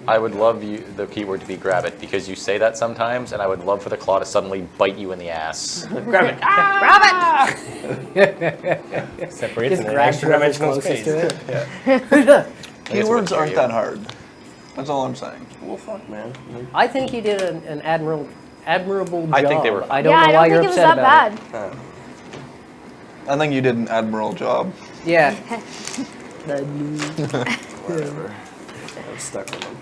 I would love the keyword to be grab it, because you say that sometimes, and I would love for the claw to suddenly bite you in the ass. Grab it. Grab it! Separates in an extra dimensional space. To it. Yeah. Keywords aren't that hard. That's all I'm saying. Well, fuck, man. I think you did an admirable job. I think they were fine. I don't know why you're upset about it. bad. I think you did an admirable job. Yeah. Whatever. I'm stuck with them.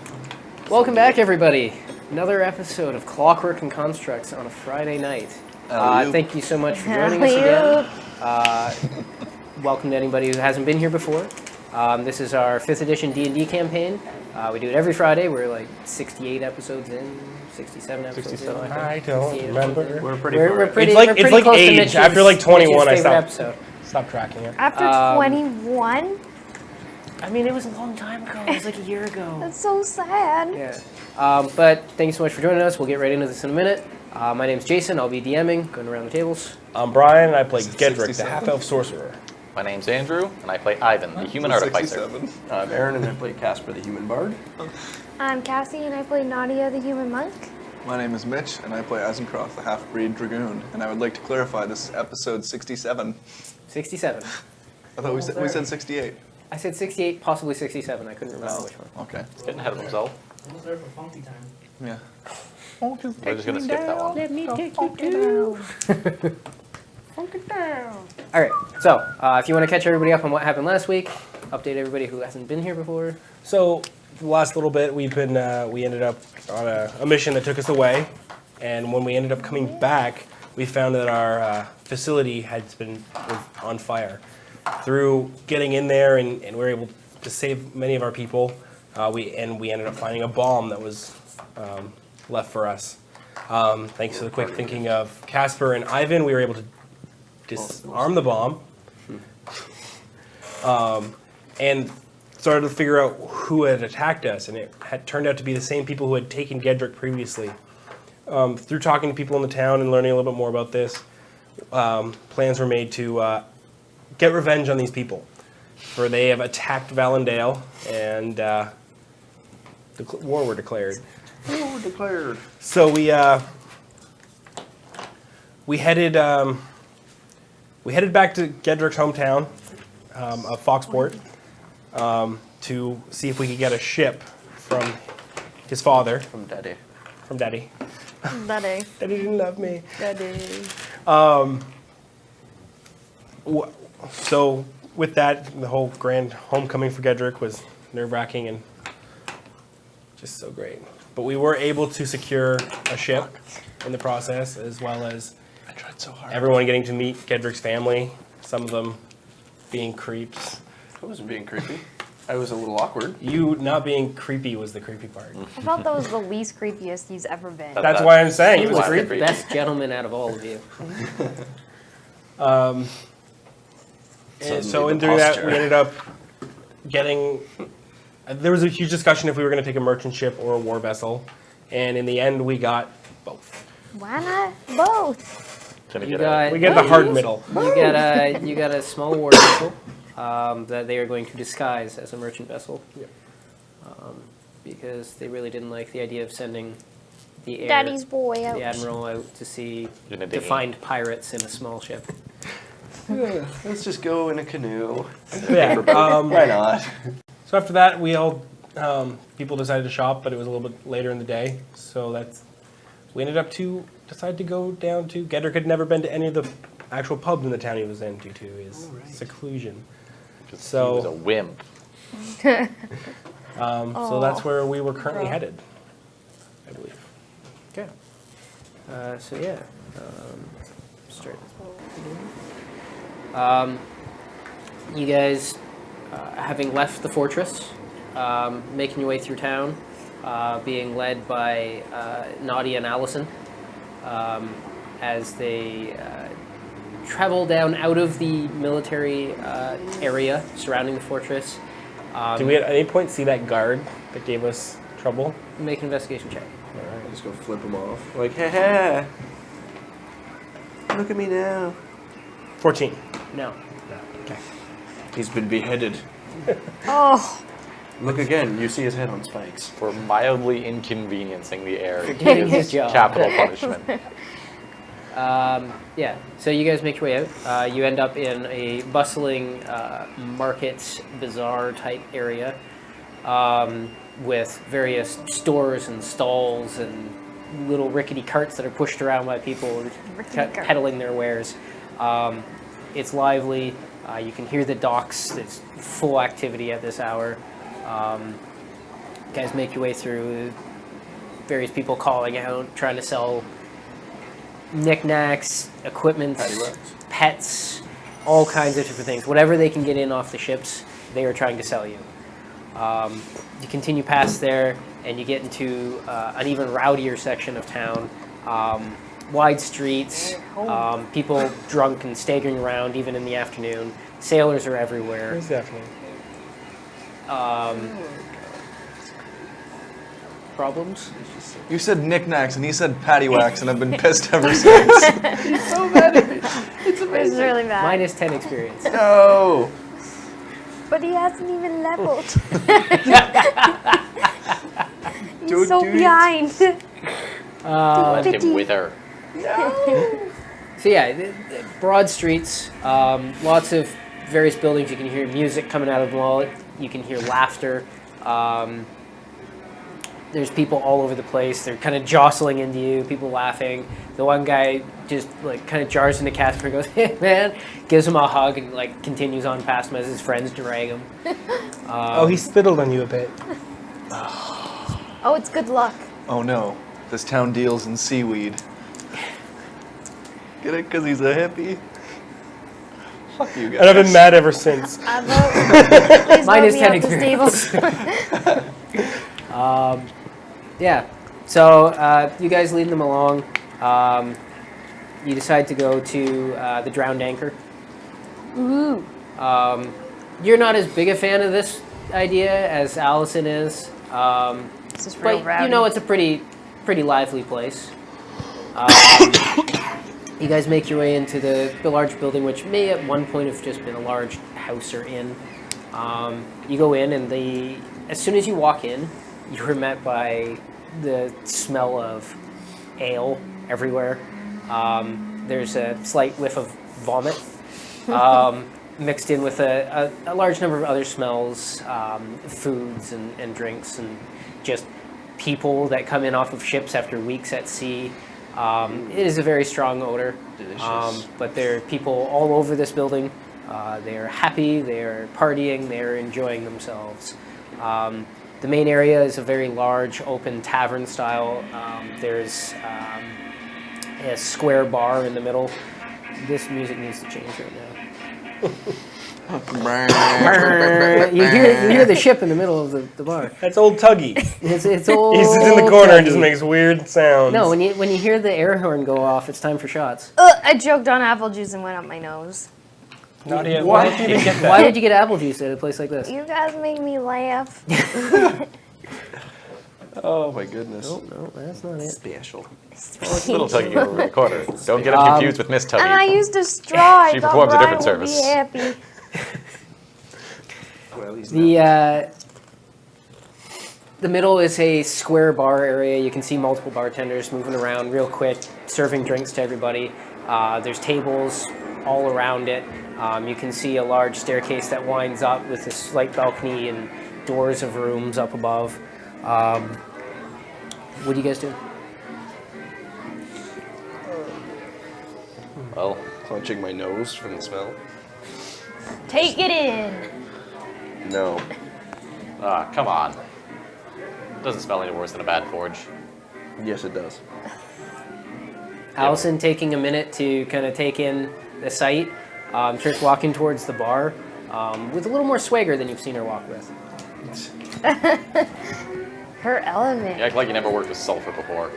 Welcome back, everybody. Another episode of Clockwork and Constructs on a Friday night. Thank you so much for joining us again. Welcome to anybody who hasn't been here before. This is our 5th edition D&D campaign. We do it every Friday. We're like 68 episodes in, 67 episodes 67. in. I don't remember. We're pretty We're far. pretty, It's like- we're it's pretty like close to age. Mitch's, After like 21, I Mitch's stopped. favorite episode. Stop tracking it. After 21? I mean, it was a long time ago. It was like a year ago. That's so sad. Yeah. But thank you so much for joining us. We'll get right into this in a minute. My name's Jason. I'll be DMing, going around the tables. I'm Brian, and I play Gedrick, the half-elf sorcerer. My name's Andrew, and I play Ivan, the human artificer. I'm Aaron, and I play Casper, the human bard. I'm Cassie, and I play Nadia, the human monk. My name is Mitch, and I play Eisencroft, the half-breed dragoon. And I would like to clarify, this is episode 67. 67. I thought we said 68. I said 68, possibly 67. I couldn't remember which one. Okay. He's getting ahead of himself. Almost there for funky time. Yeah. We're just going to skip that one. Let me take you down. Funk it down. All right. So, if you want to catch everybody up on what happened last week, update everybody who hasn't been here before. So, the last little bit, we ended up on a mission that took us away, and when we ended up coming back, we found that our facility was on fire. Through getting in there, and we were able to save many of our people, we ended up finding a bomb that was left for us. Thanks to the quick thinking of Casper and Ivan, we were able to disarm the bomb, and started to figure out who had attacked us, and it had turned out to be the same people who had taken Gedrick previously. Through talking to people in the town and learning a little bit more about this, plans were made to get revenge on these people, for they have attacked Valendale, and war were declared. War declared. So we headed back to Gedrick's hometown of Foxport to see if we could get a ship from his father. From Daddy. From Daddy. Daddy. Daddy didn't love me. Daddy. So with that, the whole grand homecoming for Gedrick was nerve-wracking and just so great. But we were able to secure a ship in the process, as well as I tried so hard. everyone getting to meet Gedrick's family, some of them being creeps. I wasn't being creepy. I was a little awkward. You not being creepy was the creepy part. I thought that was the least creepiest he's ever been. That's why I'm saying He it was was the creepy. best gentleman out of all of you. And so Suddenly in the doing that, posture. we ended up getting. There was a huge discussion if we were going to take a merchant ship or a war vessel, and in the end, we got both. Why not both? Gonna You get got, We get the hard middle. you got a small war vessel that they are going to disguise as a merchant vessel. Yeah. Because they really didn't like the idea of sending the Daddy's boy out. the admiral out to sea In a to dinghy. find pirates in a small ship. Let's just go in a canoe. Yeah. Why not? So after that, we all people decided to shop, but it was a little bit later in the day. So we ended up to decide to go down to. Gedrick had never been to any of the actual pubs in the town he was in due to his seclusion. So he was a wimp. So that's where we were currently headed, I believe. Okay. So yeah, start. You guys, having left the fortress, making your way through town, being led by Nadia and Allison, as they travel down out of the military area surrounding the fortress. Did we at any point see that guard that gave us trouble? Make an investigation check. Alright, just go flip him off. Like, ha look at me now. 14. No. Okay. He's been beheaded. Oh. Look again. You see his head on spikes. For mildly inconveniencing the air. Doing his job. Capital punishment. Yeah, so you guys make your way out. You end up in a bustling market, bazaar type area with various stores and stalls and little rickety carts that are pushed around by people peddling their wares. It's lively. You can hear the docks. There's full activity at this hour. You guys make your way through. Various people calling out, trying to sell knickknacks, equipment, pets, all kinds of different things. Whatever they can get in off the ships, they are trying to sell you. You continue past there, and you get into an even rowdier section of town. Wide streets, people drunk and staggering around even in the afternoon. Sailors are everywhere. Where's Daphne? Problems? You said knickknacks and he said paddywhacks, and I've been pissed ever since. So bad at me. It's really bad. Minus 10 experience. No. But he hasn't even leveled. He's Don't so do it. behind. Let him wither. So yeah, the broad streets, lots of various buildings. You can hear music coming out of them all. You can hear laughter. There's people all over the place. They're kind of jostling into you, people laughing. The one guy just like kind of jars into Casper and goes, "Hey man," gives him a hug and like continues on past him as his friends drag him. Oh, he spittled on you a bit. Oh, it's good luck. Oh no, this town deals in seaweed. Get it? Because he's a hippie? Fuck you guys. And I've been mad ever since. I vote. Please Minus vote me 10 off the stables. Yeah, so you guys lead them along. You decide to go to the Drowned Anchor. Ooh. You're not as big a fan of this idea as Allison is. This is real But rowdy. you know it's a pretty lively place. You guys make your way into the large building, which may at one point have just been a large house or inn. You go in, and as soon as you walk in, you're met by the smell of ale everywhere. There's a slight whiff of vomit mixed in with a large number of other smells, foods and drinks, and just people that come in off of ships after weeks at sea. It is a very strong odor. Delicious. But there are people all over this building. They're happy, they're partying, they're enjoying themselves. The main area is a very large, open tavern style. There's a square bar in the middle. This music needs to change right now. you hear the ship in the middle of the bar. That's old Tuggy. It's old. He sits in the corner and just makes weird sounds. No, when you hear the air horn go off, it's time for shots. I choked on apple juice and went up my nose. Nadia, why did you even get that? Why would you get apple juice at a place like this? You guys make me laugh. Oh my goodness. No, that's not it. Special. Little Tuggy over the corner. Don't get him confused with Miss Tuggy. And I used a straw. She I thought performs a Brian different would service. Be happy. Well, he's not. The middle is a square bar area. You can see multiple bartenders moving around real quick, serving drinks to everybody. There's tables all around it. You can see a large staircase that winds up with a slight balcony and doors of rooms up above. What do you guys do? Well, Clenching my nose from the smell. Take it in. No. come on. Doesn't smell any worse than a bad forge. Yes, it does. Allison taking a minute to kind of take in the sight. Starts walking towards the bar with a little more swagger than you've seen her walk with. Her element. You act like you never worked with sulfur before.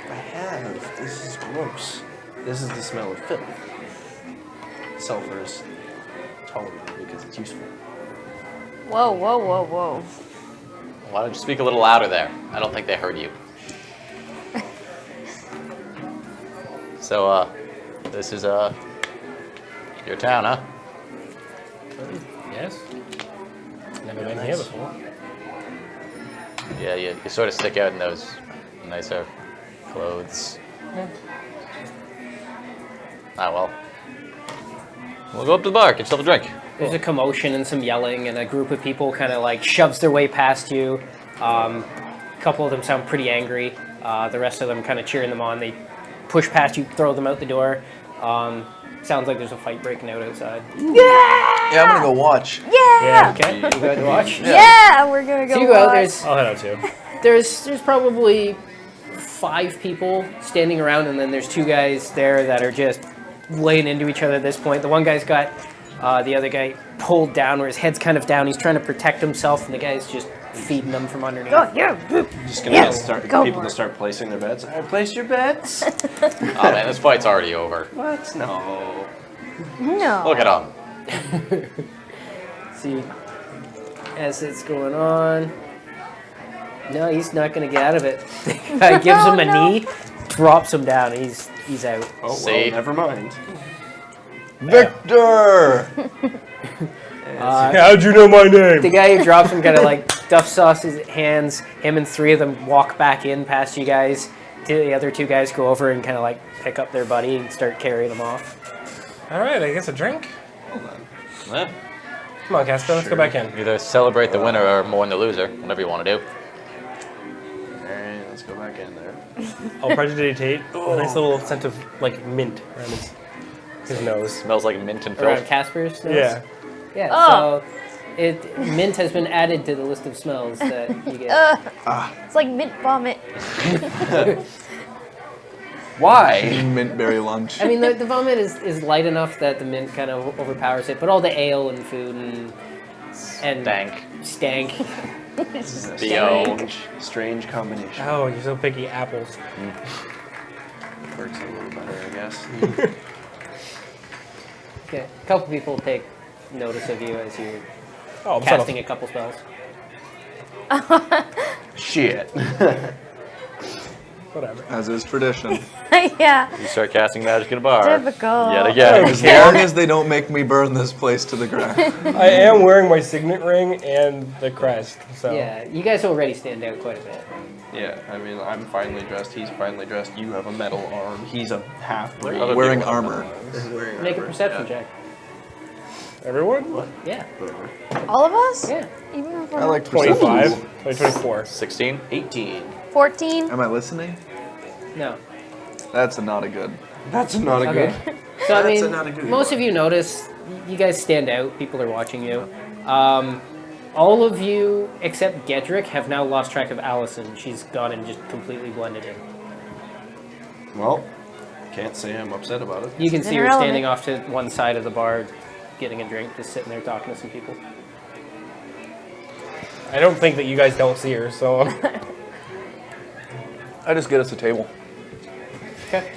I have. This is gross. This is the smell of filth. Sulfur is tolerated because it's useful. Whoa, whoa, whoa, whoa. Why don't you speak a little louder there? I don't think they heard you. So, this is, your town, huh? Yes. Never been here before. Yeah, you sort of stick out in those nicer clothes. Ah, well. We'll go up to the bar, get yourself a drink. There's a commotion and some yelling, and a group of people kind of like shoves their way past you. A couple of them sound pretty angry. The rest of them kind of cheering them on. They push past you, throw them out the door. Sounds like there's a fight breaking out outside. Yeah, I'm gonna go watch. Yeah! Okay, you go to watch. Yeah, we're gonna go So you go out. watch. I'll head out too. There's probably 5 people standing around, and then there's 2 guys there that are just laying into each other at this point. The one guy's got the other guy pulled down where his head's kind of down. He's trying to protect himself, and the guy's just feeding them from underneath. Oh, yeah. Just gonna Yeah, get start go people for to it. start placing their bets. Place your bets. Oh man, this fight's already over. What? No. No. Look at him. See, as it's going on. No, he's not going to get out of it. The guy gives him a knee, drops him down. He's out. Oh, See? well, never mind. Victor! How'd you know my name? The guy who drops him kind of like duff sauce his hands. Him and 3 of them walk back in past you guys. The other 2 guys go over and kind of like pick up their buddy and start carrying him off. All right, I guess a drink. Eh, Come on, Casper, let's go back in. either celebrate the winner or mourn the loser, whatever you want to do. Alright, let's go back in there. I'll prestidigitate. A nice little scent of like mint around his nose. Smells like mint and Around filth. Casper's nose? Yeah. Yeah, Oh. so mint has been added to the list of smells that you get. It's like mint vomit. Why? Mintberry lunch. I mean, the vomit is light enough that the mint kind of overpowers it, but all the ale and food and stank. B.O. Strange combination. Oh, you're so picky. Apples. Works a little better, I guess. Okay, a couple people take notice of you as you're Oh, I'm casting a couple spells. Shit. Whatever. As is tradition. Yeah. You start casting magic in a bar. Typical. Yet again. As long as they don't make me burn this place to the ground. I am wearing my signet ring and the crest, so. Yeah, you guys already stand out quite a bit. Yeah, I mean, I'm finely dressed. He's finely dressed. You have a metal arm. He's a half-breed. Other Wearing people have armor. Make a perception check. Everyone? Yeah. All of us? Yeah. Even if we're I not- like 25. perception. 24. 16? 18. 14. Am I listening? No. That's not a good. That's not a Okay. good. So I That's mean, not a good most one. of you notice you guys stand out. People are watching you. All of you except Gedrick have now lost track of Allison. She's gone and just completely blended in. Well, can't say I'm upset about it. You can It's see her irrelevant. standing off to one side of the bar, getting a drink, just sitting there talking to some people. I don't think that you guys don't see her, so. I just get us a table. Okay.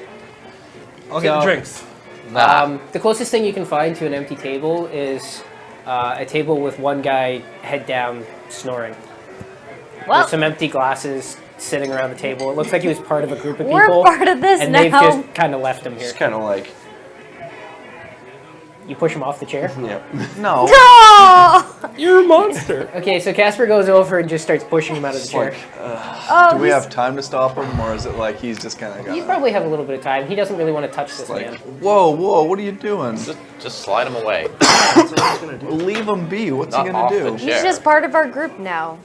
I'll get the So- drinks. The closest thing you can find to an empty table is a table with one guy head down snoring. Well, There's some empty glasses sitting around the table. It looks like he was part of a group of we're people. part of this and now. they've just kind of left him here. It's kind of like, You push him off the chair. yeah. No. Oh! You're a monster. Okay, so Casper goes over and just starts pushing him out of the chair. Oh, Do we he's- have time to stop him, or is it like he's just kind of You got? probably have a little bit of time. He doesn't really want to touch this Like, man. whoa, what are you doing? Just slide him away. Leave him be. What's Not he gonna off do? the He's chair. just part of our group now.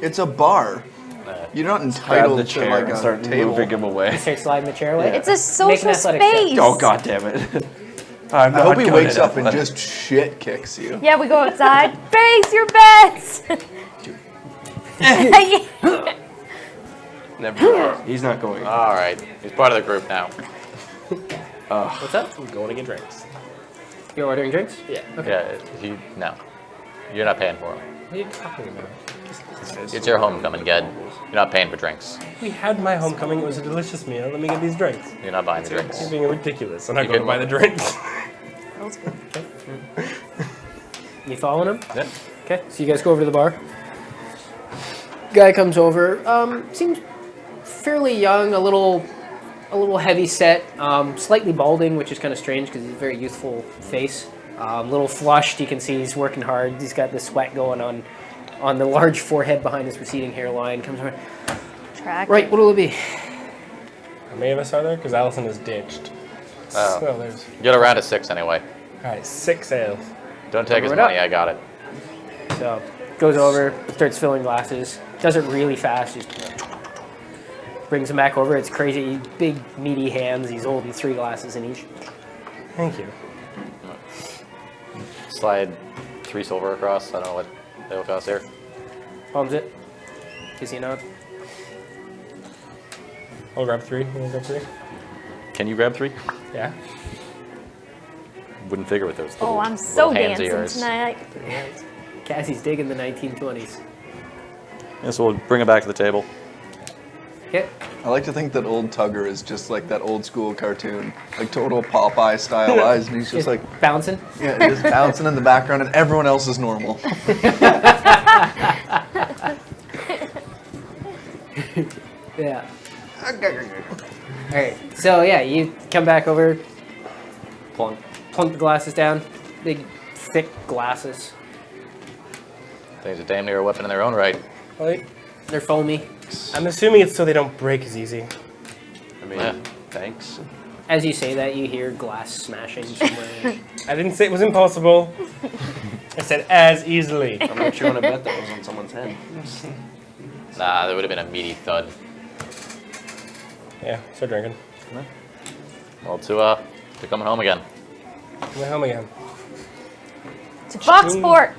It's a bar. You're not Grab entitled the to chair like and a start table. moving him away. Start sliding the chair away. It's a Make social an athletic check. space. Oh, god damn it. I'm I not hope he good wakes at up and athletics. just shit kicks you. Yeah, we go outside. Face your bets. Never mind. He's not going. All right. He's part of the group now. What's up? I'm going to get drinks. You're ordering drinks? Yeah. Yeah, no. You're not paying for him. What are you talking about? It's your homecoming, Ged. You're not paying for drinks. We had my homecoming. It was a delicious meal. Let me get these drinks. You're not buying the drinks. You're being ridiculous. I'm not You going to can- buy the drinks. You following him? Yeah. Okay, so you guys go over to the bar. Guy comes over. Seems fairly young, a little heavy set, slightly balding, which is kind of strange because he's a very youthful face. Little flushed. You can see he's working hard. He's got the sweat going on on the large forehead behind his receding hairline. Comes over. Track. Right, what'll it be? How many of us are there? Because Allison is ditched. Oh. So there's. Get around to 6 anyway. All right, 6 ales. Don't take his Cover it money, up. I got it. So goes over, starts filling glasses. Does it really fast. Just brings them back over. It's crazy, big meaty hands. He's holding 3 glasses in each. Thank you. Slide 3 silver across. I don't know what they'll cost there. Palms it. Gives you a nod. I'll grab 3. You want to grab 3? Can you grab 3? Yeah. Wouldn't figure with those. Oh, little- I'm so little hands of dancing yours. tonight. Cassie's digging the 1920s. Yeah, so we'll bring it back to the table. Okay. I like to think that old Tugger is just like that old school cartoon, like total Popeye stylized, and he's just like, Bouncing. yeah, just bouncing in the background, and everyone else is normal. Yeah. Alright, so yeah, you come back over, plunk the glasses down. Big, thick glasses. Things are damn near a weapon in their own right. Like, They're foamy. I'm assuming it's so they don't break as easy. I mean, Yeah. thanks. As you say that, you hear glass smashing somewhere. I didn't say it was impossible. I said as easily. How much you want to bet that was on someone's head? Nah, there would have been a meaty thud. Yeah, start drinking. Well, to coming home again. Come home again. To Foxport.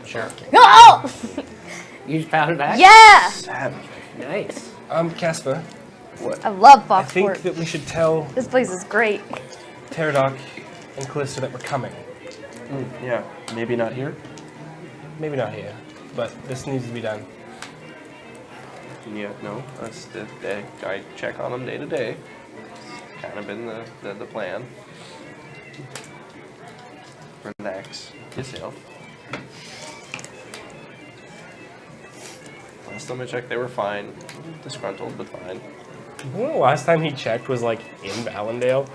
Sure. No! You just pound it back? Yeah! Savage. Nice. Casper, I love I think Foxport. that we should tell This place is great. Pterodoc and Callisto that we're coming. Yeah, maybe not here. Maybe not here, but this needs to be done. Yeah, no, that's the day. I check on them day to day. It's kind of been the plan. Relax yourself. Last time I checked, they were fine. Disgruntled, but fine. Well, the last time he checked was like in Allendale.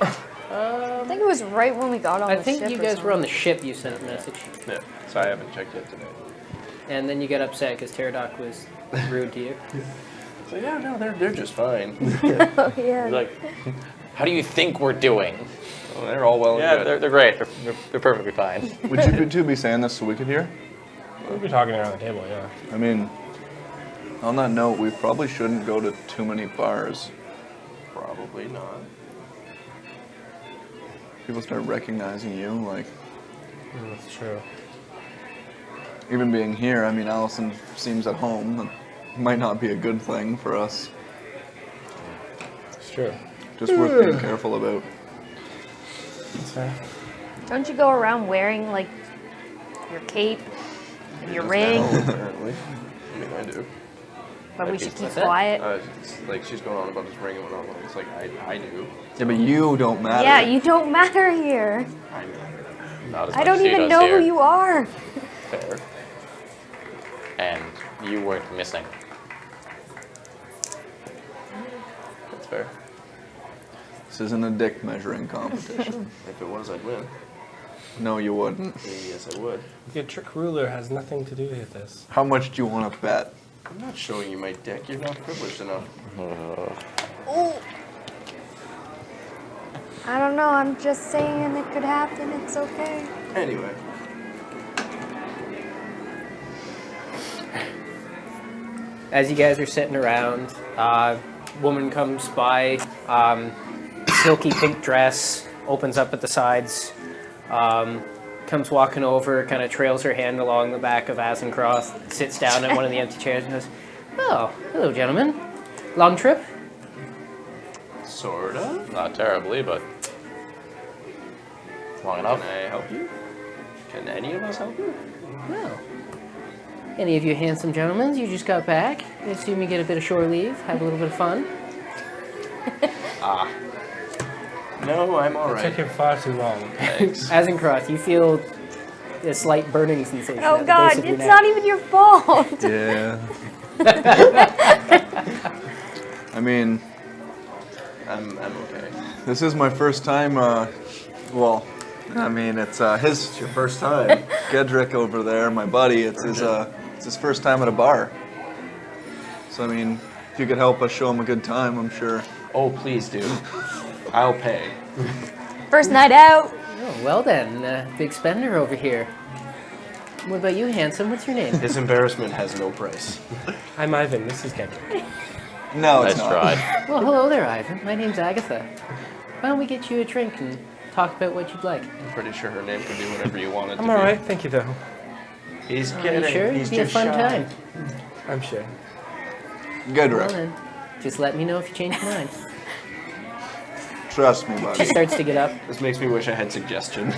I think it was right when we got on I the think ship you or guys were on something. the ship you sent a message. Yeah, so I haven't checked yet today. And then you got upset because Pterodoc was rude to you. So yeah, no, they're just fine. Oh, yeah. Like, how do you think we're doing? Well, they're all well Yeah, and good. they're great. They're perfectly fine. Would you two be saying this so we could hear? We'll be talking around the table, yeah. I mean, on that note, we probably shouldn't go to too many bars. Probably not. People start recognizing you, like, That's true. even being here, I mean, Allison seems at home. That might not be a good thing for us. It's true. Just worth being careful about. That's fair. Don't you go around wearing, like, your cape and your ring? No, apparently. I mean, I do. But we Like, should keep What's that? quiet. It's like she's going on about his ring and whatnot. It's like I do. Yeah, but you don't matter. Yeah, you don't matter here. I know. Not as I much don't as he even does know here. who you are. Fair. And you weren't missing. That's fair. This isn't a dick measuring competition. If it was, I'd win. No, you wouldn't. Yes, I would. Your trick ruler has nothing to do with this. How much do you want to bet? I'm not showing you my dick. You're not privileged enough. I don't know, I'm just saying it could happen, it's okay. Anyway. As you guys are sitting around, woman comes by, silky pink dress, opens up at the sides, comes walking over, kind of trails her hand along the back of Azencroft, sits down in one of the empty chairs and goes, "Oh, hello, gentlemen. Long trip?" Sorta. Not terribly, but long Can enough. I help you? Can any of us help you? Well, any of you handsome gentlemen, you just got back. I assume you get a bit of shore leave, have a little bit of fun. No, I'm It took alright. him far too long. Thanks. Azencroft, you feel a slight burning sensation Oh at the god, base of your it's neck. not even your fault. Yeah. I mean, I'm okay. this is my first time, well, I mean, it's It's your first time. Gedrick over there, my buddy. It's his first time at a bar. So I mean, if you could help us show him a good time, I'm sure. Oh, please do. I'll pay. First night out. Oh, well then, big spender over here. What about you, handsome? What's your name? His embarrassment has no price. I'm Ivan. This is Kendrick. No, it's Nice not. try. Well, hello there, Ivan. My name's Agatha. Why don't we get you a drink and talk about what you'd like? I'm pretty sure her name could be whatever you want it to I'm be. all right. Thank you, though. He's Are kidding. you sure? He's It'd be a just fun shy. time. I'm sure. Well Gedrick, then, just let me know if you change your mind. trust me, She buddy. starts to get up. This makes me wish I had suggestion.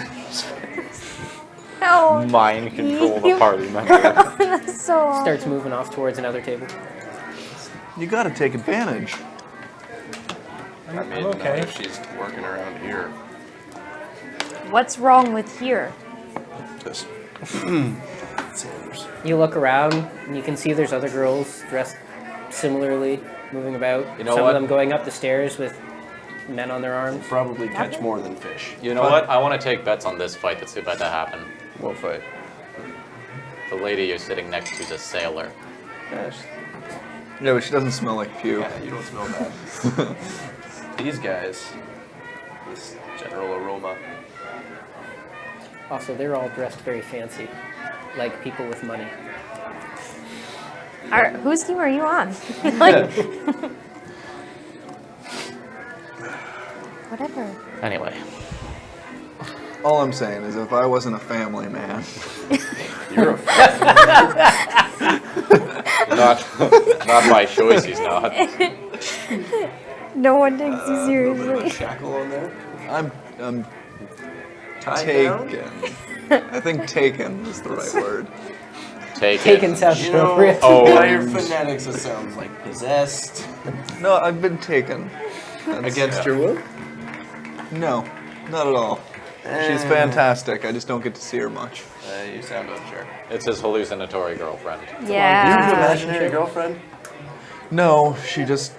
No. Mind control the party member. That's so awful. Starts moving off towards another table. You got to take advantage. I mean, I'm not okay. if she's working around here. What's wrong with here? Just Sanders. You look around and you can see there's other girls dressed similarly, moving about. You know Some what? of them going up the stairs with men on their arms. Probably catch more than fish. You know what? I want to take bets on this fight that's about to happen. What fight? The lady you're sitting next to is a sailor. Gosh. Yeah, but she doesn't smell like puke. Yeah, you don't smell bad. These guys, this general aroma. Also, they're all dressed very fancy, like people with money. Whose team are you on? Like, whatever. Anyway, All I'm saying is, if I wasn't a family man, You're a not by choice. He's not. No one takes you seriously. shackle on there. I'm Tied down? taken. I think taken is the right word. Take Taken it. sounds You know, appropriate. Oh. by your phonetics, it sounds like possessed. No, I've been taken. Against your will? No, not at all. She's fantastic. I just don't get to see her much. You sound unsure. It's his hallucinatory girlfriend. Yeah. Imaginary girlfriend? No, she goes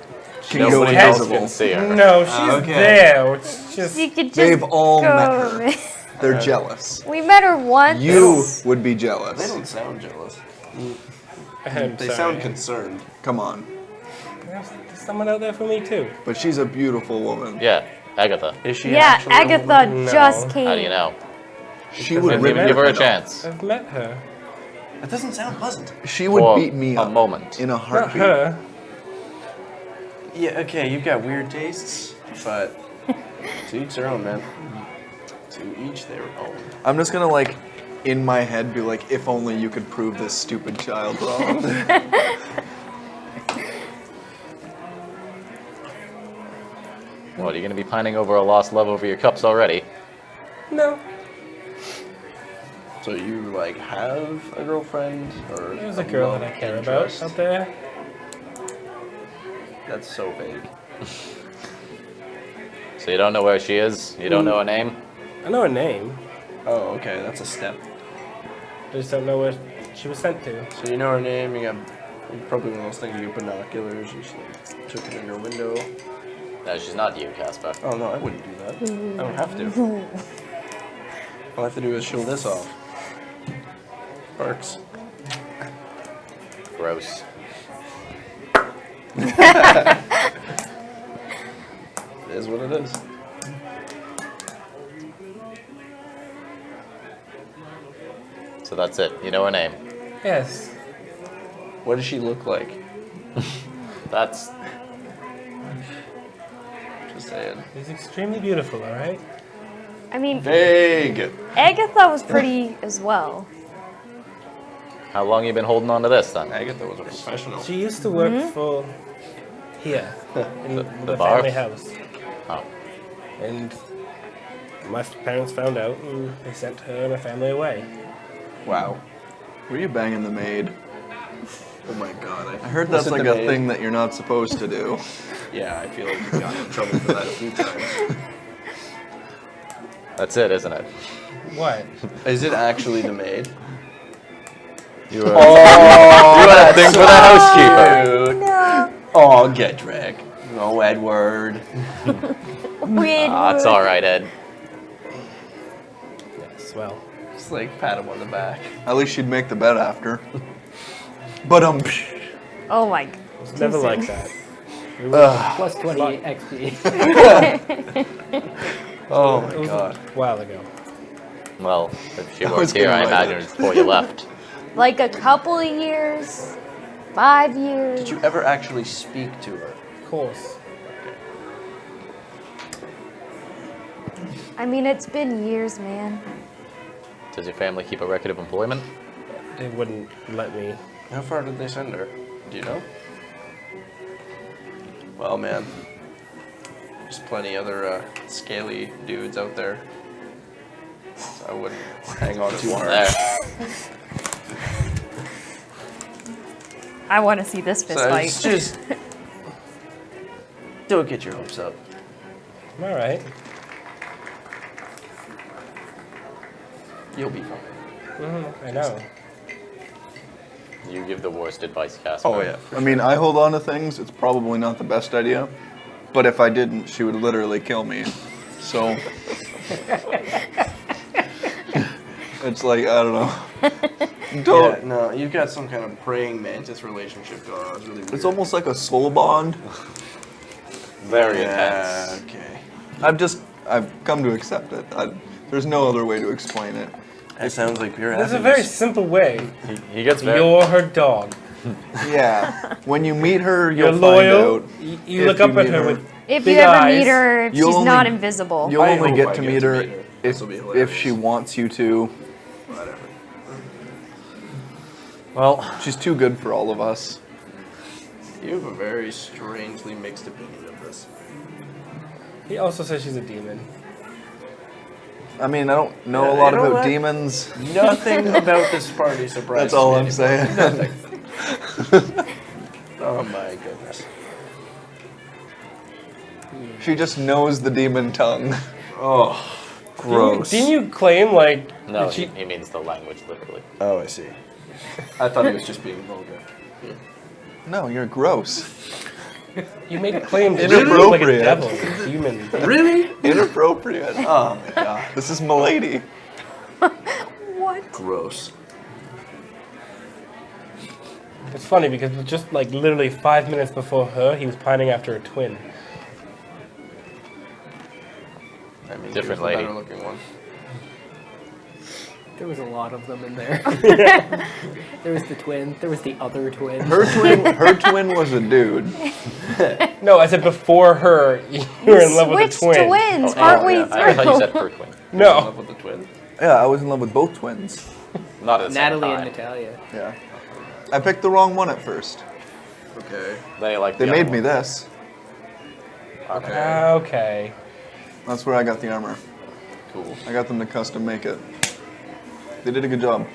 Nobody else invisible. can see her. No, she's okay. there. It's just. You could just They've all go. met her. They're jealous. We met her once. You would be They jealous. don't sound jealous. I'm They sorry. sound concerned. Come on. There's someone out there for me too. But she's a beautiful woman. Yeah, Agatha. Is she Yeah, actually a woman? Agatha No. just came. How do you know? She would Give, rip give her me a up. chance. I've met her. That doesn't sound pleasant. She would For beat me a up moment. in a Not heartbeat. her. Yeah, okay, you've got weird tastes, but to each their own, man. To each their own. I'm just gonna like, in my head, be like, if only you could prove this stupid child wrong. What, are you going to be pining over a lost love over your cups already? No. So you like have a girlfriend, or There's a girl that I care about interest? out there. That's so vague. So you don't know where she is? You don't know her name? I know her name. Oh, okay, that's a step. I just don't know where she was sent to. So you know her name. You got probably one of those things. You get binoculars. You just like, took it in your window. No, she's not you, Casper. Oh no, I wouldn't do that. I don't have to. All I have to do is show this off. Works. Gross. It is what it is. So that's it. You know her name. Yes. What does she look like? That's... Just saying. She's extremely beautiful, alright? I mean, Vague. Agatha was pretty as well. How long you been holding on to this, then? Agatha was a professional. She used to work for here, in the bar? family house. Oh. And my parents found out and they sent her and her family away. Wow. Were you banging the maid? Oh my god. I heard that's Listen like to a me. thing that you're not supposed to do. Yeah, I feel like you got in trouble for that a few times. That's it, isn't it? What? Is it actually the maid? You were, you had a thing for the housekeeper. No. Oh, get dragged. Oh, Edward. Weird. Ah, it's all right, Ed. swell. Just like pat him on the back. At least she'd make the bed after. But Oh my. It's never too like soon. that. Plus 20 XP. Oh my It was god. a while ago. Well, if she That was was here, getting I lighter. imagine it's before you left. Like a couple of years, 5 years. Did you ever actually speak to her? Of course. I mean, it's been years, man. Does your family keep a record of employment? They wouldn't let me. How far did they send her? Do you know? Well, man. There's plenty other scaly dudes out there. So I wouldn't hang on too hard. There. I want to see this fist So fight. it's just... Don't get your hopes up. All right. You'll be fine. I know. You give the worst advice, Casper. Oh, yeah. I mean, I hold on to things. It's probably not the best idea. But if I didn't, she would literally kill me. So... it's like, I don't know. Don't... Yeah, no, you've got some kind of praying mantis relationship going on. It's really weird. It's almost like a soul bond. Very Yeah, intense. okay. I've come to accept it. There's no other way to explain it. That sounds like pure There's a happiness. very simple way. He gets very... You're her dog. Yeah. When you meet her, You're you'll loyal. find out. You if look up you at meet her her. with If big you ever eyes. meet her, if You'll she's only- not invisible. You'll I only hope get I to get meet to her meet her. This'll be if hilarious. she wants you to. Whatever. Well, She's too good for all of us. You have a very strangely mixed opinion of this. He also says she's a demon. I mean, I don't know Yeah, a lot you know about what? demons. Nothing about this party surprises That's all me I'm anymore. saying. Oh my goodness. She just knows the demon tongue. Oh, gross. Didn't you claim like no, that she? he means the language, literally. Oh, I see. I thought he was just being vulgar. No, you're gross. You made a claim to look like a Inappropriate. devil, a demon. Really? Inappropriate. Oh my god. This is Milady. What? Gross. It's funny because just like literally 5 minutes before her, he was pining after a twin. I mean, Different here's the lady. better looking one. There was a lot of them in there. There was the twin. There was the other twin. Her twin was a dude. No, I said before her, you were in love with a Switched twin. twins Oh, partway yeah. I thought you through. said per twin. In No, love with the twin. Yeah, I was in love with both twins. Not at the Natalie same and time. Natalia. Yeah. I picked the wrong one at first. Okay. They like They the made other me one. this. Okay. Okay. That's where I got the armor. Cool. I got them to custom make it. They did a good job.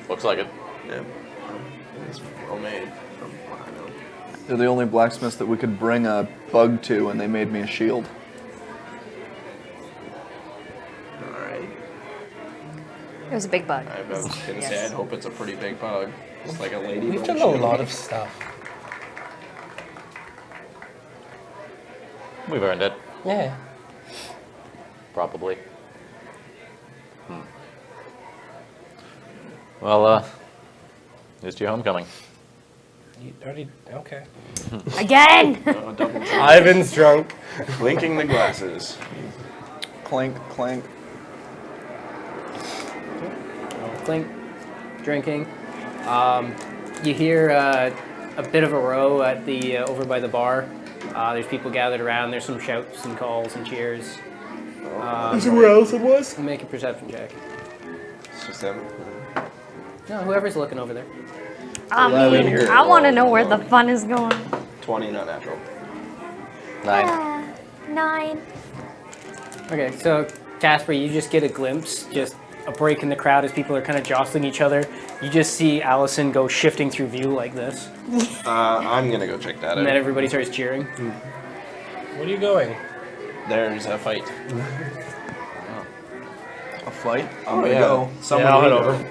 Looks like it. Yeah. It's well made. From what I know. They're the only blacksmiths that we could bring a bug to, and they made me a shield. All right. It was a big bug. I was gonna say Yes. I'd hope it's a pretty big bug. It's like a lady. We've done a lot of stuff. We've earned it, Yeah. probably. Well, here's to your homecoming. You already okay. Again! Double check. Ivan's drunk. Blinking the glasses. Clank, clank. Clink, drinking. You hear a bit of a row at the over by the bar. There's people gathered around. There's some shouts and calls and cheers. Is it where else it was? Make a perception check. It's just them. No, whoever's looking over there. I mean, I want to know where the fun is going. 20, not natural. 9. 9. Okay, so Casper, you just get a glimpse, just a break in the crowd as people are kind of jostling each other. You just see Allison go shifting through view like this, I'm gonna go check that and then out. everybody starts cheering. Where are you going? There's a fight. A fight? I'm Oh gonna yeah. go. Someone I'll head we over. know.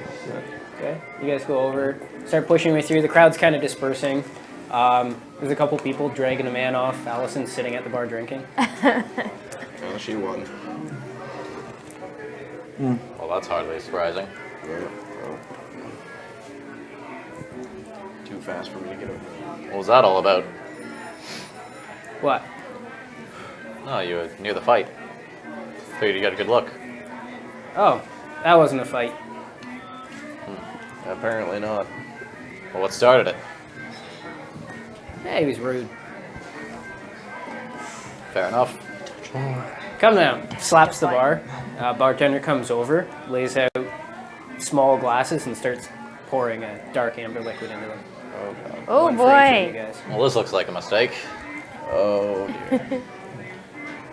Okay, you guys go over, start pushing your way through. The crowd's kind of dispersing. There's a couple people dragging a man off. Allison's sitting at the bar drinking. Oh, she won. Well, that's hardly surprising. Yeah. Oh. Too fast for me to get over. What was that all about? What? Oh, you were near the fight. Figured you got a good look. Oh, that wasn't a fight. Apparently not. Well, what started it? Hey, he was rude. Fair enough. Come down. Slaps the bar. Bartender comes over, lays out small glasses, and starts pouring a dark amber liquid into them. Oh god. Oh One for each of you boy. guys. Well, this looks like a mistake. Oh dear.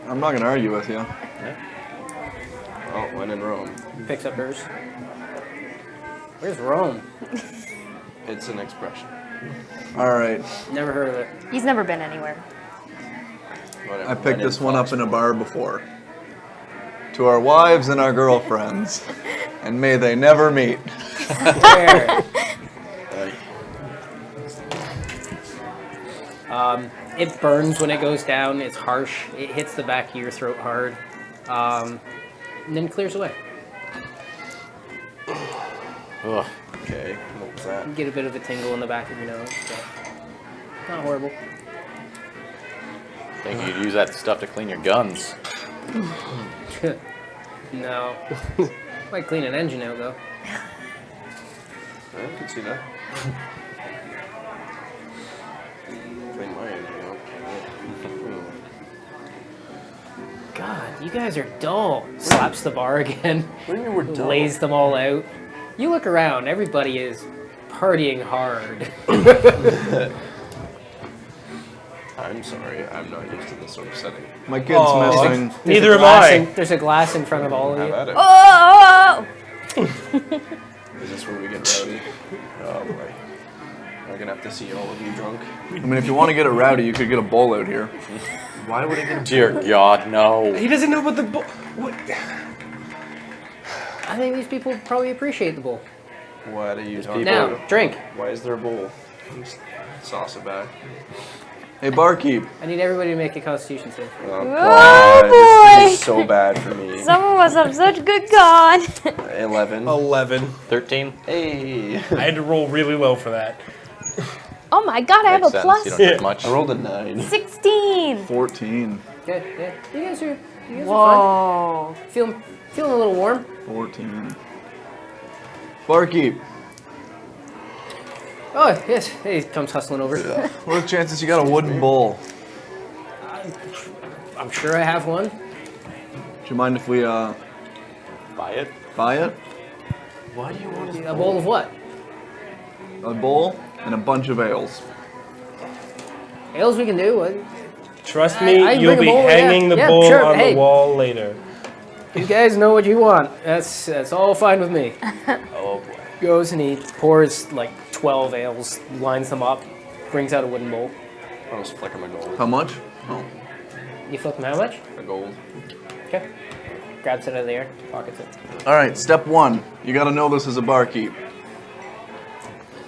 I'm not gonna argue with you. Oh, when in Rome. Picks up hers. Where's Rome? It's an expression. All right, Never heard of it. He's never been anywhere. Whatever. I picked this one up in a bar before. To our wives and our girlfriends, and may they never meet. Where? It burns when it goes down. It's harsh. It hits the back of your throat hard. And then clears away. Ugh. Okay, what was that? You get a bit of a tingle in the back of your nose. But not horrible. Think you'd use that stuff to clean your guns. No. Might clean an engine out, though. I can see that. Clean my engine out. God, you guys are dull. Slaps the bar again. What do you mean we're done? Lays them all out. You look around. Everybody is partying hard. I'm sorry, I'm not used to this sort of setting. My kid's missing. Neither am Glass I. there's a glass in front of all of Have you. at it. Oh! Is this where we get rowdy? Oh boy. I'm gonna have to see all of you drunk. I mean, if you want to get it rowdy, you could get a bowl out here. Why would I get Dear God, no. He doesn't know what the what? I think these people probably appreciate the bowl. What are you talking Now, about? drink. Why is there a bowl? Just sauce it back. Hey, barkeep. I need everybody to make a constitution save. Oh, Oh, this boy. is so bad for me. Some of us have such good con. 11. 11. 13? Hey. I had to roll really low for that. Oh my god, I have Makes a sense. plus You don't drink much. I rolled a 9. 16. 14. Good, yeah. You guys are Whoa. fine. Feeling a little warm. 14. Barkeep. Oh, yes. He comes hustling over. What are the chances you got a wooden bowl? I'm sure I have one. Do you mind if we Buy it? buy it? Why do you want to... A bowl of what? A bowl and a bunch of ales. Ales we can do. What? Trust me, I you'll bring a be bowl, yeah. hanging the Yeah, bowl sure. on Hey. the wall later. You guys know what you want. That's all fine with me. Oh boy. Goes and he pours like 12 ales, lines them up, brings out a wooden bowl. I'll just flick him a gold. How much? Oh. You flip them how much? A gold. Okay. Grabs it out of the air, pockets it. All right, step one. You got to know this as a barkeep.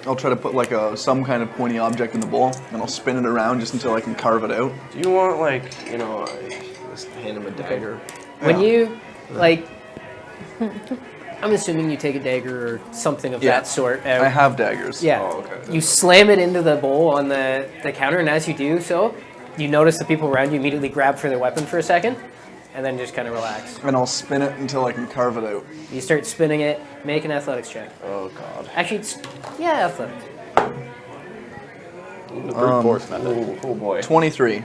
I'll try to put like some kind of pointy object in the bowl, and I'll spin it around just until I can carve it out. Do you want, like, you know, just hand him a dagger? When Yeah. you, like, I'm assuming you take a dagger or something of Yeah. that sort out. I have daggers. Yeah. Oh, okay. You slam it into the bowl on the counter, and as you do so, you notice the people around you immediately grab for their weapon for a second, and then just kind of relax. And I'll spin it until I can carve it out. You start spinning it, make an athletics check. Oh god. Actually, athletics. The brute force method. Oh boy. 23.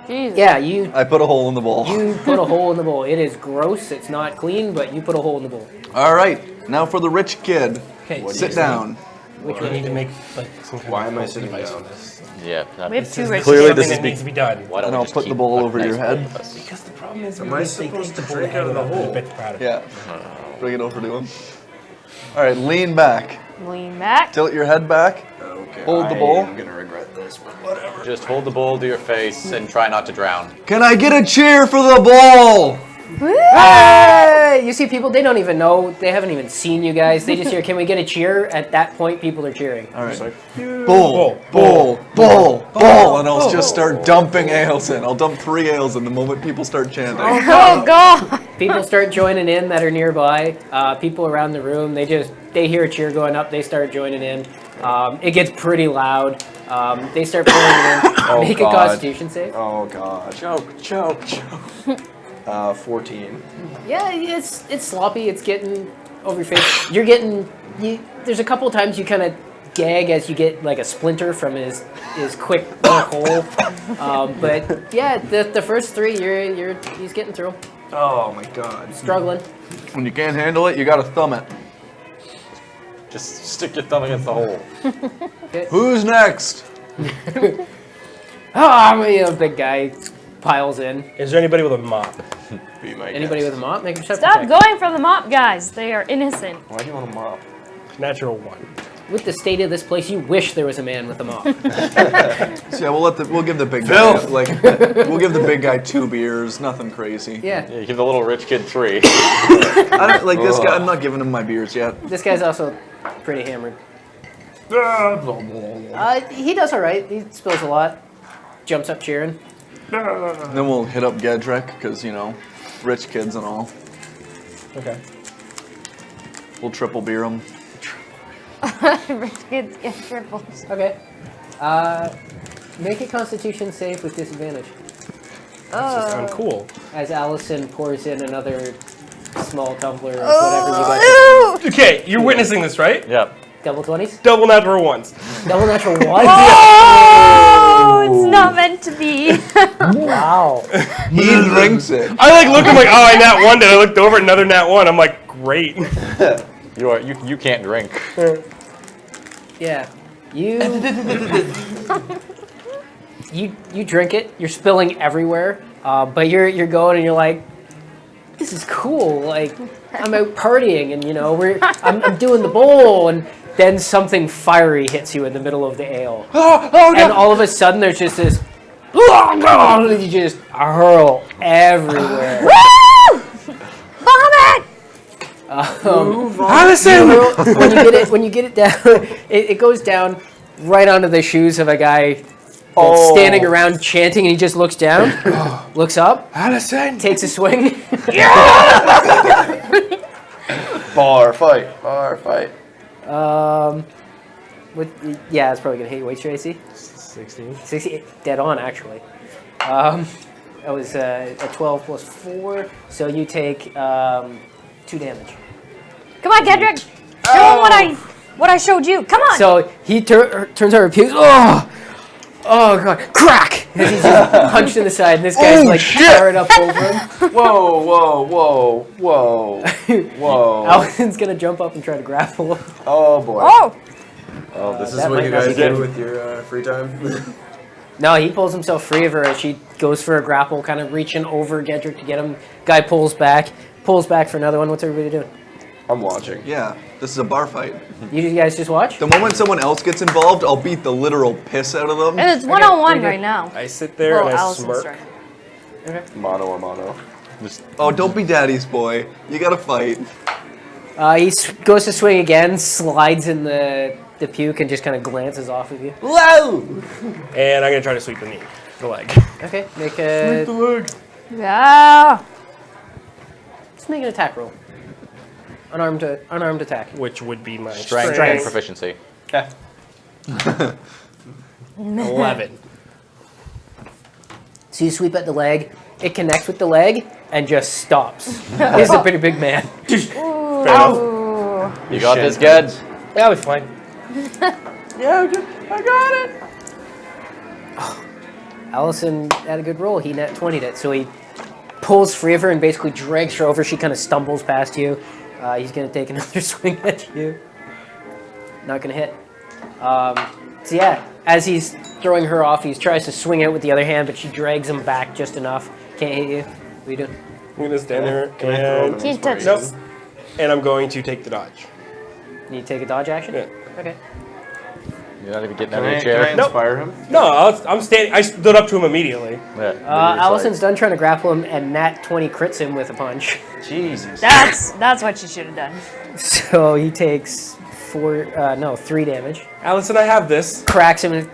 Jesus. Yeah, you I put a hole in the bowl. put a hole in the bowl. It is gross, it's not clean, but you put a hole in the bowl. All right, now for the rich kid. Okay, Sit down. which We one? need to make like some kind Why of am I sitting device down? for this. Yeah. We have two rich Clearly kids. this Something is that needs to be done. Why don't And we I'll just put the keep bowl a over your nice head. bowl with us? Because the problem is, Am I supposed to drink out of the hole? Yeah. Bring it over to him. All right, lean back. Lean back. Tilt your head back. Okay. Hold the bowl. I'm gonna regret this, but whatever. Just hold the bowl to your face and try not to drown. Can I get a cheer for the bowl? Hey! You see people, they don't even know, they haven't even seen you guys. They just hear, can we get a cheer? At that point, people are cheering. All right. Bull, bull, bull, bull, and I'll just start dumping ales in. I'll dump 3 ales in the moment people start chanting. Oh God! People start joining in that are nearby. People around the room, they hear a cheer going up, they start joining in. It gets pretty loud. They start pulling it in. Make a Constitution save. Oh god. Choke. 14. Yeah, it's sloppy. It's getting over your face. You're getting. There's a couple times you kind of gag as you get like a splinter from his quick hole. But yeah, the first 3, he's getting through. Oh my god. Struggling. When you can't handle it, you gotta thumb it. Just stick your thumb against the hole. Who's next? Big guy piles in. Is there anybody with a mop? Be my Anybody guest. with a mop? Make a perception Stop check. going for the mop, guys. They are innocent. Why do you want a mop? Natural 1. With the state of this place, you wish there was a man with a mop. So yeah, we'll give the big guy we'll give the big guy 2 beers, nothing crazy. Yeah. Yeah, you give the little rich kid 3. I don't, like this guy. I'm not giving him my beers yet. This guy's also pretty hammered. He does all right. He spills a lot. Jumps up cheering. Then we'll hit up Gedrick because rich kids and all. Okay. We'll triple beer him. Rich kids get triples. Okay. Make a Constitution save with disadvantage. That sounds cool. As Allison pours in another small tumbler of whatever you guys are doing. Okay, you're witnessing this, right? Yep. Double 20s? Double natural 1s. Double natural 1? Oh, it's not meant to be. Wow. He drinks it. I look, I'm like, oh, I nat 1, then I looked over, another nat 1. I'm like, great. You can't drink. Yeah. You drink it, you're spilling everywhere, but you're going and you're like, this is cool. Like, I'm out partying and I'm doing the bowl, and then something fiery hits you in the middle of the ale. And all of a sudden there's just this you just hurl everywhere. Woo! Vomit! Allison! When you get it down, it goes down right onto the shoes of a guy that's standing around chanting, and he just looks down, looks up, Allison! takes a swing. Bar fight. It's probably gonna hit you. What's your AC? 16. 60, dead on actually. That was a 12 plus 4, so you take 2 damage. Come on, Gedrick. Show him what I showed you. Come on. So he turns over, pukes. Oh god! Crack! As he's just punched in the side, and this guy's like fired up over him. Whoa. Allison's gonna jump up and try to grapple him. Oh boy. Oh. Oh, this is that what might you not guys be good. do with your free time? No, he pulls himself free of her as she goes for a grapple, kind of reaching over Gedrick to get him. Guy pulls back for another one. What's everybody doing? I'm watching. Yeah, this is a bar fight. You guys just watch? The moment someone else gets involved, I'll beat the literal piss out of them. And it's 1-on-1 pretty right now. I sit there Well, and I Allison's smirk. right. Mono a mono. Oh, don't be daddy's boy. You gotta fight. He goes to swing again, slides in the puke, and just kind of glances off of you. Whoa! And I'm going to try to sweep the knee. The leg. Okay, make a... Yeah. Let's make an attack roll. Unarmed attack. Which would be my Strength and proficiency. Okay. 11. So you sweep at the leg, it connects with the leg, and just stops. He's a pretty big man. Ooh. You got this, Ged? Yeah, I'll be fine. I got it! Allison had a good roll. He net 20'd it. So he pulls free of her and basically drags her over. She kind of stumbles past you. He's going to take another swing at you. Not going to hit. So yeah, as he's throwing her off, he tries to swing out with the other hand, but she drags him back just enough. Can't hit you. What are you doing? I'm going to stand there Can I throw and... an Can't touch Nope. this. And I'm going to take the dodge. You take a dodge action? Yeah. Okay. You're not even getting Can out of I, your can I chair. Nope. inspire him? No, I'm standing. I stood up to him immediately. Yeah, you're just Allison's like- done trying to grapple him, and Nat 20 crits him with a punch. Jesus. That's what you should have done. So he takes 3 damage. Allison, I have this. Cracks him, and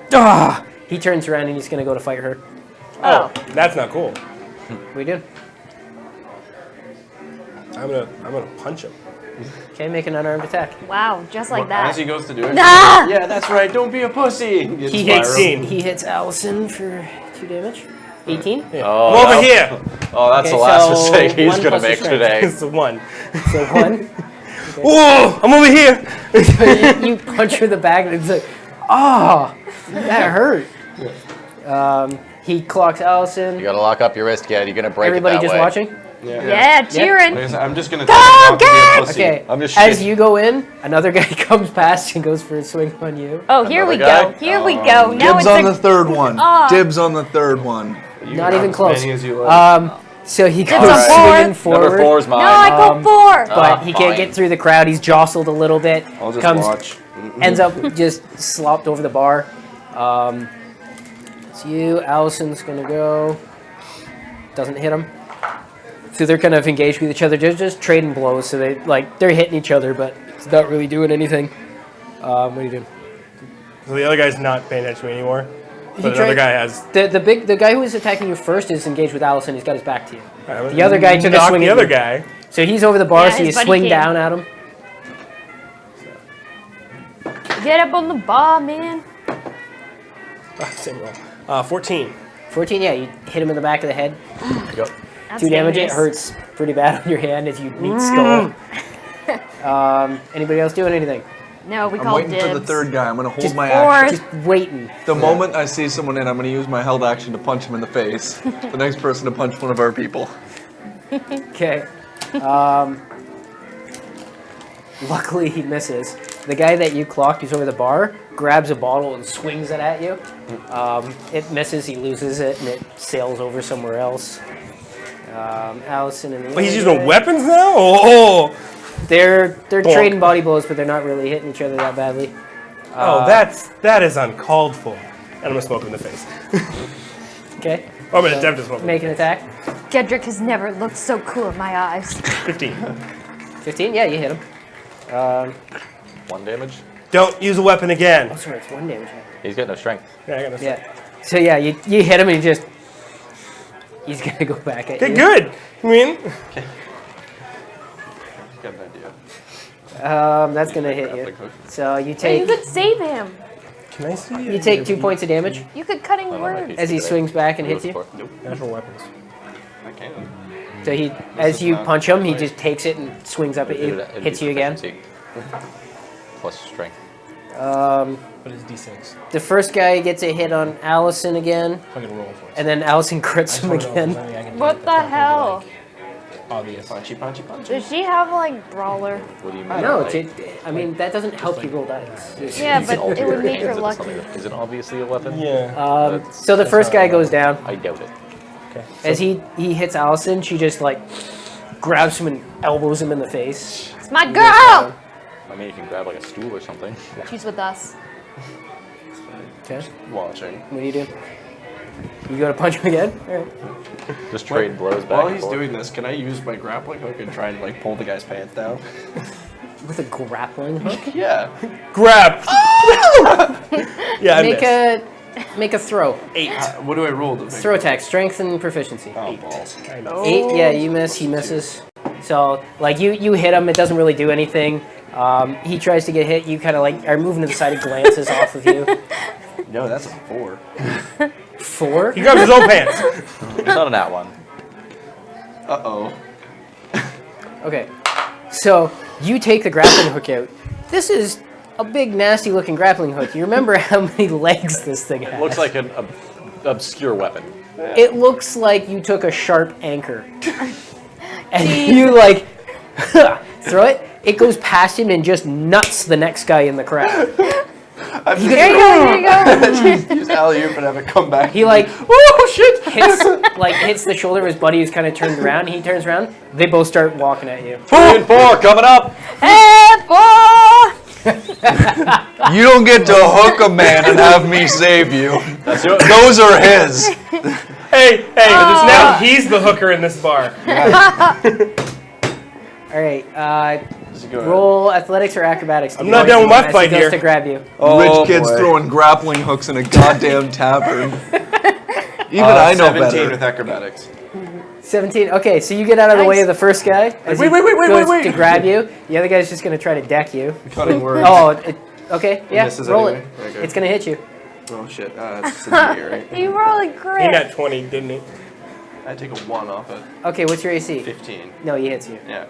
he turns around and he's going to go to fight her. Oh. That's not cool. What are you doing? I'm gonna punch him. Okay, make an unarmed attack. Wow, just like As he that. goes to do it. Ah! Yeah, that's right. Don't be a pussy. He Inspire him. hits Allison for 2 damage. 18. Oh, I'm over that- here. Oh, that's Okay, the last so mistake he's 1 gonna plus make your strength. today. It's the 1. So 1. Whoa! I'm over here. You punch her in the back and it's like, that hurt. He clocks Allison. You gotta lock up your wrist, kid. You're gonna break Everybody it that just way. watching? Yeah, cheering. Like I said, I'm just gonna tell him not to be a pussy. Okay, I'm just as shit- you go in, another guy comes past and goes for a swing on you. Oh, here we Another go. guy? Here we go. Now Dibs it's on a the third one. Dibs on the third one. You Not can even have close. As many as you like. So he goes on swinging four. forward. Number 4's mine. No, I go 4. But he can't fine. get through the crowd. He's jostled a little bit. I'll just comes, watch. ends up just slopped over the bar. It's you. Allison's gonna go. Doesn't hit him. So they're kind of engaged with each other. They're just trading blows. So they're hitting each other, but it's not really doing anything. What are you doing? So the other guy's not paying attention to me anymore. He But another tried- guy has. The guy who was attacking you first is engaged with Allison. He's got his back to you. The other guy took a swing the at other you. guy. So he's over the bar. Yeah, so you his buddy swing came. down at him. Get up on the bar, man. Same roll. 14. 14. Yeah, you hit him in the back of the head. Yep. That's 2 damage. It dangerous. hurts pretty bad on your hand as you meet skull. Anybody else doing anything? No, we I'm call waiting dibs. for the third guy. I'm gonna hold Just my four. action. Just waiting. The moment I see someone in, I'm gonna use my held action to punch him in the face. The next person to punch one of our people. Okay. Luckily, he misses. The guy that you clocked, who's over the bar, grabs a bottle and swings it at you. It misses. He loses it, and it sails over somewhere else. Allison and the But he's other using guy- weapons now? Oh! They're Bonk. trading body blows, but they're not really hitting each other that badly. That is uncalled for. And I'm gonna smoke him in the face. Okay. Or I'm gonna attempt to smoke him. Make an attack. Gedrick has never looked so cool in my eyes. 15. 15. Yeah, you hit him. 1 damage. Don't use a weapon again. Oh, sorry, it's 1 damage. He's got no strength. Yeah, I got no Yeah. So yeah, you hit him and he's gonna go back at Okay, you. good. I mean, Got an idea. That's gonna hit you. Grappling hook. So you Hey, take you could save him. can I see you take 2 points of damage You could cutting I don't know if words. he's as he today. swings back and He hits was you. before. natural weapons? I can. So as is you not punch him, he right. just takes it and swings up at you, It'd be hits you again. proficiency. Plus strength. What is D6? The first guy gets a hit on Allison again, I'm gonna roll for it. and then Allison crits him again. What the hell? Obvious. Punchy, punchy, punchy. Does she have like brawler? What do you mean? No, like- I mean that doesn't help you roll dice. Yeah, Is it but it would make her is it lucky. something that isn't obviously a weapon? Yeah. So the first guy goes down. I doubt it. Okay. As he hits Allison, she just grabs him and elbows him in the face. It's my girl. I mean, you can grab like a stool or something. She's with us. Okay. Watching. What do you do? You go to punch him again? All right. Just trade blows back. While and he's forth. doing this, can I use my grappling hook and try and pull the guy's pants down? With a grappling hook. Yeah. Grab! Yeah, I missed. Make a throw. 8. What do I roll to Throw attack, strength and proficiency. Oh, balls. I know. 8. Yeah, you miss. He misses. So you hit him. It doesn't really do anything. He tries to get hit. You kind of are moving to the side. It glances off of you. No, that's a 4. 4. He grabs his own pants. It's not an at one. Uh-oh. Okay. So you take the grappling hook out. This is a big, nasty-looking grappling hook. You remember how many legs this thing has? It looks like an obscure weapon. It looks like you took a sharp anchor. And you throw it. It goes past him and just nuts the next guy in the crowd. Here you go. Here you go. Use alley-oop and have it come back. He oh shit! hits the shoulder of his buddy who's kind of turned around. He turns around. They both start walking at you. 3 and 4 coming up. Hey, boy. You don't get to hook a man and have me save you. Those are his. Hey, now he's the hooker in this bar. All right. Just go Roll athletics or acrobatics. I'm not done with my fight He goes here. to grab you. Rich kids throwing grappling hooks in a goddamn tavern. Even I know 17 better. with acrobatics. 17. Okay, so you get out of the way of the first guy. As he goes to grab you. The other guy's just going to try to deck you. Cutting words. Okay, yeah, misses roll anyway? it. Okay. It's going to hit you. Oh shit. It's a D, right? You rolled a He crit. got 20, didn't he? I take a 1 off it. Okay, what's your AC? 15. No, he hits you. Yeah.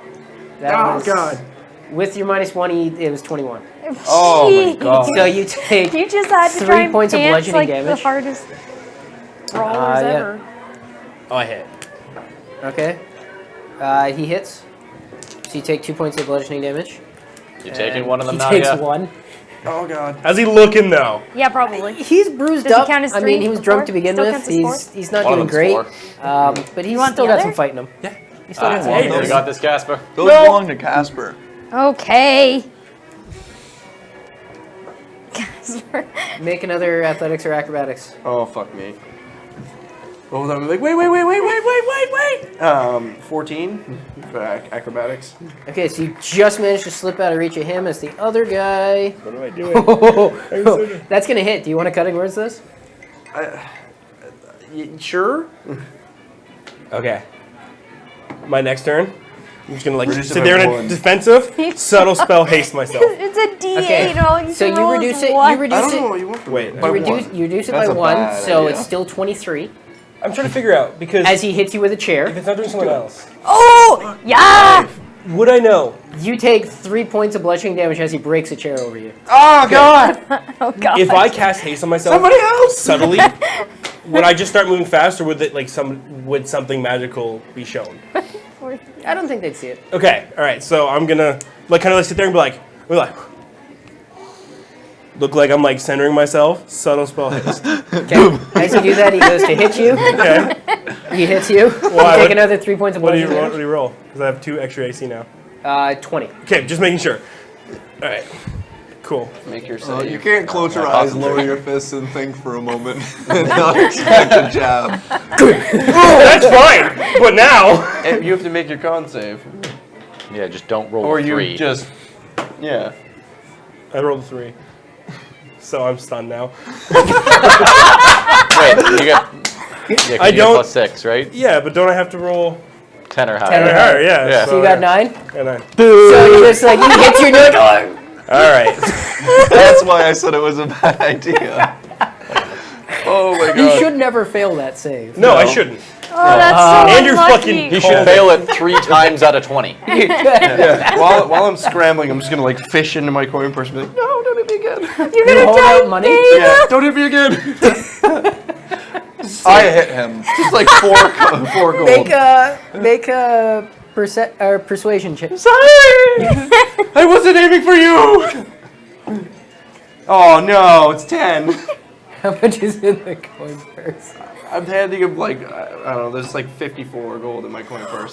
That was, With your -1, it was 21. Oh my god. So you take You just had to 3 try and points of pants bludgeoning like damage. the hardest rollers yeah. ever. Oh, I hit. Okay. He hits. So you take 2 points of bludgeoning damage. You taking And one of them he now? takes Yeah. 1. Oh god. How's he looking though? Yeah, probably. He's bruised Does he up. count as I three mean, he was or drunk four? to begin Still with. counts as He's not One of doing them's great. 4. But he's want still the got some other? fight in him. Yeah. He's still got some hey, fight in You him. got this, Casper. Those belong to Casper. Okay. Casper. Make another athletics or acrobatics. Oh fuck me. What was I like? Wait. 14 for acrobatics. Okay, so you just managed to slip out of reach of him as the other guy. What am I doing? That's gonna hit. Do you want to cutting words this? Sure. Okay. My next turn. I'm just gonna like Reduce it sit by there in a 1. defensive, subtle spell, haste myself. It's a D8. Okay. All you So can you roll reduce is it. one. You reduce I don't know it. what you want from Wait, me. you You reduce it That's by a 1, bad so idea. it's still 23. I'm trying to figure out because As he hits you with a chair, if it's not doing something else, Oh, yeah. would I know? you take 3 points of bludgeoning damage as he breaks a chair over you. Oh god. Oh, God. If I cast haste on myself, Somebody else. subtly, would I just start moving fast, or would it would something magical be shown? I don't think they'd see it. Okay, all right. So I'm gonna kind of sit there and be like, look like I'm like centering myself. Subtle spell haste. Okay. As you do that, he goes to hit you. Okay. He hits you. Why? You take What- another 3 points of What do you bludgeoning roll? Because I have 2 extra AC now. damage. 20. Okay, just making sure. All right. Cool. Make your You save. can't close your Yeah, eyes, concentrate. lower your fists, and think for a moment and not expect a jab. That's fine. But now, And you have to make your con save, Yeah, just don't roll or a 3. you just yeah. I rolled a 3. So I'm stunned now. Wait, you got. Yeah, 'cause I you get don't- plus 6, right? Yeah, but don't I have to roll 10 or higher. 10 or higher? higher, Yeah. Yeah. So you got 9? And I. So you just like, he hits you and you're like, All right. That's why I said it was a bad idea. Oh my you god. should never fail that save. No, I shouldn't. Oh, that's so And you're unlucky. fucking- He should fail it 3 times out of 20. Yeah. While I'm scrambling, I'm just gonna like fish into my coin purse and be like, no, don't hit me again. You're You gonna hold try out and money? pay Yeah, don't hit me again. I hit him. It's like four gold. Make a persuasion check. I wasn't aiming for you. Oh no, it's 10. How much is in the coin purse? I'm handing him like I don't know. There's like 54 gold in my coin purse.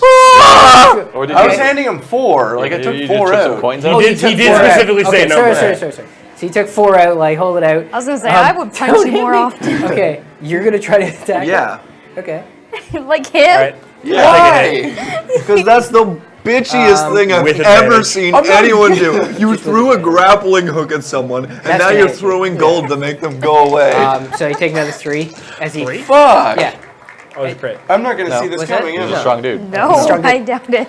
Or did I you was handing him 4. Like I you took just 4 took some out. coins He out? did, he did 4 out. specifically say Okay, no. sorry. So you took 4 out, like hold it out. I was gonna say I would punch Don't you hit more me. often. Okay, you're gonna try to attack. Yeah. him? Okay. Like him. All right. Why? Because that's the bitchiest thing I've with ever advantage. seen anyone do. You threw a grappling hook at someone, and That's now gonna you're hit you. throwing gold to make them go away. So you take another 3 as he. 3? Fuck. Yeah. Oh, it's great. I'm not gonna No. see this What's that? coming in. He's a No. strong dude. No, Strong I doubt it.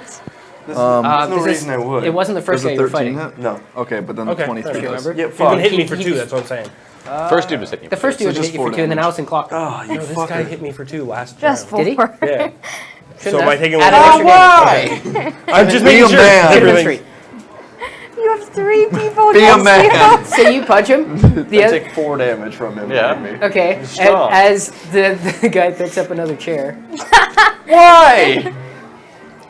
There's no this is- reason I would. It wasn't the first There's guy a you were 13 fighting. hit? No. Okay, but then Okay, the 23 okay. does. Yeah, You've fuck. been hitting me He- for he 2, just- that's what I'm saying. First dude was hitting you. The first dude just hit you for 4 2, and then damage. Allison Clockwork. Oh, you No, this guy hit me for 2 last Just round. Did he? 4. Yeah. Shouldn't So am I have. taking Add one? an extra damage. I'm just Be making a sure. man. Give him everything- 3. You have 3 people Be a next man. to So you punch him. The I other, take 4 damage from him. Yeah. hitting me. okay. And strong. as the guy picks up another chair. Why?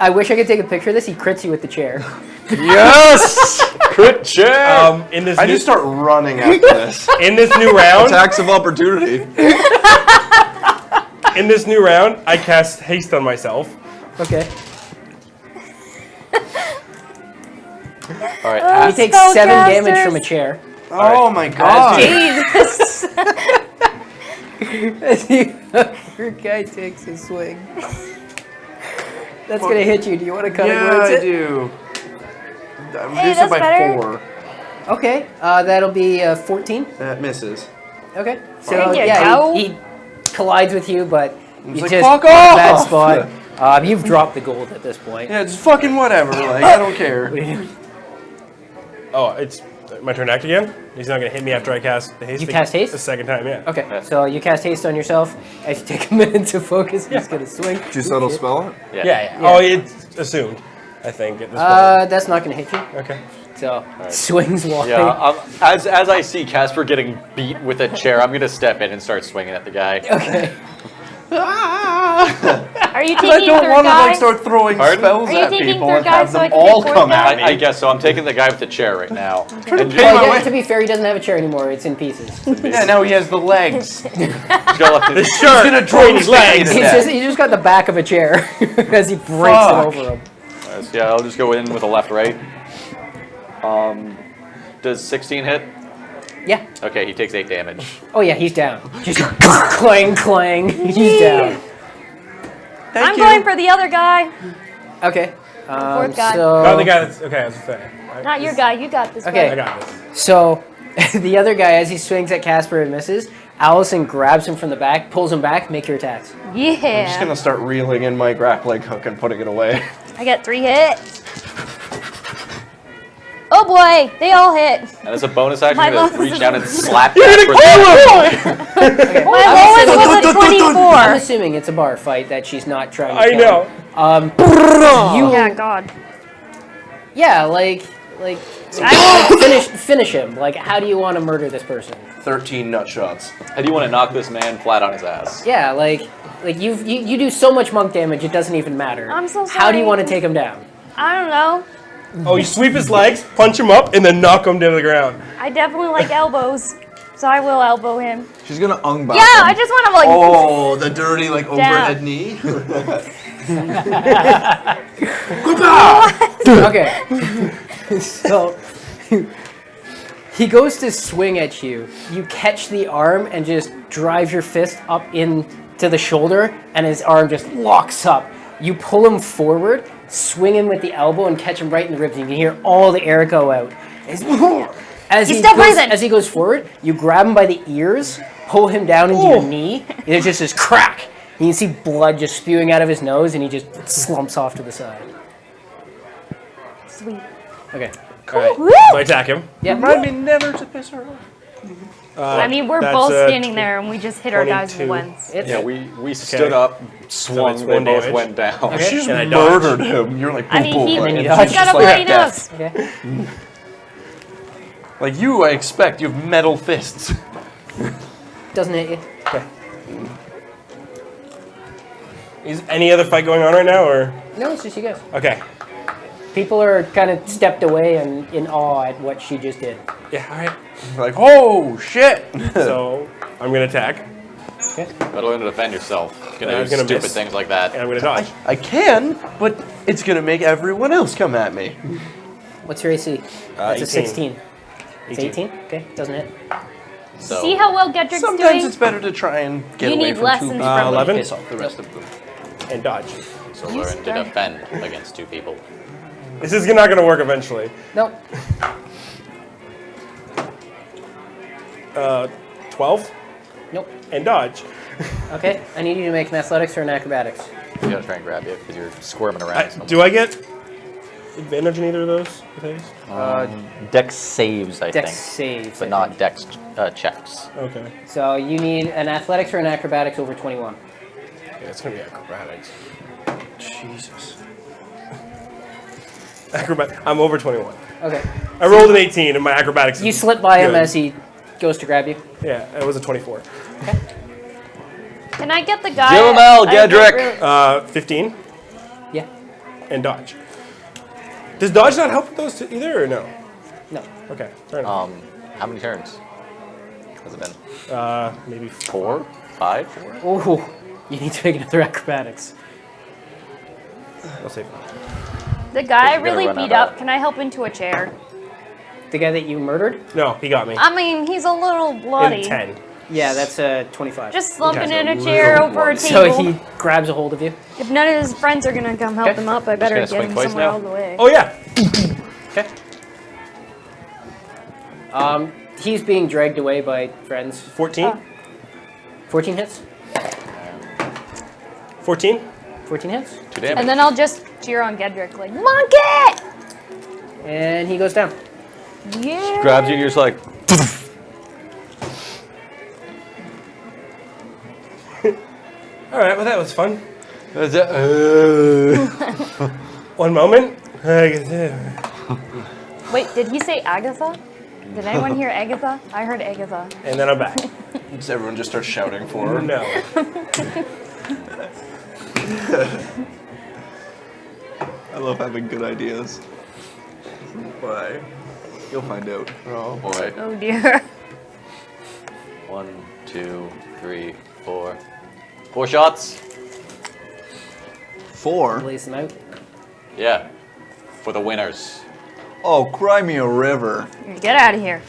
I wish I could take a picture of this. He crits you with the chair. Yes! Crit check! In this I new, just start running after this. in this new round, Attacks of opportunity. I cast haste on myself. Okay. All right, He takes Spellcasters. 7 damage from a chair. Oh my god. Jesus. As your guy takes a swing. That's gonna hit you. Do you want to cut Yeah, towards I it? do. Hey, Reduce it that's by better. 4. Okay, that'll be 14. That misses. Okay, so There you yeah, go. he collides with you, but you like, just "Fuck in a bad off!" spot. You've dropped the gold at this point. Yeah, it's fucking whatever. Like, I don't care. Oh, it's my turn to act again? He's not going to hit me after I cast the haste? You cast haste? The second time, yeah. Okay, so you cast haste on yourself. As you take a minute to focus, he's gonna swing. Did you subtle spell it? Yeah. Oh, it's assumed, I think, at this point. That's not gonna hit you. Okay. So swings wide. Yeah, as I see Casper getting beat with a chair, I'm gonna step in and start swinging at the guy. Okay. Are you I taking don't third want to guy? like start throwing Pardon? spells Are you at taking people third and guy have so I them can all take come fourth at guy? I me. guess so. I'm taking the guy with the chair right now. And Well, yeah, to be fair, he doesn't have a chair anymore. It's in pieces. Yeah, now he has the legs. go The He's shirt gonna between his drone legs. stick me He just got the back of a chair as he breaks Fuck. it over him. yeah, I'll just go in with a left right. Does 16 hit? Yeah. Okay, he takes 8 damage. Oh yeah, he's down. Just clang clang. He's down. I'm going for the other guy. Okay. Fourth guy. Oh, the So guy that's... Okay, I was going to say. Not your guy. You got this. Okay. I Guy. got this. so the other guy, as he swings at Casper and misses, Allison grabs him from the back, pulls him back. Make your attacks. Yeah. I'm just gonna start reeling in my grappling hook and putting it away. I got 3 hits. Oh boy, they all hit. And as a bonus action, My I'm gonna lowest reach is- down and slap Casper. My lowest was a 24. I'm assuming it's a bar fight that she's not trying to I kill. know. You, Yeah, God. yeah, like finish him. Like, how do you want to murder this person? 13 nut shots. How do you want to knock this man flat on his ass? Yeah, like you do so much monk damage, it doesn't even matter. I'm so How do you sorry. want to take him down? I don't know. Oh, you sweep his legs, punch him up, and then knock him to the ground. I definitely like elbows, so I will elbow him. She's gonna unbound Yeah, him. I just want to like. Oh, the dirty like overhead knee. Okay. So he goes to swing at you. You catch the arm and just drive your fist up into the shoulder, and his arm just locks up. You pull him forward, swing him with the elbow, and catch him right in the ribs. You can hear all the air go out. As He's still breathing. As he goes forward, you grab him by the ears, pull him down into your knee, and it just says crack. And you can see blood just spewing out of his nose, and he just slumps off to the side. Sweet. Okay. All right. Woo! So I attack him. Yeah. Remind me never to piss her off. I mean, we're that's, both uh, standing there and we just hit our guys 22. once. It's, Yeah, we stood up, swung, it's they 1 both damage. went down. Okay. She just And I dodge. murdered him. You're like, I mean, boom, he, boom, and and you she's dodge. he's just got a like, bloody death. nose. Okay. Like you, I expect you have metal fists. Doesn't hit you. Okay. Is any other fight going on right now, or? No, it's just you guys. Okay. People are kind of stepped away and in awe at what she just did. Yeah, all right. Like, oh shit. So I'm going to attack, Okay. Better learn to defend yourself. I Gonna was do gonna stupid miss. things like that. and I'm going to dodge. I can, but it's gonna make everyone else come at me. What's your AC? That's a 18. 16. It's 18? Okay, doesn't hit. So See how well Gedrick's Sometimes doing? it's better to try and get You away need from lessons two from people me. and 11? piss off the rest of them. And dodge. so learn to defend against 2 people. This is not going to work eventually. Nope. 12 Nope. and dodge. Okay, I need you to make an athletics or an acrobatics. You gotta try and grab you because you're squirming around. so much. Do I get advantage on either of those? Okay. Dex saves, I Dex think, saves. but I not think. dex checks. Okay. So you need an athletics or an acrobatics over 21. Yeah, it's going to be acrobatics. Jesus. I'm over 21. Okay. I rolled an 18 and my acrobatics You is slip by him good. as he goes to grab you. Yeah, it was a 24. Can I get the guy? Give him hell, I don't Gedrick. really- 15 Yeah. and dodge. Does dodge not help with those two either, or no? No. Okay, fair enough. How many turns has it been? Maybe 4? 5? 4? Ooh. You need to make another acrobatics. I'll save it. The guy I You're gonna really run beat out of- up. Can I help into a chair? The guy that you murdered? No, he got me. I mean, he's a little bloody. In 10. Yeah, that's a 25. Just slumping Okay. in a chair over a so table. he grabs a hold of you. If none of his friends are gonna come help Okay. him up, I better gonna get swing him twice somewhere now? out of the way. Oh, yeah. Okay. He's being dragged away by friends. 14? 14 hits? 14? 14 hits? 2 damage. And then I'll just cheer on Gedrick, like, monkey! And he goes down. Yeah. Grabs you and you're just like, All right, well, that was fun. One moment. Wait, did he say Agatha? Did anyone hear Agatha? I heard Agatha. And then I'm back. Does everyone just start shouting for her? No. I love having good ideas. Why? You'll find out. Oh boy. Oh dear. 1, 2, 3, 4. 4 shots. 4? Lays them out. Yeah. For the winners. Oh, cry me a river. Get out of here.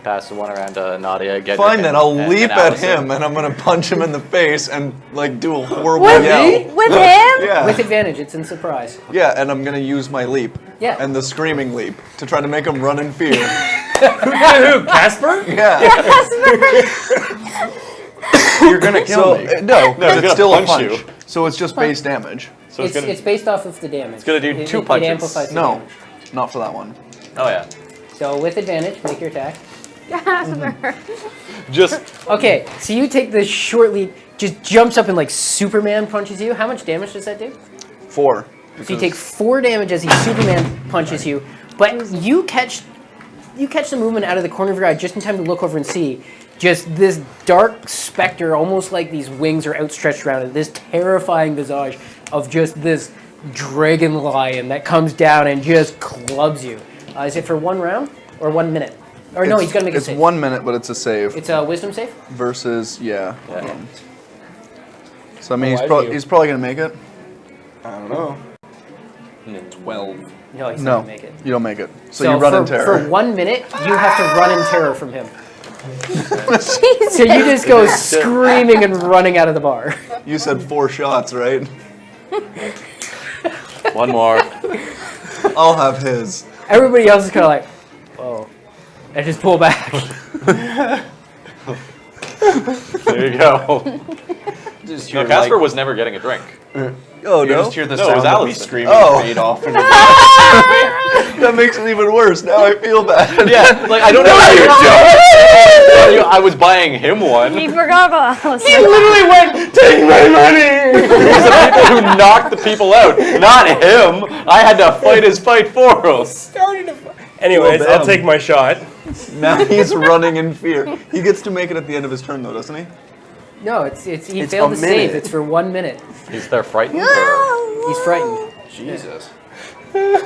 Pass the one around to Nadia. Get Fine then, I'll leap at Allison. him and I'm gonna punch him in the face and like do a horrible With yell. With him? Yeah. With advantage, it's in surprise. Yeah, and I'm gonna use my leap. Yeah. And the screaming leap to try to make him run in fear. Who? Casper? Yeah. You're gonna kill me. No, No, he's it's gonna still a punch punch. you. So it's just base damage. So it's gonna. It's based off of the damage. It's gonna do 2 punches. It amplifies the No, damage. not for that one. Oh yeah. So with advantage, make your attack. Just Okay, so you take this short leap, just jumps up and like Superman punches you. How much damage does that do? 4. So you take 4 damage as he Superman punches you, but you catch the movement out of the corner of your eye just in time to look over and see just this dark specter, almost like these wings are outstretched around it, this terrifying visage of just this dragon lion that comes down and just clubs you. Is it for 1 round or 1 minute? Or no, he's got to make a It's save. 1 minute, but it's a save. It's a wisdom save? Versus, yeah. Okay. So I mean, Why do you? he's probably gonna make it. I don't know. 12. No, he's not No, going to make it. you don't make it. So you run for, in terror. For 1 minute, you have to run in terror from him. So you just go screaming and running out of the bar. You said 4 shots, right? one more. I'll have his. Everybody else is kind of like, whoa, and just pull back. There you go. Just No, hear, Casper like, was never getting a drink. Oh you no, just hear the No, it was sound of me Allison. screaming Oh. fade off. And that makes it even worse. Now I feel bad. Yeah, like I don't know how you do. I was buying him one. He forgot about Allison. literally went, take my money! He's the people who knocked the people out, not him. I had to fight his fight for him. Anyways, Well I'll done. take my shot. Now he's running in fear. He gets to make it at the end of his turn, though, doesn't he? No, he It's failed a to save. minute. It's for 1 minute. He's there frightened. Or? He's frightened. Jesus. Here-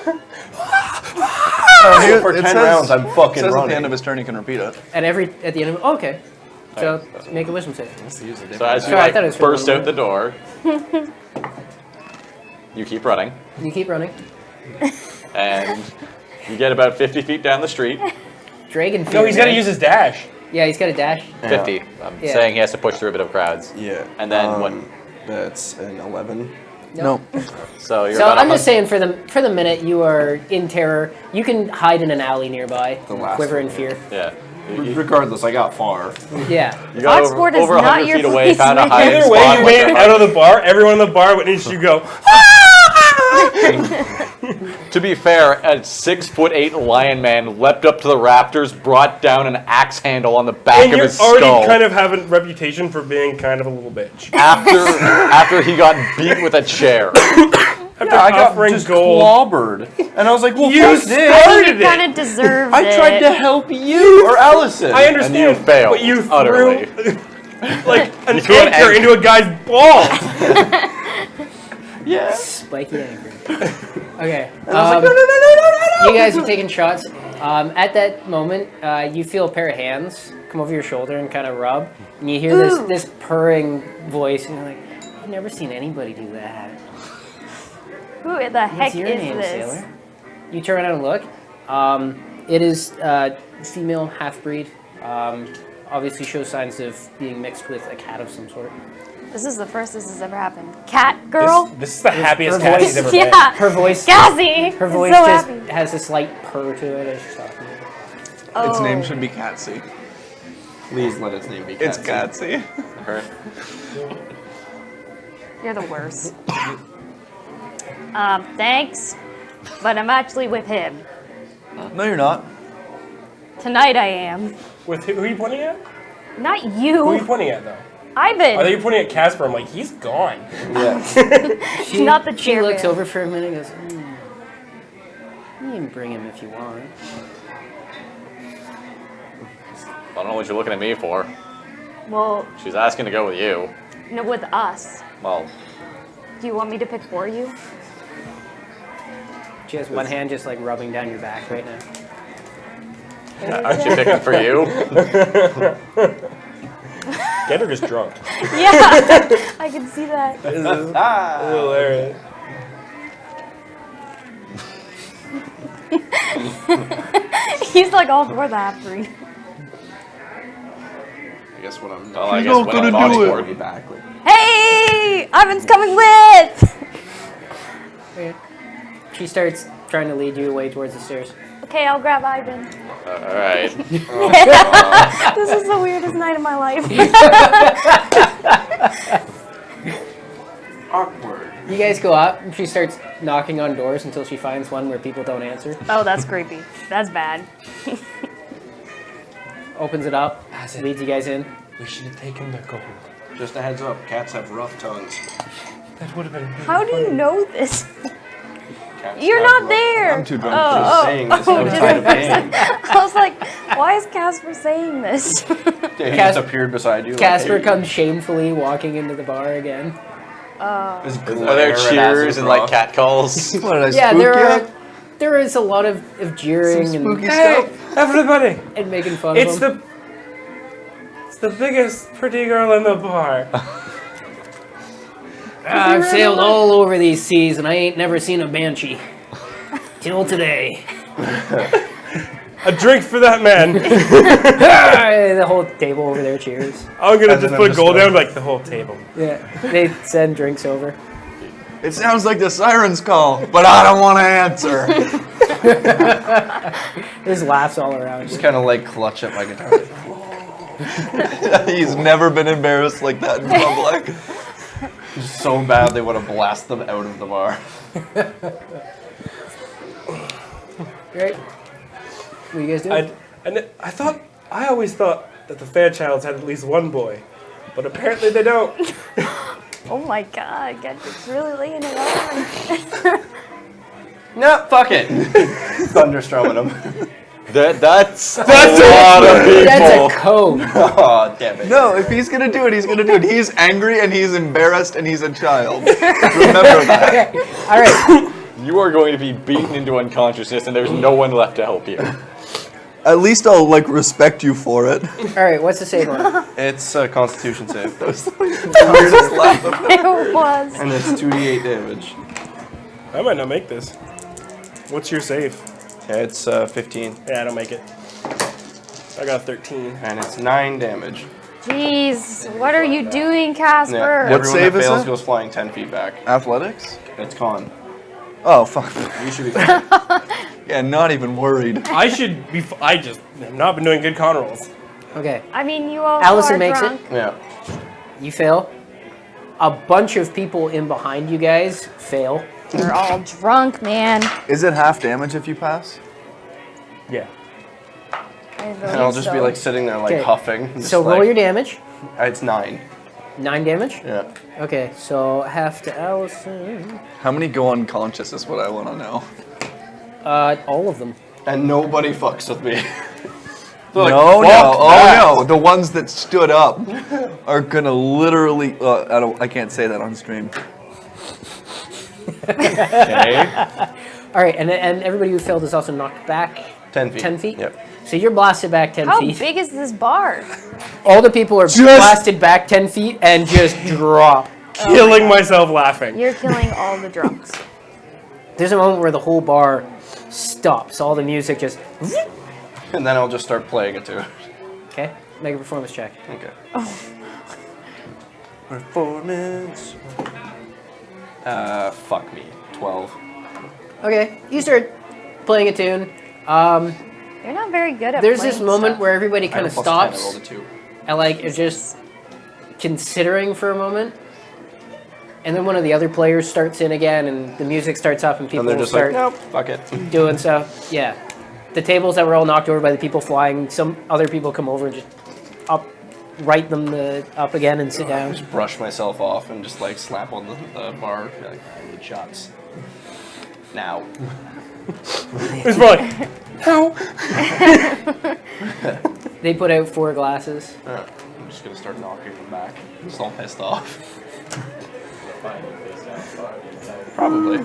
For it 10 says- rounds, I'm It fucking says at the running. end of his turn he can repeat it. At the end of oh, okay. So make a wisdom save. So as you Sorry, I thought it was for burst 1 out the door, you keep running, You keep running. and you get about 50 feet down the street. Dragon fear. No, he's got to right? use his dash. Yeah, he's got a dash. 50. I'm Yeah. saying he has to push through a bit of crowds. Yeah. And then what? That's an 11. No. So you're So about I'm just 100 saying, for the minute, you are in terror. You can hide in an alley nearby, The last quiver in one. fear. Yeah. You Regardless, I got far. Yeah. got over, Foxport is over not 100 your feet away, place, found a man. hiding Either way spot. you with made it your out of the bar, everyone in the bar witnessed you go, To be fair, a 6'8" lion man leapt up to the rafters, brought down an axe handle on the back and of you're his already skull. kind of have a reputation for being kind of a little bitch. After he got beat with a chair. After I got offering just gold. clobbered. And I was like, well, You fuck this. started Kind it. of deserved I it. tried to help you or Allison. I understand, And you failed but you utterly. threw like an threw an anchor anchor. into a guy's balls. Yeah. Spiky anchor. Okay. And I was like, no. You guys are taking shots. At that moment, you feel a pair of hands come over your shoulder and kind of rub, and you hear this purring voice, and you're like, I've never seen anybody do that. Who the heck What's your is name, this? sailor? You turn around and look. It is female half-breed. Obviously shows signs of being mixed with a cat of some sort. This is the first this has ever happened. Cat girl? This is the happiest her Cassie's voice- ever been. Yeah. Her voice, Cassie! her voice so just happy. has a slight purr to it as she's talking. Oh. Its name should be Cassie. Please let its name be It's Cassie. Cassie. You're the worst. Thanks, but I'm actually with him. No, you're not. Tonight I am. With who are you pointing at? Not Who are you you. pointing at, though? Ivan. I thought you were pointing at Casper. I'm like, he's gone. Yeah. Not the She chair. looks over for a minute and goes, you can bring him if you want. I don't know what you're looking at me for. Well, She's asking to go with you. no, with us. Well, Do you want me to pick for you? She has one hand just like rubbing down your back right now. aren't you picking for you? Get her just drunk. Yeah, I can see that. This is hilarious. He's like all for the half-breed. I guess what I'm Well, I She's guess not what gonna I'm do voting it. for. be back. Like, Hey, Ivan's coming with. She starts trying to lead you away towards the stairs. Okay, I'll grab Ivan. All right. This is the weirdest night of my life. awkward. You guys go up, and she starts knocking on doors until she finds one where people don't answer. Oh, that's creepy. That's bad. Opens it up, leads you guys in. We should have taken the gold. Just a heads up, cats have rough tongues. That would have been. How do you know this? Cats You're have not rough- there. I'm too drunk Oh, for Just saying this outside of game. I was like, why is Casper saying this? Yeah, he Cas- just appeared beside you. Casper like, hey, comes shamefully walking into the bar again. his Are glare there at cheers and like Azeroth. cat calls? What did I Yeah, spook there is a lot of jeering Some spooky and, stuff. Everybody! and making fun It's of him. it's the biggest pretty girl in the bar. I've sailed all over these seas and I ain't never seen a banshee. Till today. A drink for that man. The whole table over there cheers. I'm gonna And just then put just gold go. down like the whole table. Yeah, they send drinks over. It sounds like the siren's call, but I don't want to answer. There's laughs all around. Just kind of like clutch at my guitar. He's never been embarrassed like that in public. Just so bad they would have blasted them out of the bar. Right? What you guys doing? I always thought that the Fairchilds had at least one boy, but apparently they don't. Oh my god, Gedrick's really laying it on. No, fuck it. Thunderstrumming him. That's a lot of people. That's a code. Oh, damn it. No, if he's gonna do it, he's gonna do it. He's angry and he's embarrassed and he's a child. Remember that. All right. You are going to be beaten into unconsciousness, and there's no one left to help you. At least I'll respect you for it. All right. What's the save on? It's a Constitution save, Weirdest laugh. It was. and it's 2d8 damage. I might not make this. What's your save? It's 15, Yeah, I don't make it. I got 13. and it's 9 damage. Jeez, what are you doing, Casper? Yeah, What everyone save that is fails it? goes flying 10 feet back. Athletics? It's con. Oh, fuck. You should be fine. Yeah, not even worried. I should be. I just have not been doing good con rolls. Okay. I mean, you all Allison are makes drunk. it. Yeah. You fail. A bunch of people in behind you guys fail. You're all drunk, man. Is it half damage if you pass? Yeah. And I'll just be like sitting there like Okay. huffing. just So roll like- your damage. It's 9. 9 damage. Yeah. Okay. So half to Allison. How many go unconscious is what I want to know. All of them. And nobody fucks with me. No, They're like, no, "Fuck oh that." no. The ones that stood up are gonna literally. I can't say that on stream. Okay. All right, and everybody who failed is also knocked back 10 feet. 10 feet. Yep. So you're blasted back 10 How feet. big is this bar? All the people are blasted back 10 feet and just drop. Killing myself laughing. You're killing all the drunks. There's a moment where the whole bar stops. All the music just. And then I'll just start playing it too. Okay, make a performance check. Okay. Performance. Fuck me. 12. Okay, you start playing a tune. You're not very good at There's playing this moment stuff. where everybody kind of Plus 10, I rolled stops a 2. and like is just considering for a moment. And then one of the other players starts in again, and the music starts up, and people And they're just start like, nope, fuck it. doing stuff. Yeah, the tables that were all knocked over by the people flying. Some other people come over and just up again and sit down. Just brush myself off and just like slap on the bar. Be like, I need shots. Now. It's probably, no. They put out 4 glasses. I'm just gonna start knocking them back. Just all pissed off. Probably.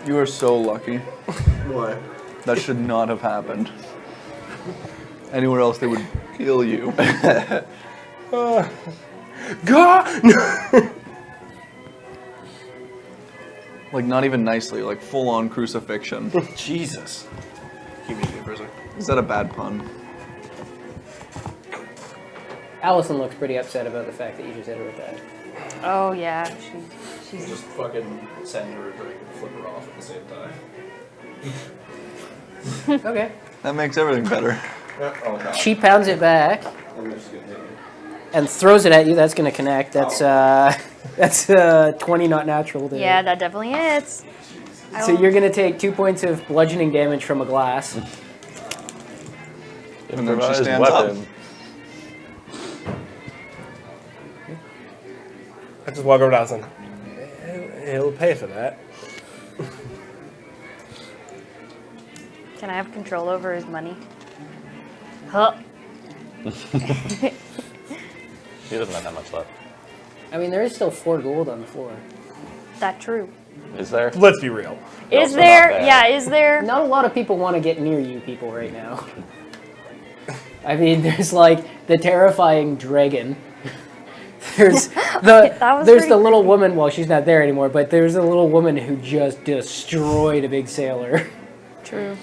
You are so lucky. Why? That should not have happened. Anywhere else, they would kill you. God! Like, not even nicely, like full-on crucifixion. Jesus. Keep me for a second. Is that a bad pun? Allison looks pretty upset about the fact that you just hit her with that. Oh yeah, she's Just fucking send her a drink and flip her off at the same time. Okay. That makes everything better. Oh no. She pounds it back I'm just gonna hit you. and throws it at you. That's going to connect. That's 20 not natural. To yeah, that definitely hits. So you're going to take 2 points of bludgeoning damage from a glass. And then she Improvised stands up. I just walk over to Allison. He'll pay for that. Can I have control over his money? Huh. He doesn't have that much left. I mean, there is still 4 gold on the floor. That true. Is there? Let's be real. Is Also there? not bad. Yeah, is there? Not a lot of people want to get near you people right now. I mean, there's like the terrifying dragon. There's That was there's pretty the little woman. Well, she's not there anymore, but there's a little woman who just destroyed a big sailor. True.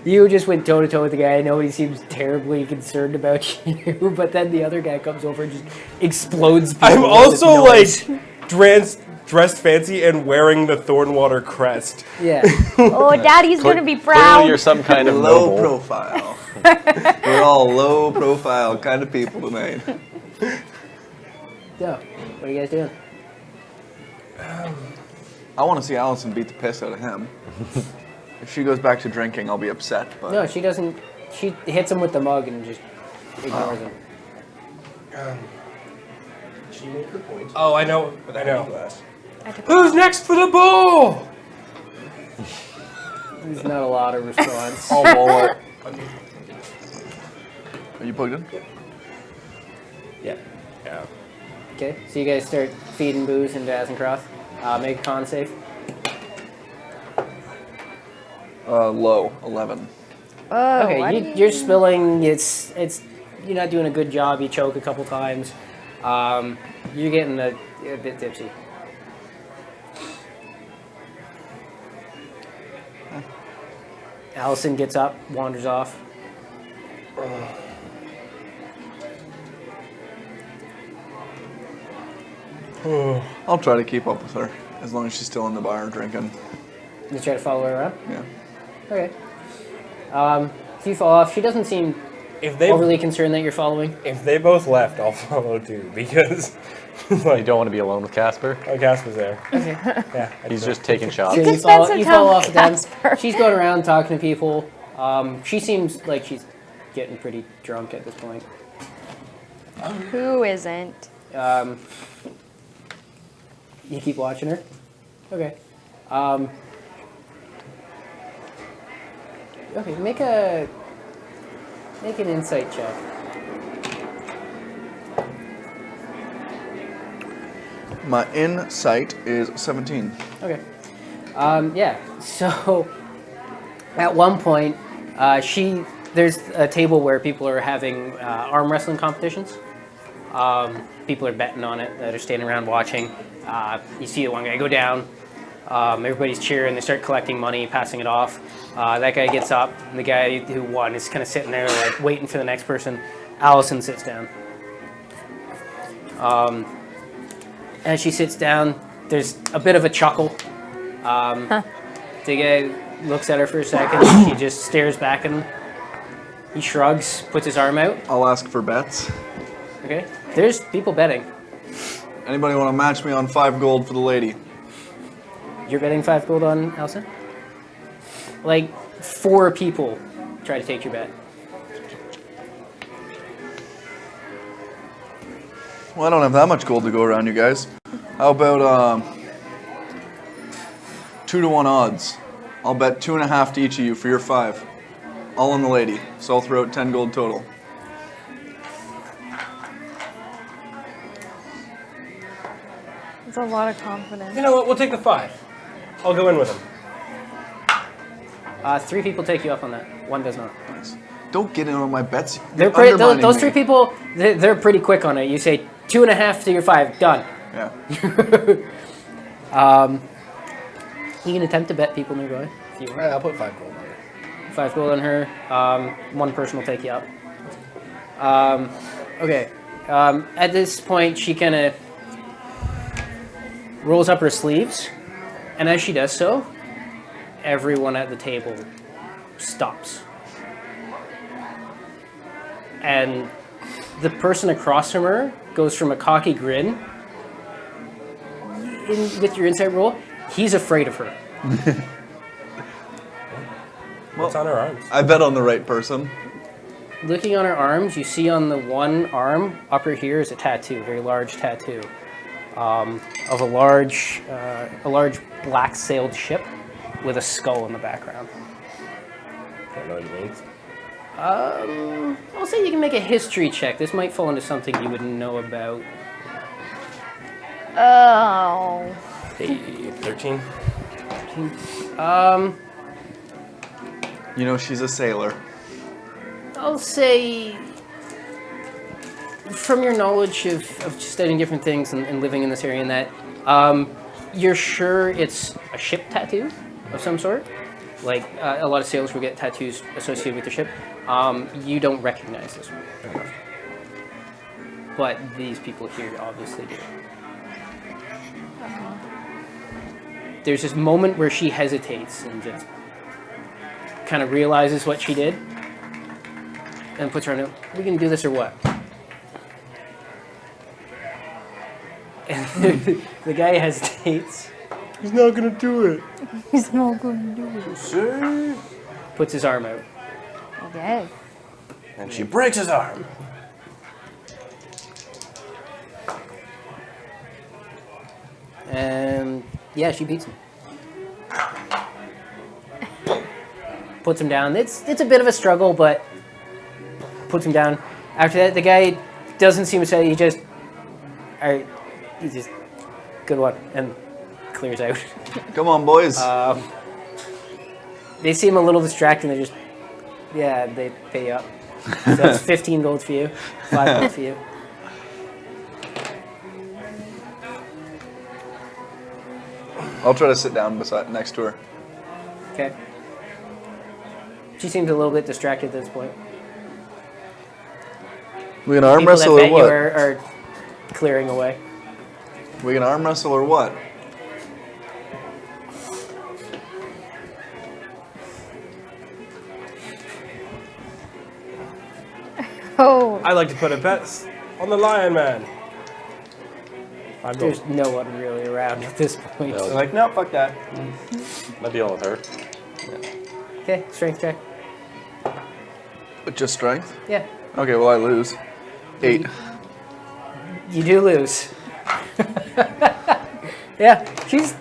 You just went toe to toe with the guy. Nobody seems terribly concerned about you, but then the other guy comes over and just explodes people. I'm with also his like nose. dressed fancy and wearing the Thornwater crest. Yeah. Oh, Daddy's gonna be Clearly proud. you're some kind of Low noble. profile. We're all low profile kind of people tonight. So, what are you guys doing? I want to see Allison beat the piss out of him. If she goes back to drinking, I'll be upset. But No, she doesn't. She hits him with the mug and just ignores him. She made her point. Oh, I know. With I a know. glass. Who's next for the ball? There's not a lot of response. I'll roll it. Are you plugged in? Yeah. Yeah. Okay, so you guys start feeding booze into Azencroft. Make a con save. Low, 11. Oh, Okay, why do you're spilling. It's you're not doing a good job. You choke a couple times. You're getting a bit tipsy. Allison gets up, wanders off. I'll try to keep up with her as long as she's still in the bar drinking. You try to follow her around. Yeah. Okay. If you fall off, she doesn't seem If they overly concerned that you're following. if they both left, I'll follow too because You like don't want to be alone with Casper. oh, Casper's there. Okay. Yeah. He's just taking shots. So You you could spend fall, some you time fall with off again. Casper. She's going around talking to people. She seems like she's getting pretty drunk at this point. Who isn't? You keep watching her? Okay. Okay, make an insight check. My insight is 17. Okay. Yeah. So at one point, there's a table where people are having arm wrestling competitions. People are betting on it. That are standing around watching. You see one guy go down. Everybody's cheering. They start collecting money, passing it off. That guy gets up. And the guy who won is kind of sitting there, like waiting for the next person. Allison sits down. As she sits down, there's a bit of a chuckle. The guy looks at her for a second. He just stares back at him. He shrugs, puts his arm out. I'll ask for bets. Okay. There's people betting. Anybody want to match me on 5 gold for the lady? You're betting 5 gold on Elsa? Like 4 people try to take your bet. Well, I don't have that much gold to go around, you guys. How about 2-to-1 odds? I'll bet 2.5 to each of you for your 5. All on the lady. So I'll throw out 10 gold total. It's a lot of confidence. You know what? We'll take the 5. I'll go in with him. 3 people take you up on that. 1 does not. Nice. Don't get in on my bets. They're those 3 people, they're pretty quick on it. You say 2.5 to your 5, done. Yeah. You can attempt to bet people nearby if you want. All right, I'll put 5 gold on it. 5 gold on her. 1 person will take you up. Okay. At this point, she kind of rolls up her sleeves, and as she does so, everyone at the table stops. And the person across from her goes from a cocky grin with your insight roll. He's afraid of her. What's on her arms? I bet on the right person. Looking on her arms, you see on the one arm, upper here, is a tattoo, a very large tattoo, of a large black-sailed ship with a skull in the background. Don't know what it means. I'll say you can make a history check. This might fall into something you wouldn't know about. Oh. Hey, 13. You know, she's a sailor. I'll say, from your knowledge of studying different things and living in this area and that, you're sure it's a ship tattoo of some sort? Like, a lot of sailors will get tattoos associated with the ship. You don't recognize this one. But these people here obviously do. There's this moment where she hesitates and just kind of realizes what she did and puts her on it. We gonna do this or what? And the guy hesitates. He's not gonna do it. He's not going to do it. Sir. Puts his arm out. Okay. And she breaks his arm. And yeah, she beats him. Puts him down. It's a bit of a struggle, but puts him down. After that, the guy doesn't seem upset. He just, all right, he's just good one, and clears out. Come on, boys. They seem a little distracted. They just, yeah, they pay you up. So that's 15 gold for you, 5 gold for you. I'll try to sit down next to her. Okay. She seems a little bit distracted at this point. We gonna arm People wrestle that or bet what? you are clearing away. We gonna arm wrestle or what? Oh. I like to put a bet on the Lion Man. I'm There's no one really around at this point. No. They're like, no, fuck that. I'll deal with her. Okay, strength check. But just strength? Yeah, Okay, well I lose. 8. you do lose. Yeah, she's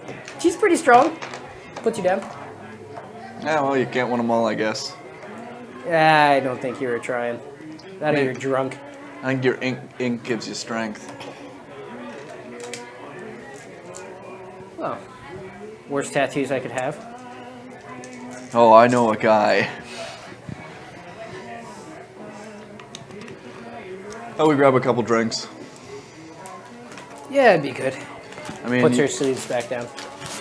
pretty strong. Puts you down. Yeah, well you can't win them all, I guess. I don't think you were trying. That or you're drunk. I think your ink gives you strength. Well, worst tattoos I could have. Oh, I know a guy. Oh, we grab a couple drinks. Yeah, it'd be good. I mean, Puts her sleeves back down.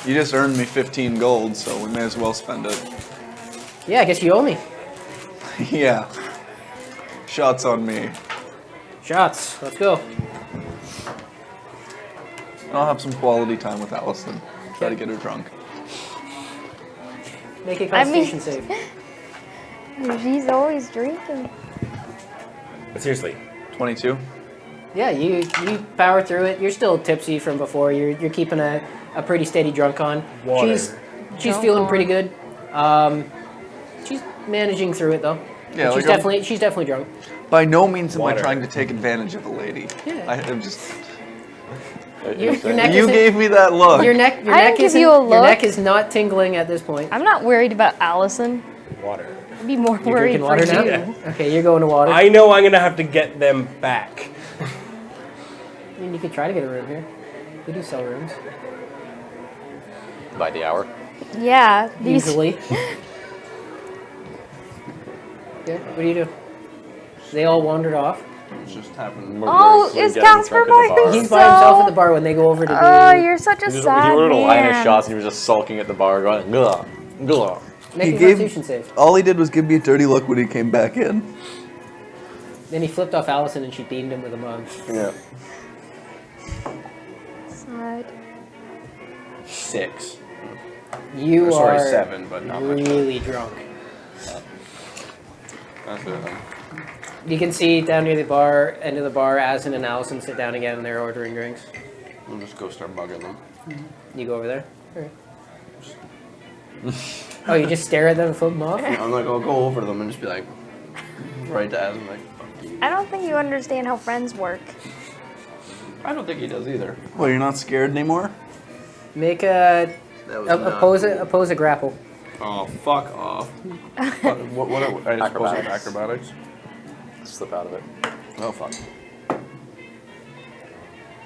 You just earned me 15 gold, so we may as well spend it. Yeah, I guess you owe me. Yeah. Shots on me. Shots. Let's go. And I'll have some quality time with Allison. Try to get her drunk. Make a I mean- Constitution save. She's always drinking. But seriously, 22. Yeah, you power through it. You're still tipsy from before. You're keeping a pretty steady drunk on. Water. She's feeling pretty good. She's managing through it though. Yeah, But like she's definitely drunk. by no means am I Water. trying to take advantage of a lady. Yeah. I'm just. Your neck You isn't- gave me that look. Your neck. I didn't give isn't- you a Your look. neck is not tingling at this point. I'm not worried about Allison. water. I'd be more You're worried drinking for water you. now. Okay, you're going to water. I know I'm gonna have to get them back. I mean, you could try to get a room here. They do sell rooms. By the hour. Yeah, these. Easily. Yeah, what do you do? They all wandered off. It's just happened. Oh, is Casper by He's himself? by himself at the bar when they go over to do. Oh, you're such a He sad ordered a line of man. shots and he was just sulking at the bar going, gah, gah. Make He a gave- Constitution save. All he did was give me a dirty look when he came back in. Then he flipped off Allison and she beamed him with a mug. Yeah. Sad. 6. You Or, sorry, are 7, but not much. really drunk. That's it. You can see down near the bar, end of the bar, Asin and Allison sit down again and they're ordering drinks. We'll just go start bugging them. You go over there? Alright. Oh, you just stare at them and flip them off? I'm like, I'll go over to them and just be like, right to Adam, like, fuck you. I don't think you understand how friends work. I don't think he does either. Well, you're not scared anymore? Make a That was oppose a grapple. Oh, fuck off. what I just suppose it's acrobatics? Slip out of it. Oh, fuck.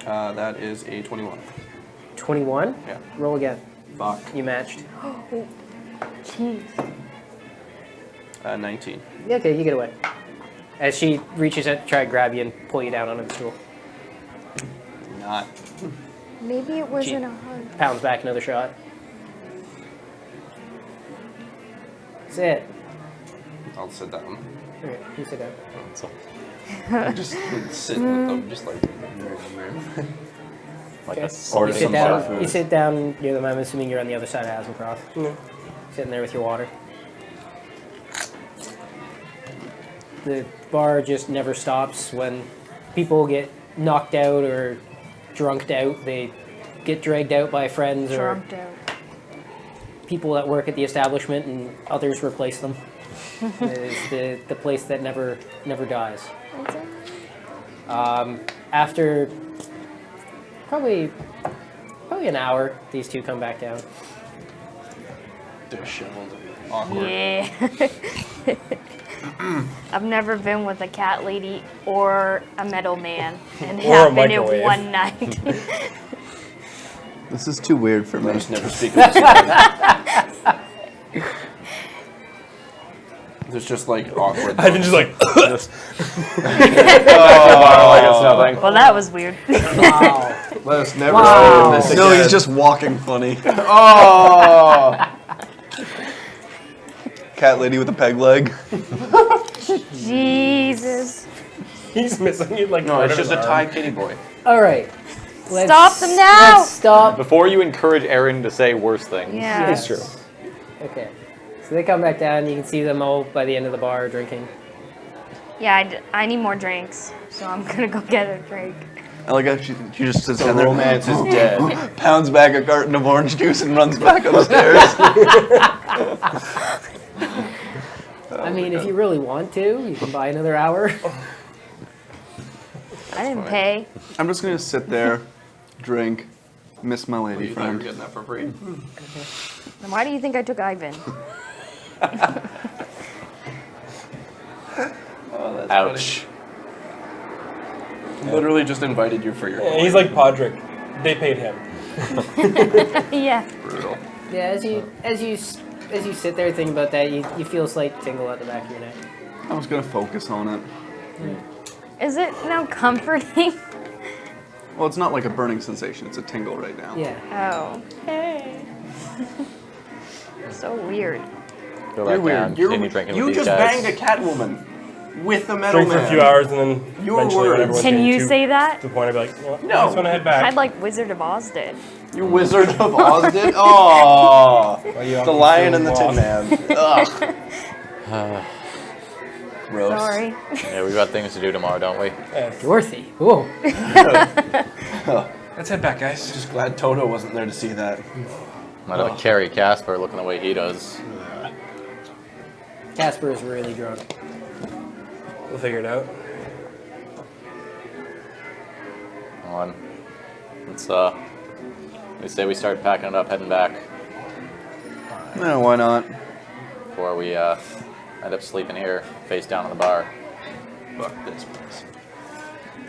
That is a 21. 21? Yeah. Roll again. Fuck. You matched. Jeez. 19. Yeah, okay, you get away. As she reaches out to try to grab you and pull you down onto the stool. Not. Maybe it wasn't a hug. Pounds back another shot. Sit. I'll sit down. Okay, you sit down. I just sit with them, just like. Like Okay. a sword You of sit some down. sort. You sit down near them. I'm assuming you're on the other side of Hazencroft. Sitting there with your water. The bar just never stops. When people get knocked out or drunked out, they get dragged out by friends or Drunked out. people that work at the establishment, and others replace them. It's the place that never dies. That's it. After probably an hour, these two come back down. Disheveled and awkward. Yeah. I've never been with a cat lady or a metal man, and Or a happened in microwave. one night. This is too weird for I me. just never speak with this again. There's just like awkward. I've been just like, Like it's nothing. Well, that was weird. Wow. Let us never Wow. say this No, again. he's just walking funny. Oh! Cat lady with a peg leg. Jesus. he's missing it like. No, part it's of just a his Thai arm. kitty boy. All right. Stop them now! Let's stop. Before you encourage Aaron to say worse things. Yeah. It's true. Okay. So they come back down. You can see them all by the end of the bar drinking. Yeah, I need more drinks, so I'm gonna go get a drink. I like how she just sits The down there, romance is dead. pounds back a carton of orange juice and runs back upstairs. I mean, if you really want to, you can buy another hour. I didn't pay. I'm just gonna sit there, drink, miss my lady You thought you were friend. getting that for free? Then why do you think I took Ivan? Oh, that's Ouch. funny. Literally just invited you for your. Yeah, he's like Podrick. They paid him. Yeah. Brutal. Yeah, as you sit there thinking about that, you feel a slight tingle at the back of your neck. I was gonna focus on it. Is it now comforting? Well, it's not like a burning sensation. It's a tingle right now. Yeah. Oh. Hey. So weird. Go back down. Continue drinking You with these just guys. banged a Catwoman with a metal Drink for man. a few hours and then Your eventually when words. everyone's Can getting you too- say that? to the point I'd be like, well, No. I just want to head back. I'd like Wizard of Oz did. You Wizard of Oz did? Oh, Why you the always Lion so and the lost? Tin Man. Ugh. Gross. Sorry. Yeah, we got things to do tomorrow, don't we? Dorothy. Whoa. Let's head back, guys. Just glad Toto wasn't there to see that. Might have carry Casper looking the way he does. Casper is really drunk. We'll figure it out. Come on. We say we start packing it up, heading back No, why not? before we end up sleeping here, face down in the bar. Fuck this place.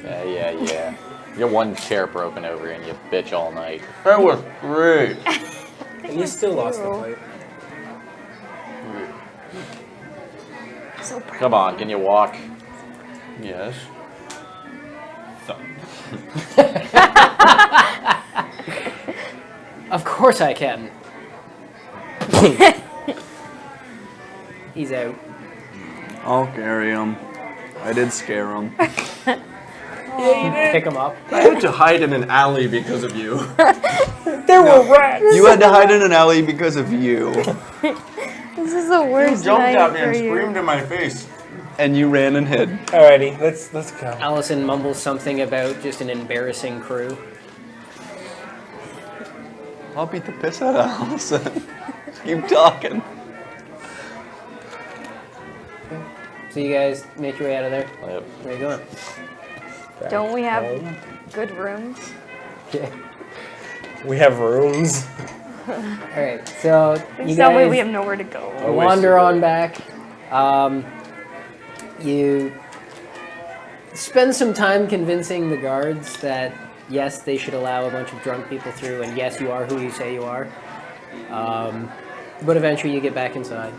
Yeah. You got one chair broken over and you bitch all night. That was great. And you still lost the fight. So proud. Come on, can you walk? Yes. Of course I can. He's out. I'll carry him. I did scare him. Pick him up. I had to hide in an alley because of you. There were rats! You had to hide in an alley because of you. This is the worst Jumped night at me for and you. screamed in my face. And you ran and hid. Alrighty, let's go. Allison mumbles something about just an embarrassing crew. I'll beat the piss out of Allison. Keep talking. So you guys make your way out of there. Yep. Where are you going? Don't we have Home. good rooms? Okay. We have rooms. Alright, so you Please tell me guys we have nowhere to go. wander on back. You spend some time convincing the guards that yes, they should allow a bunch of drunk people through, and yes, you are who you say you are. But eventually, you get back inside.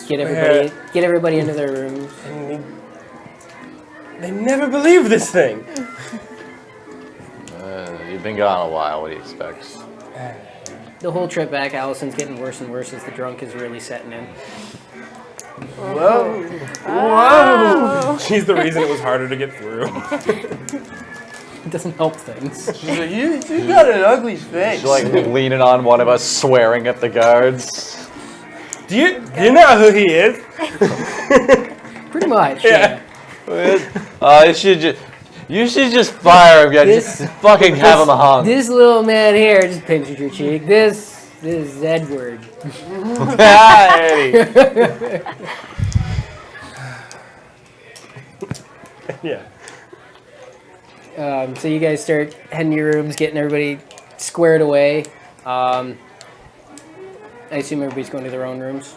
Get everybody into their rooms. And they never believe this thing. You've been gone a while, what do you expect? The whole trip back, Allison's getting worse and worse as the drunk is really setting in. Whoa. Oh. She's the reason it was harder to get through. It doesn't help things. She's like, you got an ugly face. She's like leaning on one of us, swearing at the guards. Do you know who he is? Pretty much. Yeah. You should just fire him, just fucking have him hung. This little man here just pinches your cheek. This is Edward. Eddie. Yeah. So you guys start heading to your rooms, getting everybody squared away. I assume everybody's going to their own rooms.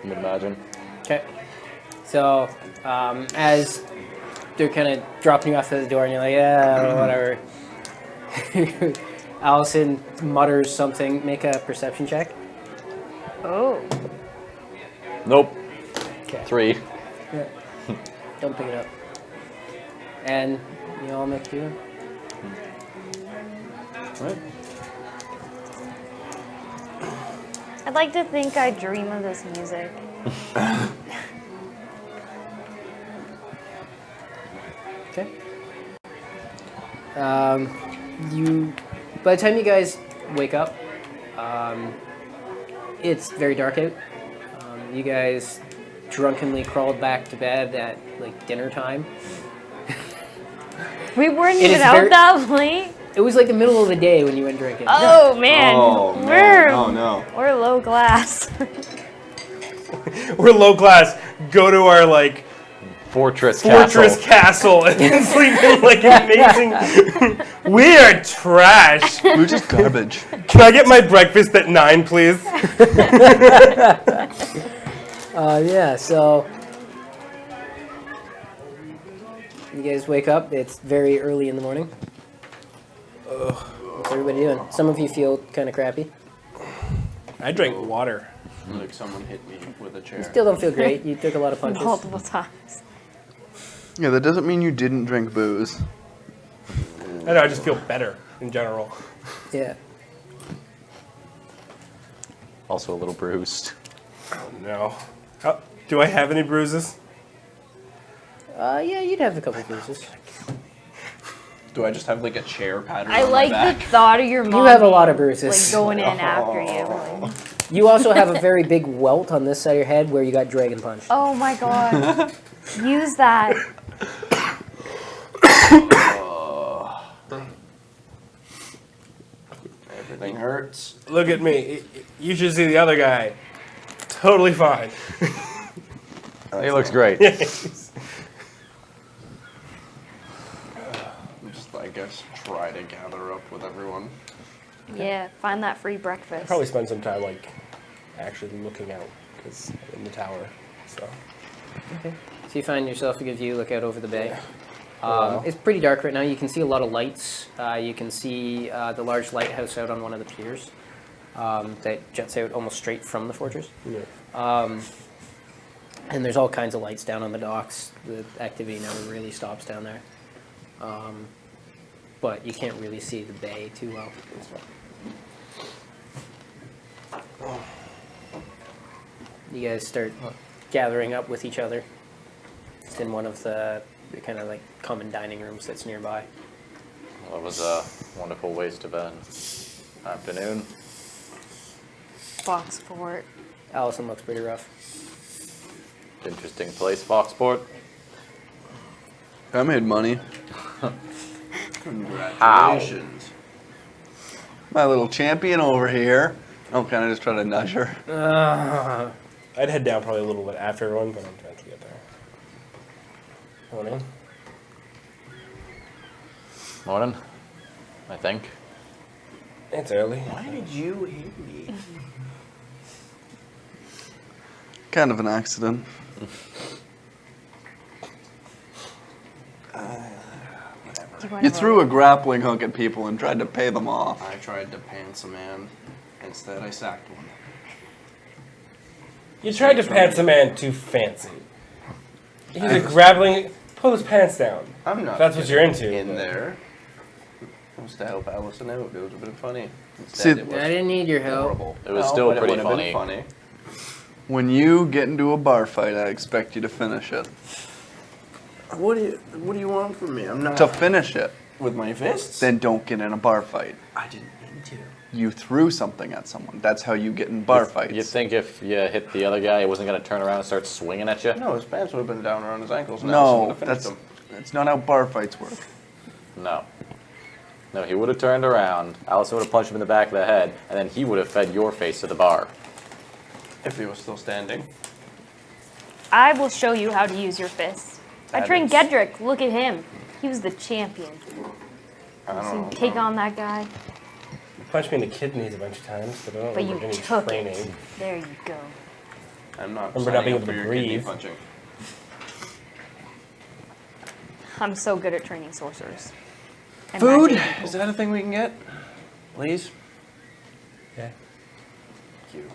I would imagine. Okay. So as they're kind of dropping you off at the door, and you're like, yeah, whatever. Allison mutters something. Make a perception check. Oh. Nope. Okay. 3. Yeah. Don't pick it up. And you all make do. Right. I'd like to think I dream of this music. Okay. By the time you guys wake up, it's very dark out. You guys drunkenly crawled back to bed at like dinner time. We weren't It even is out very- that late. It was like the middle of the day when you went drinking. Oh man. Oh, we're no, no. we're low class. We're low class. Go to our like Fortress castle and sleep in like amazing. We are trash. We're just garbage. Can I get my breakfast at 9, please? Yeah, so you guys wake up. It's very early in the morning. What's everybody doing? Some of you feel kind of crappy. I drank water. Like someone hit me with a chair. Still don't feel great. You took a lot of punches. Multiple times. Yeah, that doesn't mean you didn't drink booze. I know, I just feel better in general. Yeah. Also a little bruised. Oh, no. Do I have any bruises? Yeah, you'd have a couple bruises. Do I just have like a chair pattern I on like my the back? thought of your mom. have a lot of bruises. Like going in after you. Like, You also have a very big welt on this side of your head where you got dragon punched. oh my god. Use that. Everything hurts. Look at me. You should see the other guy. Totally fine. He looks great. Just, I guess, try to gather up with everyone. Yeah, find that free breakfast. Probably spend some time like actually looking out because in the tower. So Okay. So you find yourself a good view, look out over the bay. Wow. It's pretty dark right now. You can see a lot of lights. You can see the large lighthouse out on one of the piers that juts out almost straight from the fortress. yeah. And there's all kinds of lights down on the docks. The activity never really stops down there. But you can't really see the bay too well. You guys start gathering up with each other. It's in one of the kind of like common dining rooms that's nearby. Well, it was a wonderful waste of an afternoon. Foxfort. Allison looks pretty rough. Interesting place, Foxport. I made money. Congratulations. My little champion over here. I'll kind of just try to nudge her. I'd head down probably a little bit after everyone, but I'm trying to get there. Morning. Morning, I think. It's early. Why did you hit me? Kind of an accident. Do you want You to threw a grappling hook at people and tried to pay them off. I tried to pants a man. Instead, I sacked one. You tried to pants a man too fancy. He's a grappling. Pull his pants down. I'm not. That's what you're into. In but- there. It was to help Allison out. It would have been funny. See, Instead, it was I didn't need your help. horrible. It was Well, still but it pretty would have been funny. When you get into a bar fight, I expect you to finish it. What do you want from me? I'm not To finish it, with my fists. then don't get in a bar fight. I didn't mean to. You threw something at someone. That's how you get in bar fights. You think if you hit the other guy, he wasn't going to turn around and start swinging at you? No, his pants would have been down around his ankles. And Allison would No, have finished that's him. not how bar fights work. No. No, he would have turned around, Allison would have punched him in the back of the head, and then he would have fed your face to the bar. If he was still standing. I will show you how to use your fists. I That trained is- Gedrick. Look at him. He was the champion. I don't So know. take on that guy. You punched me in the kidneys a bunch of times, but I don't But you remember any took training. it. There you go. I'm not. Remember not being signing up able for to your kidney breathe. punching. I'm so good at training sorcerers. And Food? matching people. Is that a thing we can get? Please? Yeah. Thank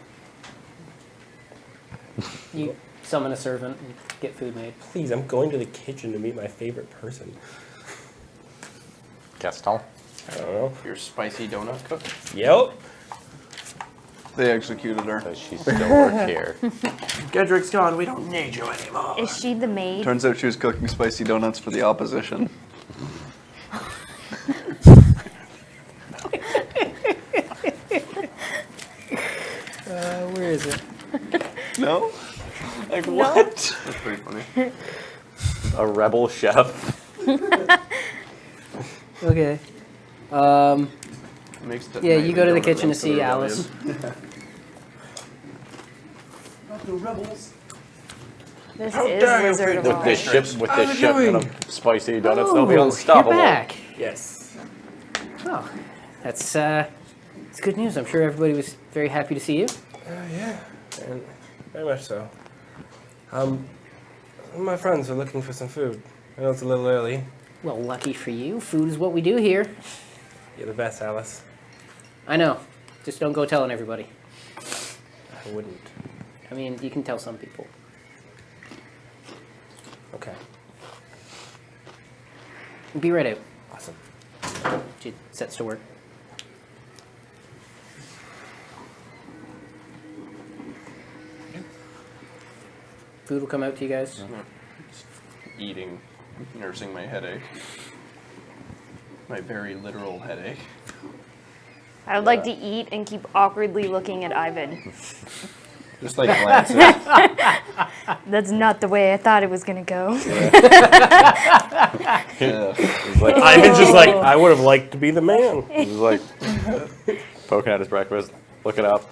you. You summon a servant and get food made. Please, I'm going to the kitchen to meet my favorite person. Gaston? I don't know. Your spicy donut cook? Yep. They executed her. Does she still work here? Gedrick's gone. We don't need you anymore. Is she the maid? Turns out she was cooking spicy donuts for the opposition. Where is it? No? Like what? That's pretty funny. A rebel chef? Okay. Makes the Yeah, you go to the donut kitchen to roast see rebellion. Alice. Not the rebels. This How is dare you Wizard of feed With Oz. this ship, with this shipment of spicy donuts, they'll be You're unstoppable. back. Yes. Oh, that's it's good news. I'm sure everybody was very happy to see you. Yeah. And very much so. My friends are looking for some food. I know it's a little early. Well, lucky for you, food is what we do here. You're the best, Alice. I know. Just don't go telling everybody. I wouldn't. I mean, you can tell some people. Okay. Be right out. Awesome. She sets to work. Food will come out to you guys. Eating, nursing my headache. My very literal headache. I would like to eat and keep awkwardly looking at Ivan. Just like glances. That's not the way I thought it was gonna go. Yeah. He's like, Ivan's just like, I would have liked to be the man. he's like poking at his breakfast, looking up,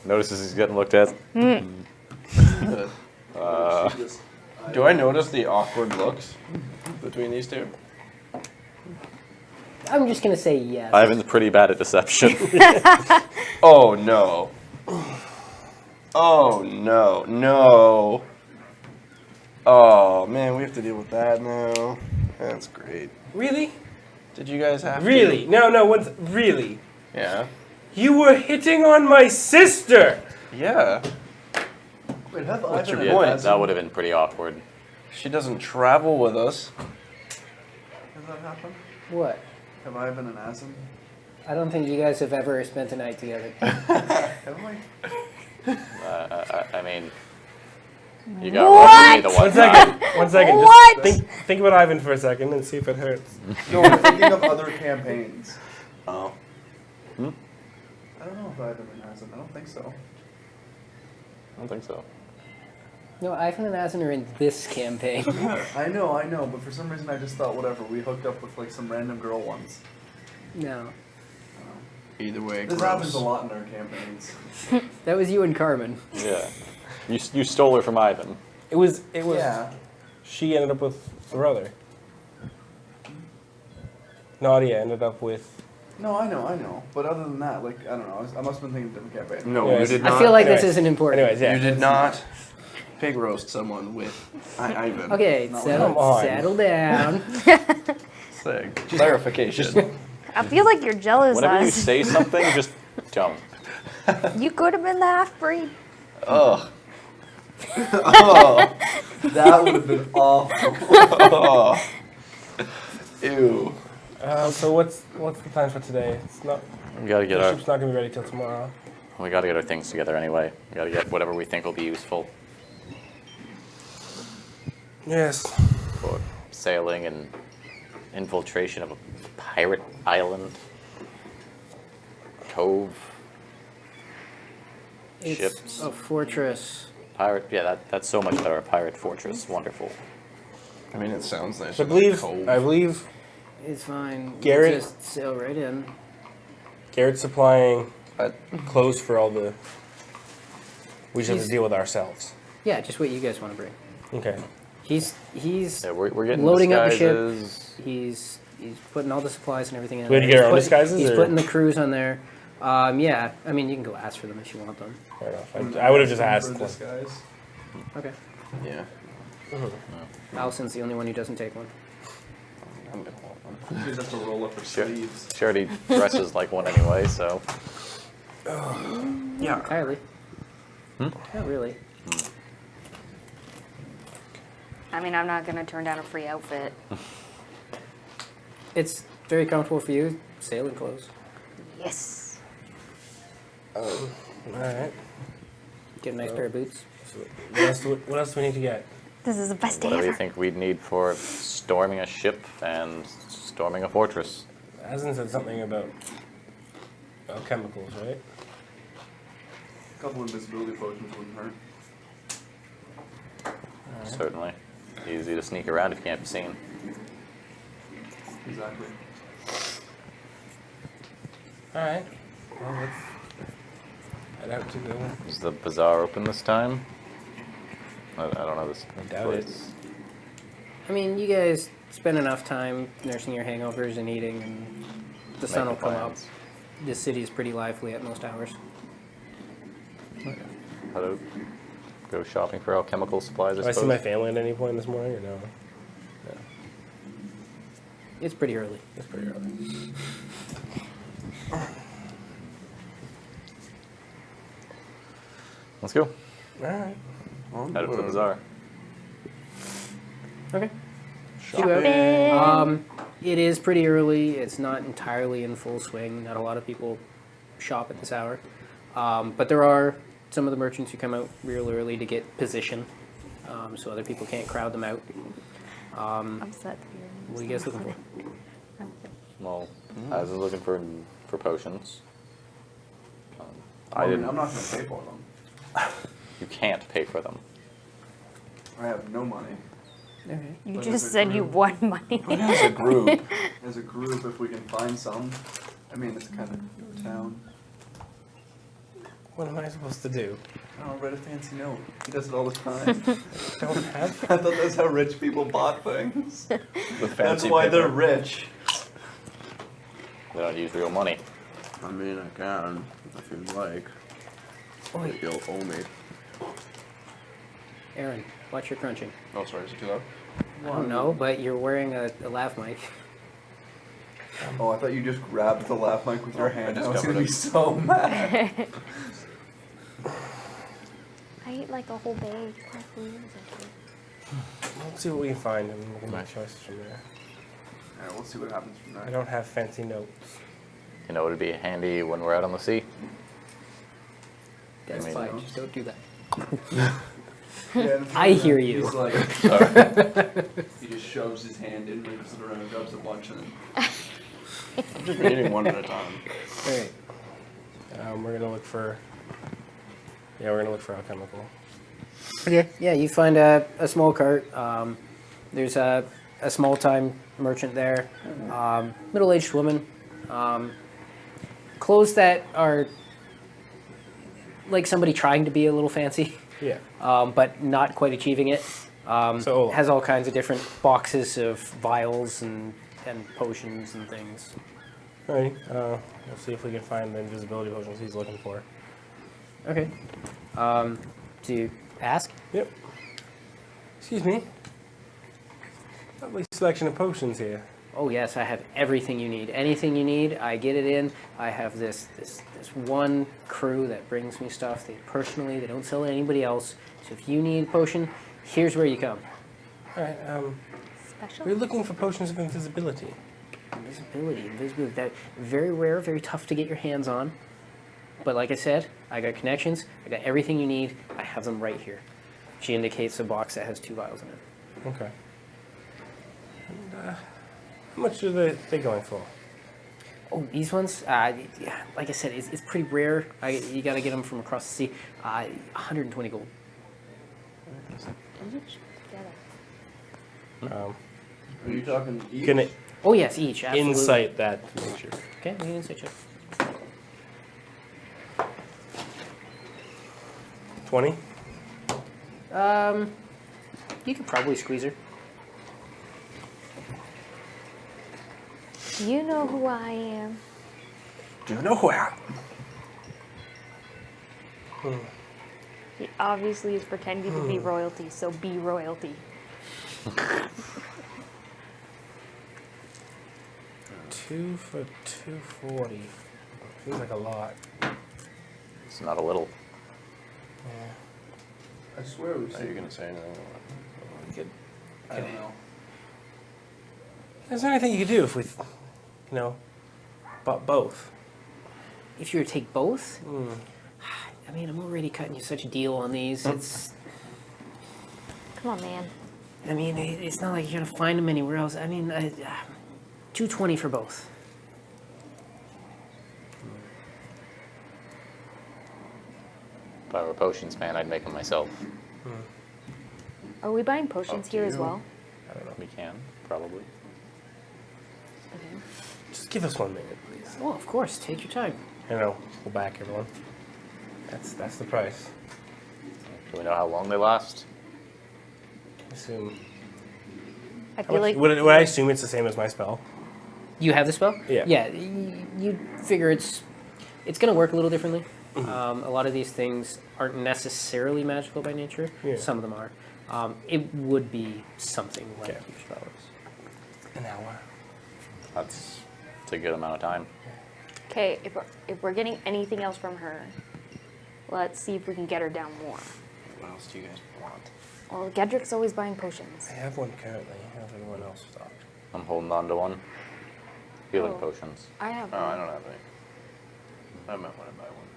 notices he's getting looked at. Do I notice the awkward looks between these two? I'm just gonna say yes. Ivan's pretty bad at deception. Oh no. Oh no, no. Oh man, we have to deal with that now. That's great. Really? Did you guys have Really? No, what's really? to? Yeah. You were hitting on my sister! Yeah. Wait, have What's Ivan your and point? Asim- That would have been pretty awkward. She doesn't travel with us. Has that happened? What? Have Ivan and Asim? I don't think you guys have ever spent a night together. Have we? I mean, you got What? roughly the one One time. second. One second. What? Just think about Ivan for a second and see if it hurts. No, we're thinking of other campaigns. Oh. I don't know if Ivan and Asim. I don't think so. I don't think so. No, Ivan and Asin are in this campaign. I know, but for some reason I just thought whatever, we hooked up with like some random girl once. No. Either way, This gross. happens a lot in our campaigns. That was you and Carmen. Yeah. You stole her from Ivan. It was. Yeah. She ended up with the brother. Nadia ended up with. No, I know. But other than that, like, I don't know. I must have been thinking of a different campaign. No, Yes. you did not. I feel like this Anyways. isn't important. Anyways, yeah. You did not pig roast someone with Ivan. Okay, No, come on. settle down. Sick. Clarification. I feel like you're jealous, Whenever you us. say something, just jump. You could have been the half-breed. Ugh. Oh, that would have been awful. Oh. Ew. So what's the plan for today? It's not. We gotta get The our ship's not gonna be ready till tomorrow. things together anyway. We gotta get whatever we think will be useful Yes. for sailing and infiltration of a pirate island, cove, It's ships. a fortress. Pirate. Yeah, that's so much better. A pirate fortress. Wonderful. I mean, it sounds nice. I believe. Cove. I believe It's fine. Garrett? We'll just sail right in. Garrett's supplying I- clothes for all the. We just have to He's- deal with ourselves. Yeah, just what you guys want to bring. Okay. He's Yeah, we're getting loading up the ship. disguises. He's putting all the supplies and everything in We had to there. get our own He's disguises, He's or- putting the crews on there. Yeah, I mean you can go ask for them if you want them. Fair enough. I would have just asked. For disguise. Okay. Yeah. Allison's the only one who doesn't take one. I'm gonna want one. You just have to roll up her Sure. sleeves. She already dresses like one anyway, so. Yeah. Entirely. Not really. I mean, I'm not gonna turn down a free outfit. It's very comfortable for you. Sailing clothes. Yes. All right. Get a nice pair of boots. So what else do we need to get? This is the best day Whatever you ever. think we'd need for storming a ship and storming a fortress. Hasn't said something about chemicals, right? A couple of invisibility potions wouldn't hurt. Certainly. Easy to sneak around if you can't be seen. Exactly. All right. Well, let's head out to go. Is the bazaar open this time? I don't know this I doubt it. place. I mean, you guys spend enough time nursing your hangovers and eating, and the sun will Making come up. plans. This city is pretty lively at most hours. How to go shopping for alchemical supplies, I Do I suppose. see my family at any point this morning or no? It's pretty early. It's pretty early. Let's go. All right. Head up to the bazaar. Okay. Shopping. It is pretty early. It's not entirely in full swing. Not a lot of people shop at this hour. But there are some of the merchants who come out real early to get position, so other people can't crowd them out. I'm set. What are you guys looking for? Well, I was looking for potions. I mean, I'm not going to pay for them. You can't pay for them. I have no money. Okay. You But just as a said you group- won money. But as a group, if we can find some, I mean, it's kind of town. What am I supposed to do? Oh, write a fancy note. He does it all the time. Don't have. I thought that's how rich people bought things. With That's fancy why paper. they're rich. They don't use real money. I mean, I can, if you'd like. If you'll owe me. Aaron, watch your crunching. Oh, sorry, is it too loud? I don't know, but you're wearing a lav mic. Oh, I thought you just grabbed the lav mic with your hand. I was discovered gonna be it. so mad. I ate like a whole bag. How food is it? Let's see what we can find, and we'll make choices from there. Alright, we'll see what happens from I there. don't have fancy notes. You know, it'd be handy when we're out on the sea. That's mean, fine. no. Just don't do that. Yeah, I hear you. He's like, he just shoves his hand in, moves it around, grabs a bunch, and then I've just been eating one at a time. All right. We're gonna look for. Yeah, we're gonna look for alchemical. Okay. Yeah, you find a small cart. There's a small-time merchant there, middle-aged woman, clothes that are like somebody trying to be a little fancy, Yeah. but not quite achieving it. So- has all kinds of different boxes of vials and potions and things. Alright. We'll see if we can find the invisibility potions he's looking for. Okay. Do you ask? Yep. Excuse me. Lovely selection of potions here. Oh yes, I have everything you need. Anything you need, I get it in. I have this one crew that brings me stuff. They don't sell it to anybody else. So if you need a potion, here's where you come. Alright. Special? We're looking for potions of invisibility. Invisibility. That very rare, very tough to get your hands on. But like I said, I got connections. I got everything you need. I have them right here. She indicates a box that has 2 vials in it. Okay. And, how much are they going for? Oh, these ones, yeah, like I said, it's pretty rare. You got to get them from across the sea. 120 gold. are you talking each? Can it Oh yes, each. Absolutely. insight that to make sure? Okay, we can insight check. 20? You could probably squeeze her. You know who I am. Do you know who I am? He obviously is pretending to be royalty, so be royalty. 2 for 240. Seems like a lot. It's not a little. I swear we Are you said. going to say anything? I don't know. Is there anything you could do if we, bought both? If you were to take both, I mean, I'm already cutting you such a deal on these. It's, Come on, man. I mean, it's not like you're gonna find them anywhere else. I mean, 220 for both. If I were a potions man, I'd make them myself. Are we buying potions Up to here as you. well? I don't know. We can, probably. Just give us 1 minute, please. Well, of course, take your time. I know. We'll back everyone. That's the price. Do we know how long they last? I assume. I How feel much, like would I assume it's the same as my spell? You have the spell? Yeah. Yeah, you figure it's gonna work a little differently. A lot of these things aren't necessarily magical by nature. Yeah. Some of them are. It would be something like Okay. your spells. An hour. That's a good amount of time. okay, if we're getting anything else from her, let's see if we can get her down more. What else do you guys want? Well, Gedrick's always buying potions. I have one currently. How does everyone else stock? I'm holding on to one. Healing Oh. potions. I have Oh, I one. don't have any. I might want to buy one.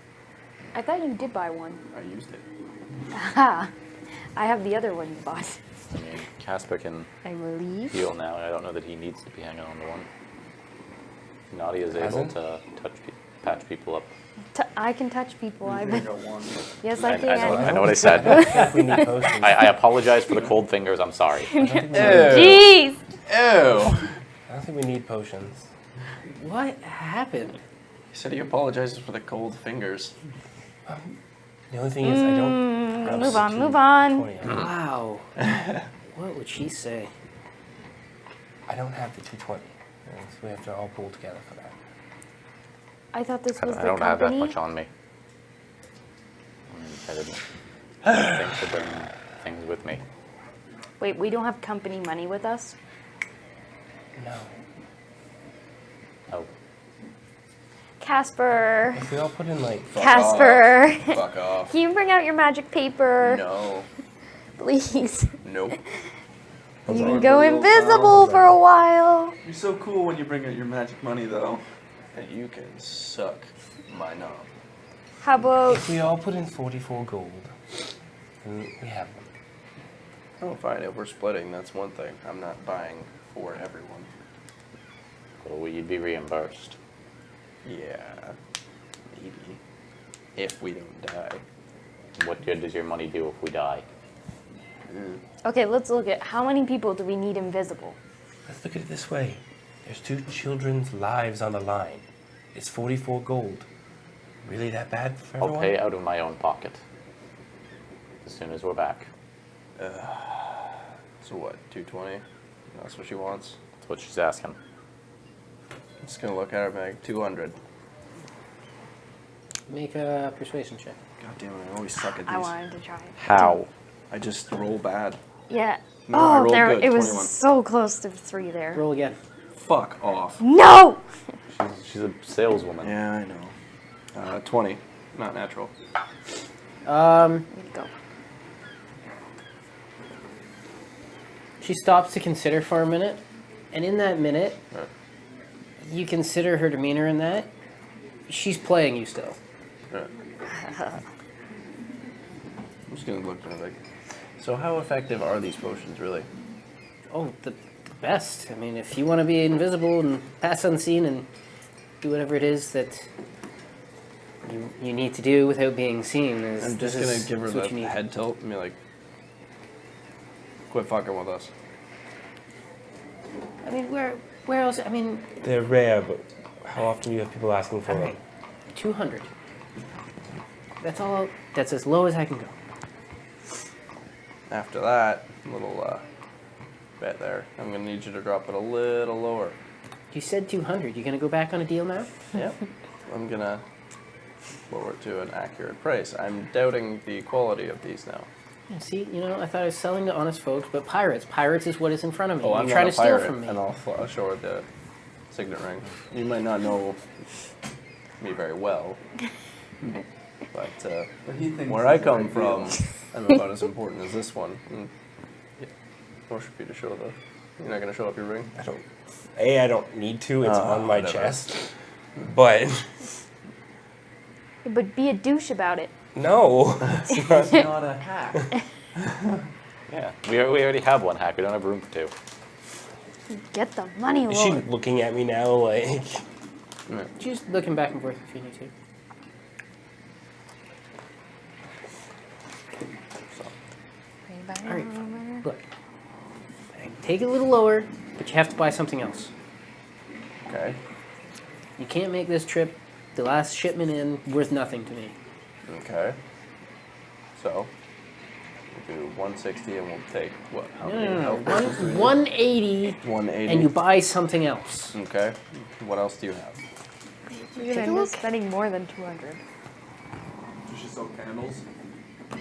I thought you did buy one. I used it. Aha. I have the other one you bought. I mean, Casper can I believe. heal now. I don't know that he needs to be hanging on to one. Nadia is able Hasn't? to patch people up. I can touch people. I've There been. you go, one. Yes, I I can. know what I said. We need potions. I apologize for the cold fingers. I'm sorry. Jeez. Ew. I don't think we need potions. What happened? He said he apologizes for the cold fingers. The only thing is, I don't. have Move on. the Move on. 220. Wow. What would she say? I don't have the 220. So we have to all pull together for that. I thought this was I the don't have that company. much on me. I didn't think to bring things with me. Wait, we don't have company money with us? No. Oh, Casper. If we all put in like. Casper. Fuck off. Can you bring out your magic paper? No. Please. Nope. You can go invisible for a while. You're so cool when you bring out your magic money, though. And you can suck my knob. How about If we all put in 44 gold, then we have them. Oh, fine. If we're splitting, that's one thing. I'm not buying for everyone. well, you'd be reimbursed. Yeah. Maybe. If we don't die. What good does your money do if we die? okay, let's look at how many people do we need invisible? Let's look at it this way. There's 2 children's lives on the line. It's 44 gold. Really that bad for I'll everyone? pay out of my own pocket as soon as we're back. So what? 220? That's what she wants. That's what she's asking. I'm just gonna look at her and be like, 200. Make a persuasion check. God damn it! I always suck at these. I wanted to try it. How? I just roll bad. Yeah. No, I oh, rolled there good, it was 21. so close to 3 there. Roll again. Fuck off. No! She's a saleswoman. Yeah, I know. 20. Not natural. Way to go. She stops to consider for a minute, and in that minute, Right. you consider her demeanor in that. She's playing you still. Right. I'm just gonna look at it like. So how effective are these potions really? Oh, the best. I mean, if you want to be invisible and pass unseen and do whatever it is that you need to do without being seen, I'm just gonna give her what the you need. head tilt and be like, quit fucking with us. I mean, where else? I mean, They're rare, but how often do you have people asking for them? okay, 200. That's all. That's as low as I can go. After that little bet there, I'm gonna need you to drop it a little lower. You said 200. You gonna go back on a deal now? Yep. I'm gonna lower it to an accurate price. I'm doubting the quality of these now. Yeah, see, I thought I was selling to honest folks, but pirates. Pirates is what is in front of me. Oh, I'm You're trying to gonna steal fire from it, me. and I'll show her the signet ring. You might not know me very well, but where I come from, I'm about as important as this one. And, yeah, motion for you to show the. You're not gonna show up your ring. I don't need to. It's on my whatever. chest. But But be a douche about it. no. It's not a hack. Yeah, we already have one hack. We don't have room for 2. Get the money, Is she Lord. looking at me now like? Just looking back and forth if you need to. All right, fine. Look. Take it a little lower, but you have to buy something else. Okay. You can't make this trip, the last shipment in, worth nothing to me. Okay. So we'll do 160, and we'll take what? How No, many no, no. health potions do we need? 180, 180. and you buy something else. Okay. What else do you have? You're gonna end up spending more than 200. Does she sell candles?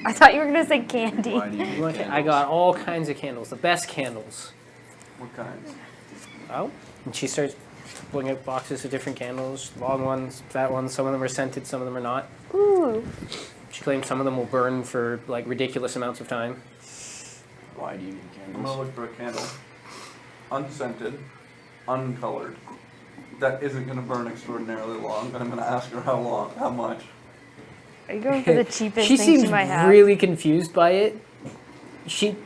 I thought you were gonna say candy. Why do you You need want I got all kinds of candles, the best candles. What kinds? Oh, and she starts pulling out boxes of different candles, long ones, fat ones. Some of them are scented, some of them are not. Ooh. She claims some of them will burn for like ridiculous amounts of time. Why do you need I'm candles? gonna look for a candle. Unscented. uncolored. That isn't going to burn extraordinarily long, and I'm going to ask her how much. Are you going for the cheapest She thing seems she might have? really confused by it. She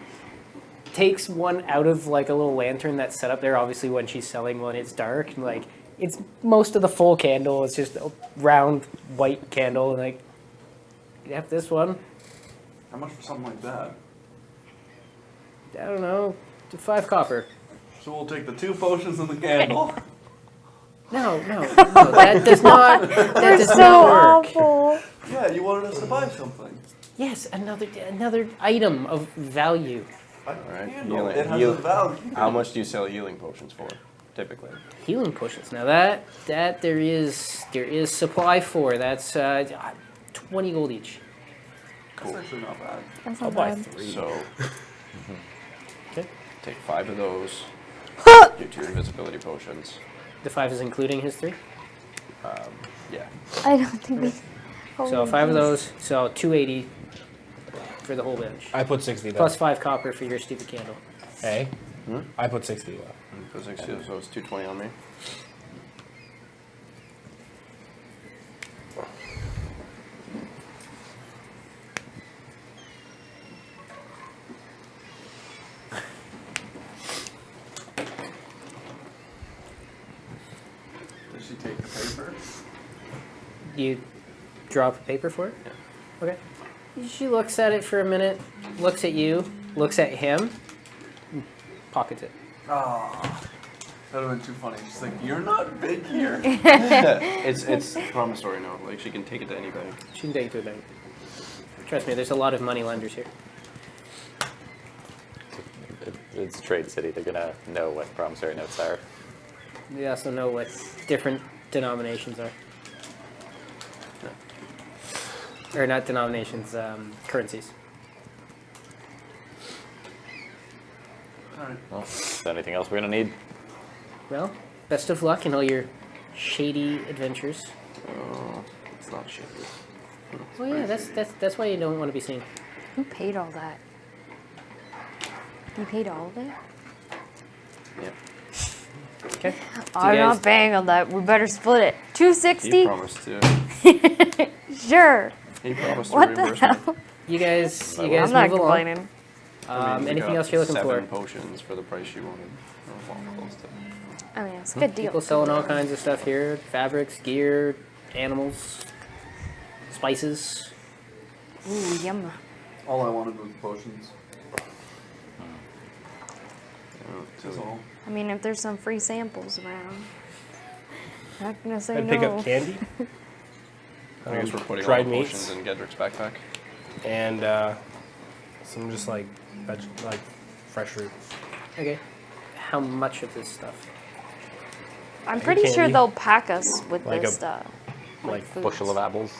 takes one out of like a little lantern that's set up there, obviously when she's selling one it's dark, and like it's most of the full candle, it's just a round white candle, and like, you have this one, How much for something like that? I don't know, 5 copper. So we'll take the 2 potions and the candle. No, that does not, that does So not work. awful. Yeah, you wanted us to buy something. Yes, another item of value. Alright, Candle, it has a value. How much do you sell healing potions for, typically? Healing potions. Now that there is supply for. That's 20 gold each. That's actually not bad. That's I'll not buy bad. 3. So, Okay. take 5 of those. Your 2 invisibility potions. The 5 is including his 3. Yeah. I don't think we. So Holy 5 of jeez. those. So 280 for the whole bench. I put 60 though. Plus 5 copper for your stupid candle. Hey? I put 60 though. So it's 220 on me. Does she take the paper? You draw up a paper for it? Yeah. Okay. She looks at it for a minute, looks at you, looks at him, pockets it. Ah, that would have been too funny. She's like, you're not big here. It's promissory note. Like she can take it to any bank. She can take it to a bank. Trust me, there's a lot of money lenders here. It's Trade City. They're gonna know what promissory notes are. We also know what different denominations are. Or not denominations, currencies. Alright. Well, is there anything else we're gonna need? Well, best of luck in all your shady adventures. Oh, it's not shit. Oh yeah, that's why you don't want to be seen. Who paid all that? You paid all of it? Yeah. Okay. I'm guys- not paying on that. We better split it. He 260? promised to. Sure. He promised to What the reimburse me. hell? You guys I'm not move along. complaining. I mean, we Anything got else you're looking 7 for? potions for the price you wanted. Or close to. I mean, it's a good deal. People selling all kinds of stuff here: fabrics, gear, animals, spices. Ooh, yum. All I wanted was potions. That's all. I mean, if there's some free samples around, not gonna say I'd no. pick up candy I guess we're putting all dried the meats. potions in Gedrick's backpack. and some just like fresh fruit. Okay. How much of this stuff? I'm Like pretty sure candy. they'll pack us with Like this a- stuff. Like Bushel of apples,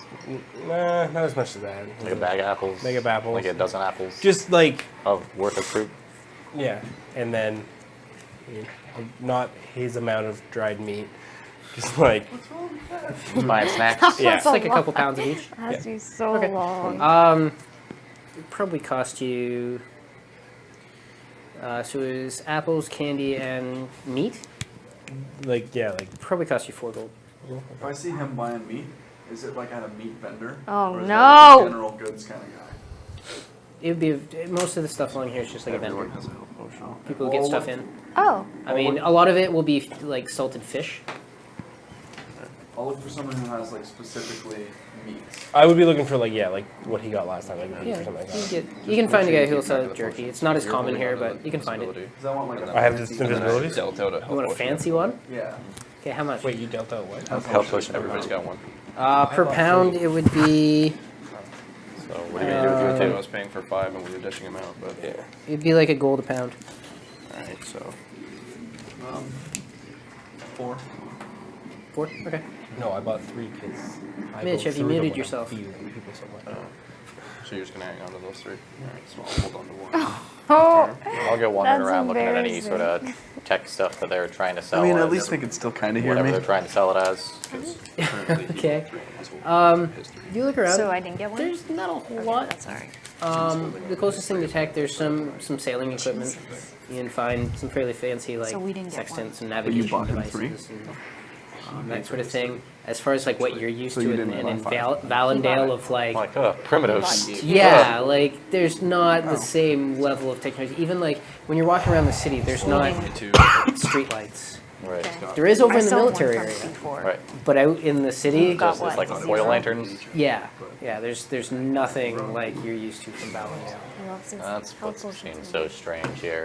Nah, not as much as that. like a bag of apples, Bag of apples. like a dozen apples Just like of worth of fruit. yeah, and then not his amount of dried meat. Just like Just buying snacks. yeah. It's like a couple pounds of each. It has to be so Okay. long. It probably cost you. So it was apples, candy, and meat. like Probably cost you 4 gold. If I see him buying meat, is it like at a meat vendor? Oh, or is no. that like a general goods kind of guy? It would be most of the stuff along here is just like a Everyone vendor. has a health potion. People get stuff in. Oh, I mean, a lot of it will be like salted fish. I'll look for someone who has like specifically meats. I would be looking for like what he got last time, like Yeah, or something like you, that. you can find a guy who'll Keep track sell of the jerky. potions. It's not as You're common holding here, onto but the you can find it. invisibility. Because I want like a I have this fancy- invisibility. Dealt out a health You want a potion. fancy one? Yeah. Okay, how much? Wait, you dealt out what? Health potion. Everybody's got one. Per pound, it would be So what are you gonna do with I your was paying for 5 and we were dishing them out, but yeah. it'd be like a gold a pound. Alright, so 4. 4? Okay. No, I bought 3 kids. Mitch, have you muted yourself? People so much. so you're just gonna hang on to those 3. Alright, so I'll hold on to one. oh, I'll go wandering That's around looking at any embarrassing. sort of tech stuff that they're trying to sell. I mean, at as least they could still kind of hear whatever me. they're trying to sell it as. 'cause Okay. You look around. so I didn't get one. There's not a whole Okay, lot. that's alright. The closest thing to tech, there's some sailing equipment. You can find some fairly fancy like So we didn't get sextants and you navigation bought him devices and that sort of thing. As far as like what you're used So you to in didn't buy Valendale of like primitives. yeah, like there's not the same level of technology. Even like when you're walking around the city, there's not streetlights. Right. Okay. There is over I in the saw one military from area, before. Right. but out in the city, Got There's what? like Zero? oil lanterns. yeah. There's nothing like you're used to from Valendale. I love this. That's How what close seems is so it? strange here.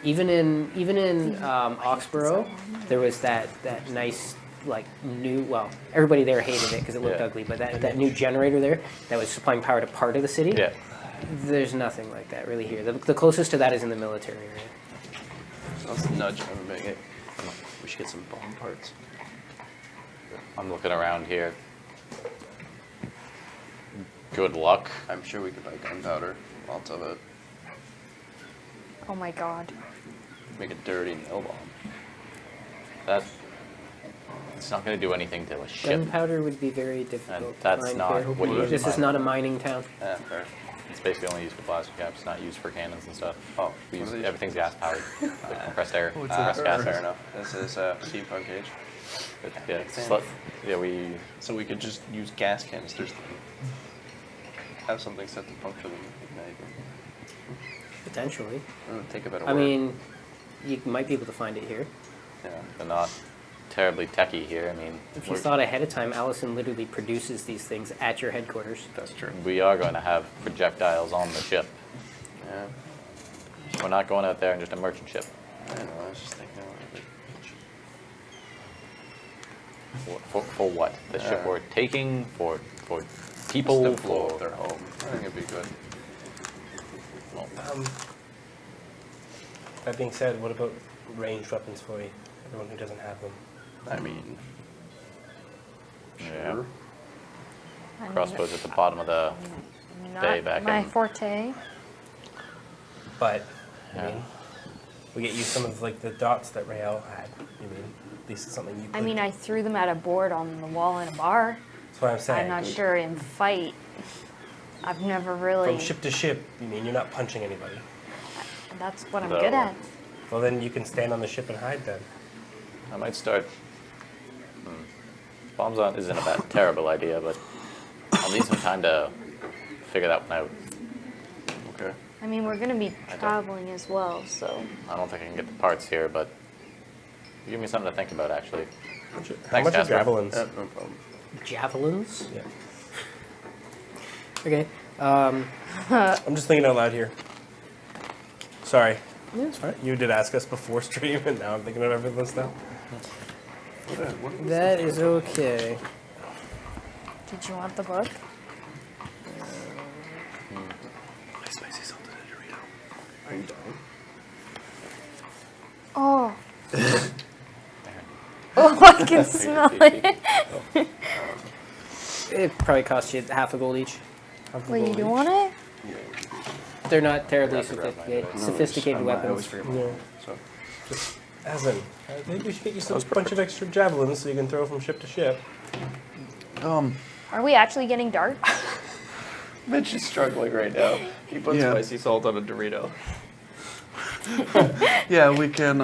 Even in Oxborough, there was that nice like new everybody there hated it because it looked Yeah. ugly, but that new generator there that was supplying power to part of the city. Yeah. There's nothing like that really here. The closest to that is in the military area. Let's nudge everybody. We should get some bomb parts. I'm looking around here. Good luck. I'm sure we could buy gunpowder. Lots of it. Oh my god. Make a dirty nail bomb. It's not going to do anything to a ship. Gunpowder would be very difficult. to that's find not here. what you This is find. not a mining town. Yeah, fair. It's basically only used for plastic caps, not used for cannons and stuff. Oh, We use, what are these? everything's gas powered. Like compressed air, compressed Fair gases. enough. This is steampunk age. But yeah, Makes sense. we So we could just use gas canisters. Have something set to puncture them. Ignite them. Potentially. It would take a bit of I work. mean, you might be able to find it here. Yeah. they're not terribly techy here. I mean, If you thought ahead of time, Allison literally produces these things at your headquarters. That's true. we are going to have projectiles on the ship. Yeah. We're not going out there in just a merchant ship. I don't know. I was just thinking. For what? The ship we're taking? For people? Just to blow For up their home. I think it'd be good. That being said, what about ranged weapons for everyone who doesn't have them? I mean, Yeah. sure. I mean, Crossbows at the bottom of the bay not back my in. forte. But I Yeah. mean, we get you some of like the dots that Rael had. You mean at least it's something you. I could- mean, I threw them at a board on the wall in a bar. that's what I'm saying. I'm not sure in fight. I've never really. From ship to ship, you mean you're not punching anybody? That's what I'm No. good at. Well, then you can stand on the ship and hide then. I might start. Bombs on isn't a bad, terrible idea, but I'll need some time to figure that one out. Okay. I mean, we're gonna be don't- traveling as well, so. I don't think I can get the parts here, but you give me something to think about, actually. How Thanks, much are Casper. javelins? No problem. Javelins? Yeah. Okay. I'm just thinking out loud here. Sorry. Yeah, it's fine. You did ask us before stream, and now I'm thinking of everything now. That is okay. Did you want the book? Are you dying? Oh. Oh, I can smell it. It probably cost you half a gold each. Wait, you do want it? They're not terribly Grab my device. sophisticated weapons. Yeah. So, Asin, I think we should get you some bunch of extra javelins so you can throw from ship to ship. Are we actually getting dark? Mitch is struggling right now. He put Yeah. spicy salt on a Dorito. Yeah, we can,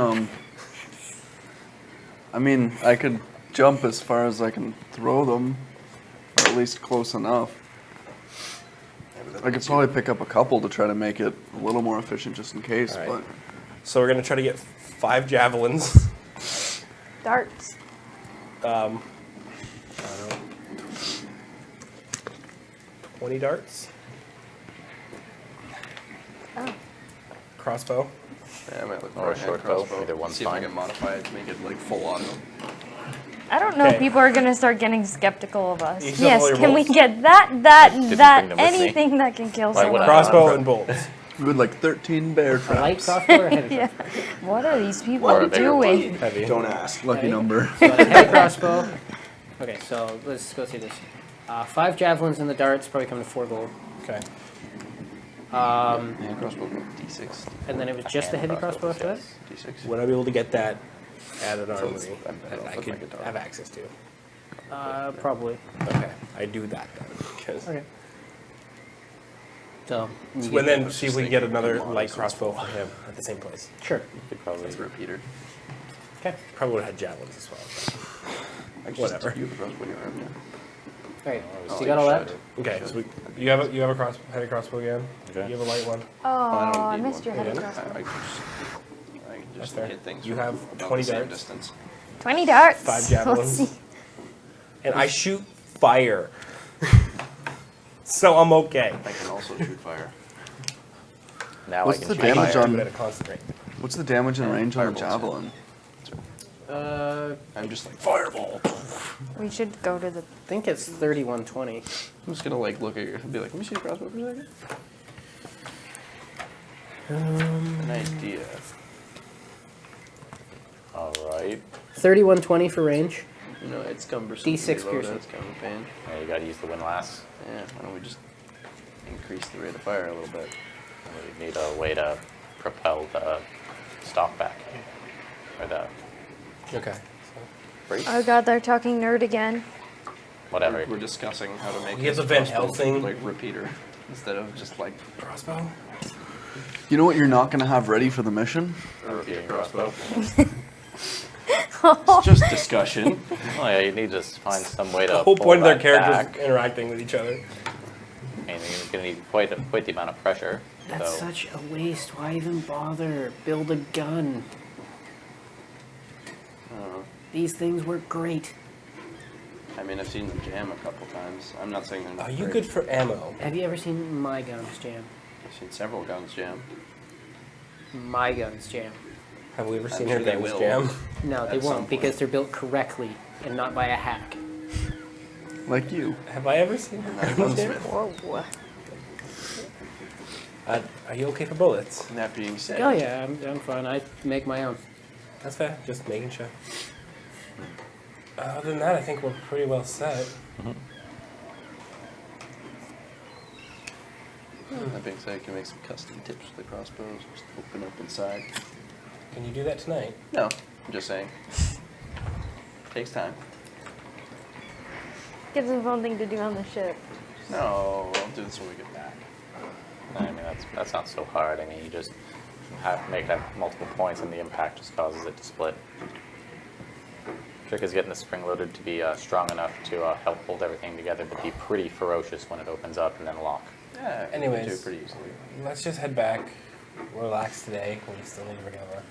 I mean, I could jump as far as I can throw them, or at least close enough. I could probably pick up a couple to try to make it a little more efficient just in case, All right. but So we're gonna try to get 5 javelins. Darts. I don't know. 20 darts. Oh. Crossbow. Yeah, I might look Or a for short hand bow, crossbow. either one's See if I fine. can modify it to make it like full auto. I don't know. Okay. People are gonna start getting skeptical of us. You still have all Yes, your can we bolts? get that, bring them with me. anything that can kill Why would someone? I? Crossbow and bolts. good like 13 bear A light traps. crossbow or a heavy Yeah. crossbow? What are these people Or a bigger doing? Heavy. Don't ask. Lucky Okay. number. So a heavy crossbow. Okay, so let's go through this. 5 javelins and the darts probably come to 4 gold. Okay. Hand crossbow, D6. And then it was just the heavy crossbow after that? D6. Would I be able to get that at an armory it's- I that I flip could my guitar. have access to? Probably. Okay, I do that then. 'cause- Okay. So, you And get- then see if we can get another light crossbow for him at the same place. Sure. Could probably That's repeater. Okay. Probably would have had javelins as well. Whatever. You have a crossbow in your arm, yeah. All right. Oh, So you got all that? Okay, so you have a heavy crossbow again. Okay. You have a light one. Oh, I don't need missed your one. heavy Yeah. crossbow. I can just fair. hit things. You from have about 20 the same darts. distance. 20 darts. 5 Let's javelins. see. And I shoot fire. So I'm okay. I can also shoot fire. Now What's I can the shoot damage fire. on- I'm gonna concentrate. What's the damage and range on a Fireballs, javelin? I'm just like, fireball. We should go to the. I think it's 3120. I'm just gonna like look at you and be like, let me see your crossbow for a second. An idea. All right. 3120 for range. You know, it's cumbersome. D6 to reload, piercing. It's kind of a pain. Now you got to use the windlass. Yeah, why don't we just increase the rate of fire a little bit? We need a way to propel the stock back. Or the Okay. Break? Oh god, they're talking nerd again. whatever. We're discussing how to make You have this the Van crossbow, Helsing. like repeater instead of just like Crossbow? You know what you're not going to have ready for the mission? a repeating crossbow. Oh, It's just discussion. Oh yeah, you need to find some way to The whole pull point of their that characters back. interacting with each other. And you're going to need quite the amount of pressure. That's so such a waste. Why even bother? Build a gun. These things work great. I mean, I've seen them jam a couple times. I'm not saying they're not Are you great. good for ammo? Have you ever seen my guns jam? I've seen several guns jam. My guns jam. Have we ever I'm seen sure her they guns will. jam? No, they At some won't point. because they're built correctly and not by a hack. Like you. Have I ever seen her guns jam? whoa. Are you okay for bullets? And that being said, Oh yeah, I'm fine. I make my own. That's fair. Just making sure. Other than that, I think we're pretty well set. that being said, you can make some custom tips for the crossbows. Just open up inside. Can you do that tonight? No, I'm just saying. Takes time. Gives them something to do on the ship. No, I'll do this when we get back. I mean, that's not so hard. I mean, you just have make it have multiple points, and the impact just causes it to split. Trick is getting the spring loaded to be strong enough to help hold everything together, but be pretty ferocious when it opens up and then lock. Yeah, Anyways. do it pretty easily. Let's just head back. Relax today. We still need to recover.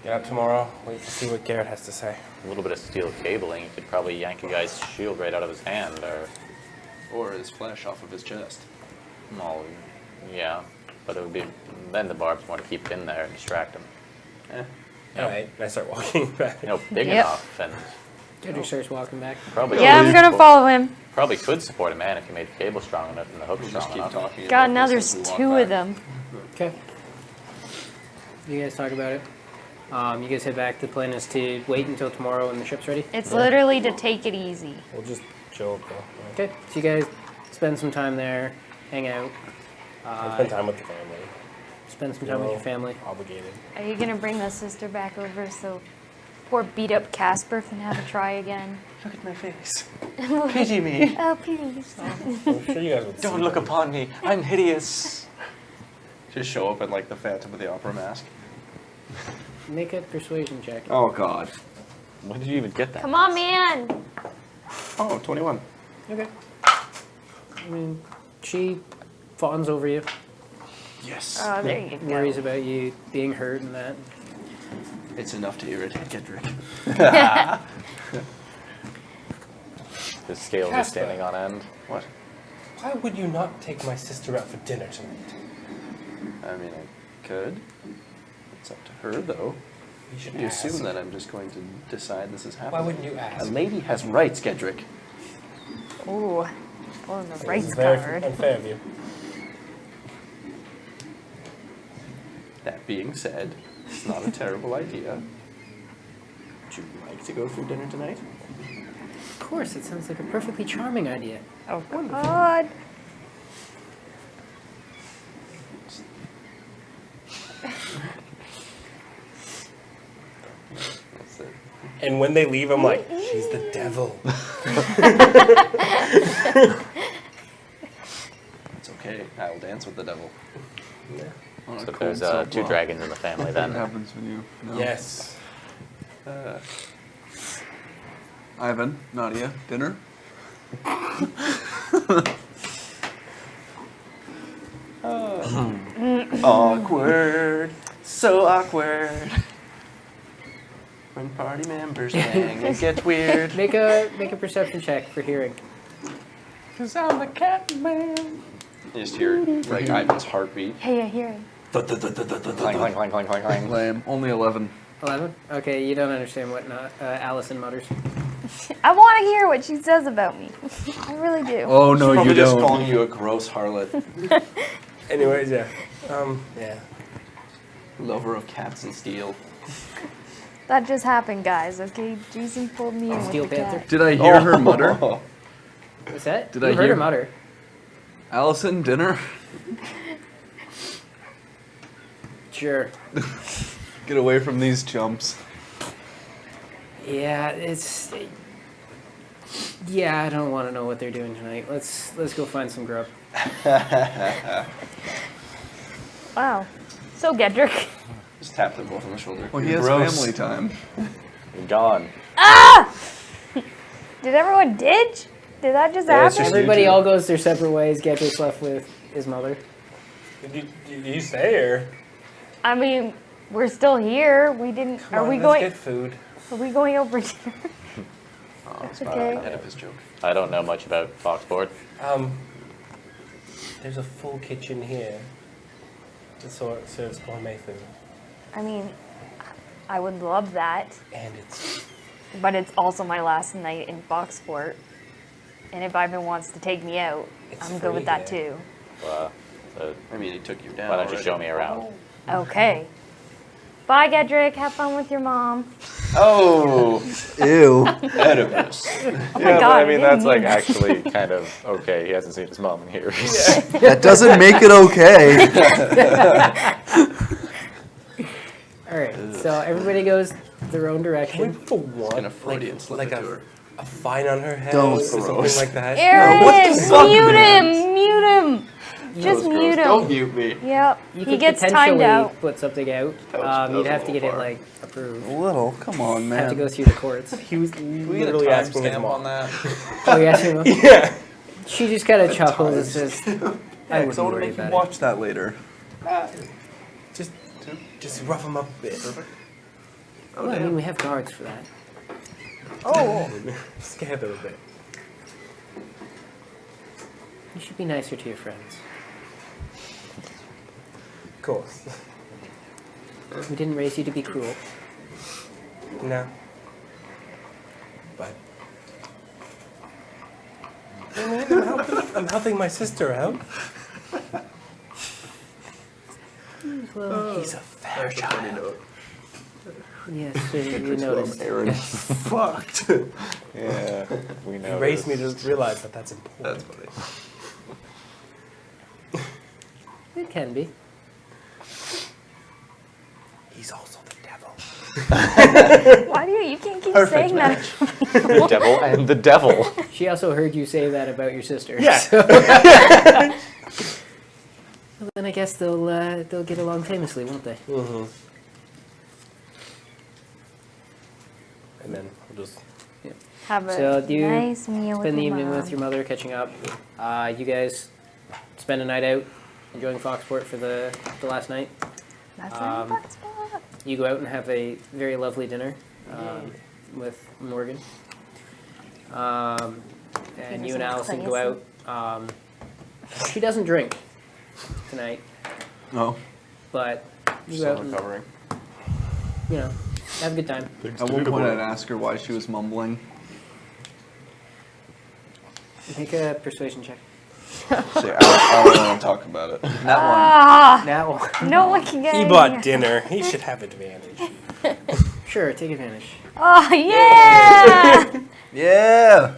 Get up tomorrow. Wait to see what Garrett has to say. A little bit of steel cabling, you could probably yank a guy's shield right out of his hand, Or his flesh off of his chest. well, yeah, but it would be then the barbs want to keep it in there and distract him. Eh. All right. And I start walking back. You know, big Yep. enough, and Andrew starts walking back. probably Yeah, I'm gonna follow him. probably could support a man if you made the cable strong enough and the hook We'll strong just keep enough. talking. God, about now this there's as we walk 2 back. of them. Okay. You guys talk about it. You guys head back. The plan is to wait until tomorrow when the ship's ready. It's literally to take it easy. We'll just chill. Okay. So you guys spend some time there, hang out, Spend time with the family. spend some time with your family. Obligated. Are you gonna bring the sister back over so poor beat up Casper can have a try again? Look at my face. Pity me. Oh, please. I'm sure you guys would Don't see look them. upon me. I'm hideous. Just show up in like the Phantom of the Opera mask. Make a persuasion check. Oh God. When did you even get that? Come on, man. Oh, 21. Okay. I mean, she fawns over you. Yes. Oh, there you go. Worries about you being hurt and that. It's enough to irritate Kendrick. The scales are Casper. standing on end. What? Why would you not take my sister out for dinner tonight? I mean, I could. It's up to her, though. You should You ask. assume that I'm just going to decide this is happening. Why wouldn't you A ask? lady has rights, Kendrick. Ooh. Oh, the It's rights very card. unfair of you. That being said, it's not a terrible idea. Would you like to go for dinner tonight? Of course, it sounds like a perfectly charming idea. Oh, God. That's it. And when they leave, I'm like, she's the devil. It's okay. I will dance with the devil. On a So cold there's silk 2 block. dragons in the family What then. happens when you... No. Yes. Ivan, Nadia, dinner? Awkward. So awkward. When party members hang, it gets weird. Make a perception check for hearing. Cause I'm the cat man. You just hear like Ivan's heartbeat. Hey, I hear him. Clang, clang, clang, clang, clang, clang. Lame. Only 11. 11? Okay, you don't understand what Allison mutters. I want to hear what she says about me. I really do. Oh, no, Probably you just don't. calling you a gross harlot. Anyways, yeah. Yeah. Lover of cats and steel. That just happened, guys. Okay, Jason pulled me in Steel with the Panther. cat. Did I hear her mutter? What's that? Did you I heard hear- her mutter. Allison, dinner? Sure. Get away from these chumps. Yeah, Yeah, I don't want to know what they're doing tonight. Let's go find some grub. Wow. So, Gedrick. Just tap them both on the shoulder. Well, he You're has gross. family time. You're gone. Did everyone ditch? Did that just Yeah, it's happen? just- Everybody you two. all goes their separate ways. Gedrick's left with his mother. Did you say her? I mean, we're still here. We didn't. Come Are on, we let's going? get food. Are we going over dinner? Oh, That's it's okay. ahead of his joke. I don't know much about Foxboard. There's a full kitchen here that serves gourmet food. I mean, I would love that, And it's but it's also my last night in Boxport. And if Ivan wants to take me out, It's I'm good with free that here. too. So I mean, he took you down. why don't you already. show me around? Okay. Bye, Gedrick. Have fun with your mom. Oh, Ew. Oedipus. Oh my Yeah, god. but I mean didn't that's like mean- actually kind of okay. He hasn't seen his mom in years. That doesn't make it okay. All right, so everybody goes their own Can we direction. put a one? Kinda Freudian slip like it to her. a fine on her head Don't. or something Gross. like that. Aaron, mute him. Mute him. Just That was mute gross. him. Don't mute me. Yep. You He could gets timed potentially out. put something out. That was You'd a have to get little it far. like approved. A little. Come on, Have to go man. through the courts. He was Can we get a literally asking his timestamp mom. on that? Oh, you asking him? Yeah. She just kind of chuckles and says, "I Yeah, wouldn't so I want to worry make you about watch that later. Just rough him up a bit. it." Well, I mean, we have guards for that. Oh. Scare them a bit. You should be nicer to your friends. Of course. We didn't raise you to be cruel. No. But I mean, I'm helping my sister out. Well, He's a fair child. yes, we noticed. Aaron. Fucked. Yeah, we You know. raised me to realize that that's important. That's funny. It can be. He's also the devil. Why do you can't keep Perfect saying that? The devil and the devil. She also heard you say that about your sister. Yeah. so- Well, then I guess they'll get along famously, won't they? Mm-hmm. And then we'll just Have a So do you nice meal with Spend the your evening mom. with your mother, catching up. You guys spend a night out, enjoying Foxport for the last night. That's um, right, Foxport. You go out and have a very lovely dinner with Morgan. And me you and some Allison go out. She doesn't drink tonight, Oh. but you go out Still and, recovering. you know, have a good time. At one point, I'd ask her why she was mumbling. Make a persuasion check. Say, I don't want to talk about it. That Ah, That one. no one can get he in bought here. dinner. He should have advantage. Sure, take advantage. Oh yeah, one. Yeah!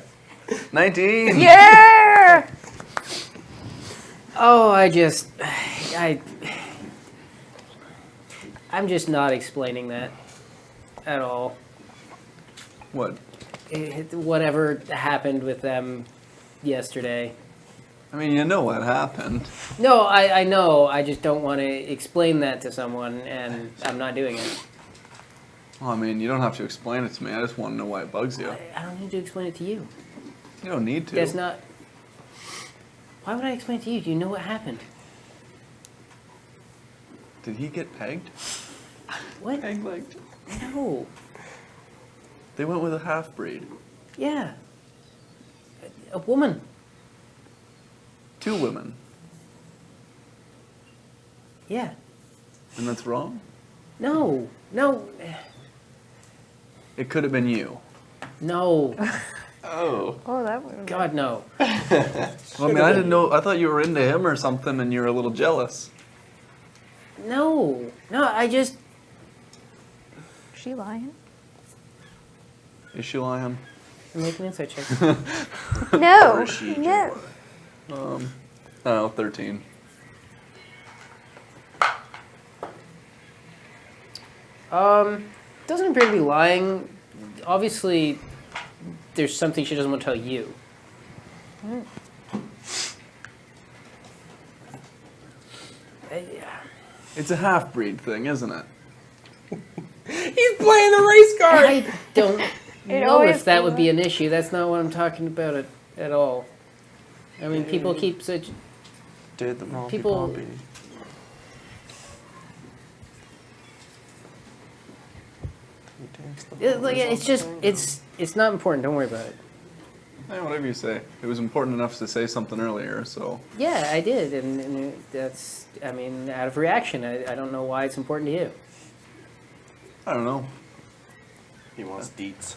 19! yeah. Oh, I'm just not explaining that at all. What? Whatever happened with them yesterday, I mean, you know what happened. No, I know. I just don't want to explain that to someone, and I'm not doing it. Well, I mean, you don't have to explain it to me. I just want to know why it bugs you. I don't need to explain it to you. You don't need to. That's not... Why would I explain it to you? Do you know what happened? Did he get pegged? What? Peg-legged. No. They went with a half-breed. Yeah. A woman. 2 women. Yeah. And that's wrong? No. No. It could have been you. No. Oh. Oh, that would. God, no. Well, I mean, I didn't know. I thought you were into him or something and you were a little jealous. No. No, I just... Is she lying? Is she lying? I'm making an insight check. No. is she, No. I don't know, 13. Doesn't appear to be lying. Obviously, there's something she doesn't want to tell you. It's a half-breed thing, isn't it? He's playing the race card. I don't know always if that feels would be an issue. That's not what I'm talking about at all. I mean, people keep such... Did the Monkey People- Poppy. It's not important. Don't worry about it. Hey, whatever you say. It was important enough to say something earlier, so... Yeah, I did, and that's, I mean, out of reaction. I don't know why it's important to you. I don't know. He wants deets.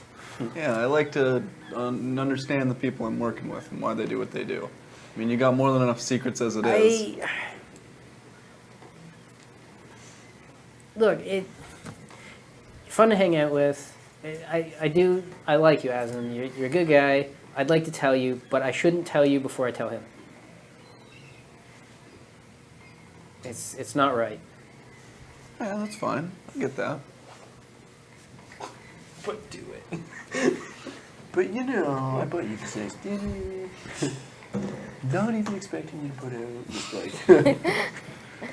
Yeah, I like to understand the people I'm working with and why they do what they do. I mean, you got more than enough secrets as it is. Look, you're fun to hang out with. I like you, Aslan. You're a good guy. I'd like to tell you, but I shouldn't tell you before I tell him. It's not right. Yeah, that's fine. I get that. But do it. But you know, I bought you this nice dinner. Not even expecting you to put out just like.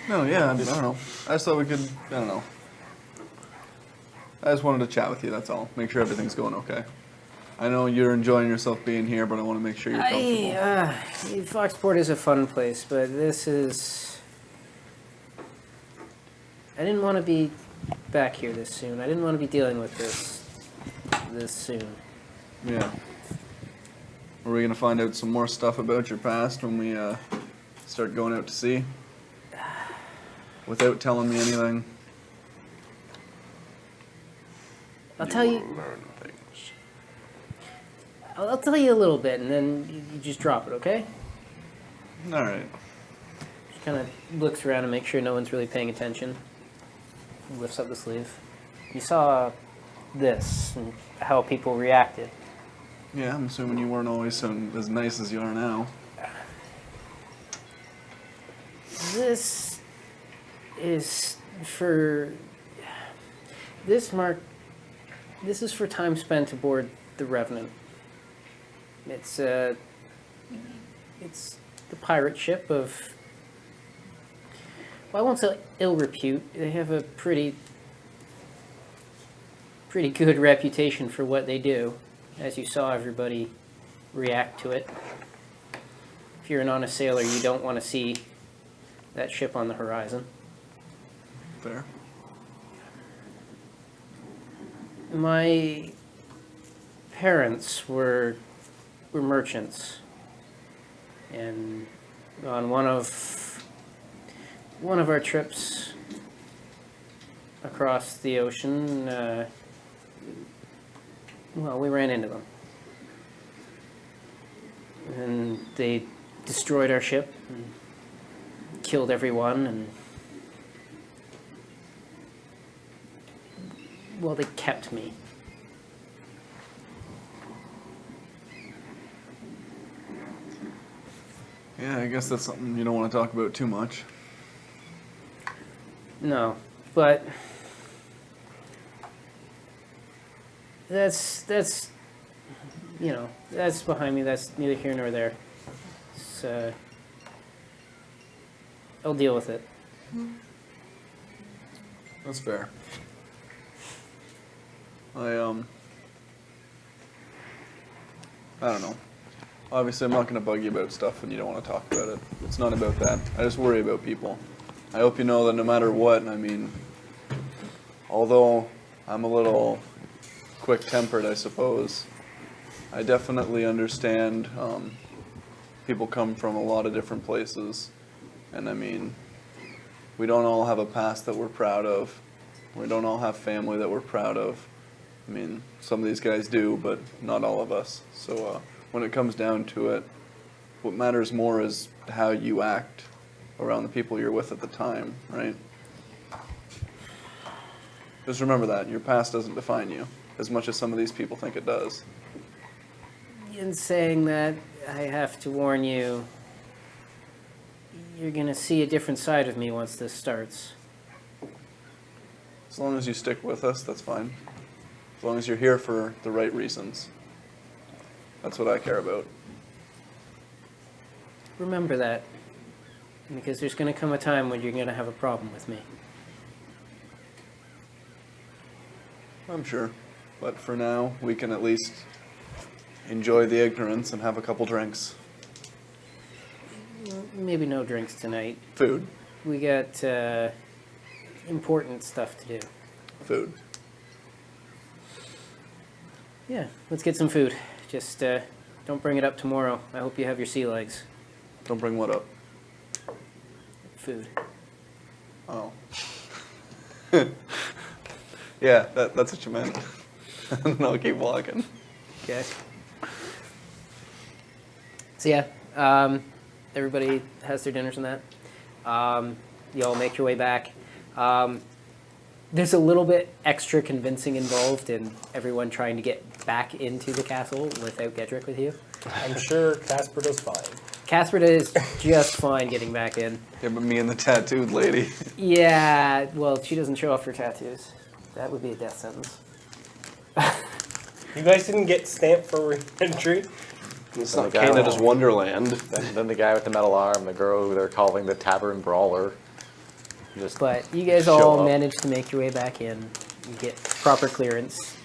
No, yeah, I don't know. I just thought we could, I don't know. I just wanted to chat with you, that's all. Make sure everything's going okay. I know you're enjoying yourself being here, but I want to make sure you're comfortable. Foxport is a fun place, but this is... I didn't want to be back here this soon. I didn't want to be dealing with this soon. Yeah. Are we going to find out some more stuff about your past when we start going out to sea? Without telling me anything? I'll tell you... Learn things. I'll tell you a little bit, and then you just drop it, okay? Alright. Just kind of looks around and makes sure no one's really paying attention. Lifts up the sleeve. You saw this and how people reacted. Yeah, I'm assuming you weren't always as nice as you are now. This is for... This is for time spent aboard the Revenant. It's the pirate ship of... Well, I won't say ill repute. They have a pretty good reputation for what they do, as you saw everybody react to it. If you're an honest sailor, you don't want to see that ship on the horizon. Fair. My parents were merchants, and on one of our trips across the ocean, well, we ran into them, and they destroyed our ship and killed everyone, and well, they kept me. Yeah, I guess that's something you don't want to talk about too much. No, but that's you know, that's behind me. That's neither here nor there. It's I'll deal with it. That's fair. I don't know. Obviously, I'm not going to bug you about stuff when you don't want to talk about it. It's not about that. I just worry about people. I hope you know that no matter what, I mean, although I'm a little quick-tempered, I suppose, I definitely understand people come from a lot of different places. And I mean, we don't all have a past that we're proud of. We don't all have family that we're proud of. I mean, some of these guys do, but not all of us. So when it comes down to it, what matters more is how you act around the people you're with at the time, right? Just remember that. Your past doesn't define you as much as some of these people think it does. In saying that, I have to warn you, you're going to see a different side of me once this starts. As long as you stick with us, that's fine. As long as you're here for the right reasons. That's what I care about. Remember that, because there's going to come a time when you're going to have a problem with me. I'm sure. But for now, we can at least enjoy the ignorance and have a couple drinks. Maybe no drinks tonight. Food. We got important stuff to do. Food. Yeah, let's get some food. Just don't bring it up tomorrow. I hope you have your sea legs. Don't bring what up? Food. Oh. Yeah, that's what you meant. And I'll keep walking. Okay. So yeah, everybody has their dinners and that. You all make your way back. There's a little bit extra convincing involved in everyone trying to get back into the castle without Gedrick with you. I'm sure Casper does fine. Casper is just fine getting back in. Yeah, but me and the tattooed lady. Yeah, well, she doesn't show off her tattoos. That would be a death sentence. You guys didn't get stamped for re-entry? It's Then not the guy Canada's will- Wonderland. Then the guy with the metal arm, the girl who they're calling the Tavern Brawler. Just But you guys show all up. manage to make your way back in. You get proper clearance.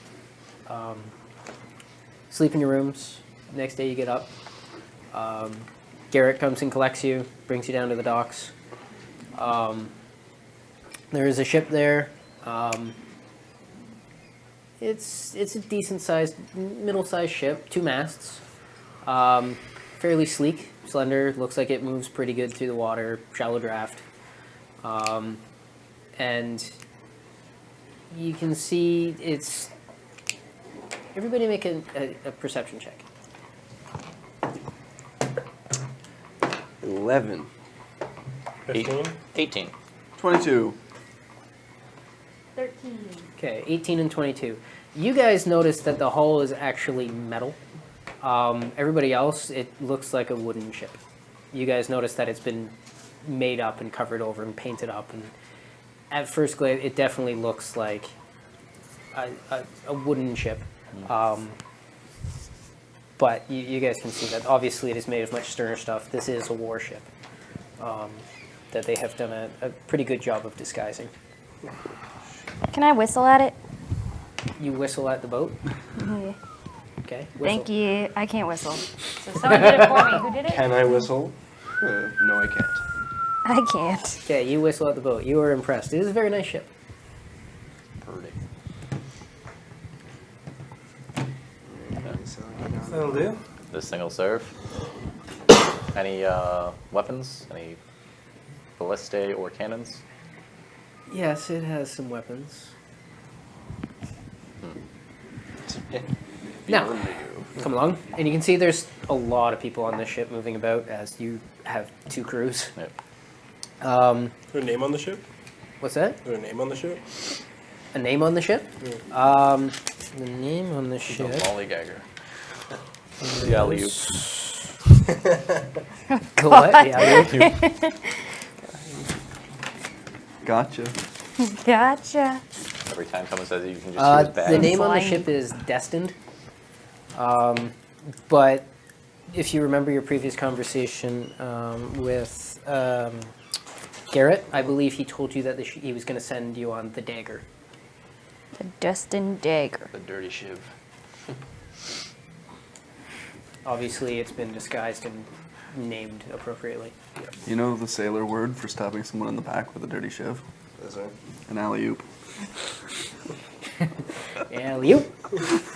Sleep in your rooms. Next day you get up. Garrett comes and collects you, brings you down to the docks. There is a ship there. It's a decent-sized, middle-sized ship, 2 masts. Fairly sleek, slender, looks like it moves pretty good through the water, shallow draft. And you can see it's... Everybody make a perception check. 11. 15? 18. 22. 13. Okay, 18 and 22. You guys notice that the hull is actually metal. Everybody else, it looks like a wooden ship. You guys notice that it's been made up and covered over and painted up. And at first glance, it definitely looks like a wooden ship. But you guys can see that obviously it is made of much sterner stuff. This is a warship that they have done a pretty good job of disguising. Can I whistle at it? You whistle at the boat. Yeah. Okay. Whistle. Thank you. I can't whistle. So someone did it for me. Who did it? Can I whistle? No, I can't. I can't. Okay, you whistle at the boat. You are impressed. It is a very nice ship. Purdy. That'll do. This thing will serve. Any weapons? Any ballistae or cannons? Yes, it has some weapons. Now, come along. And you can see there's a lot of people on this ship moving about as you have 2 crews. Yep. Is there a name on the ship? What's that? Is there a name on the ship? A name on the ship? The name on the The ship. lollygagger. The alley-oop. The what? Yeah, Gotcha. Gotcha. Every time someone says it, you can just hear his bag. the name on the Flying. ship is Destined. But if you remember your previous conversation with Garrett, I believe he told you that he was going to send you on the dagger. The Destined Dagger. The dirty shiv. Obviously, it's been disguised and named appropriately. You know the sailor word for stabbing someone in the back with a dirty shiv? Is there? An alley-oop. Alley-oop.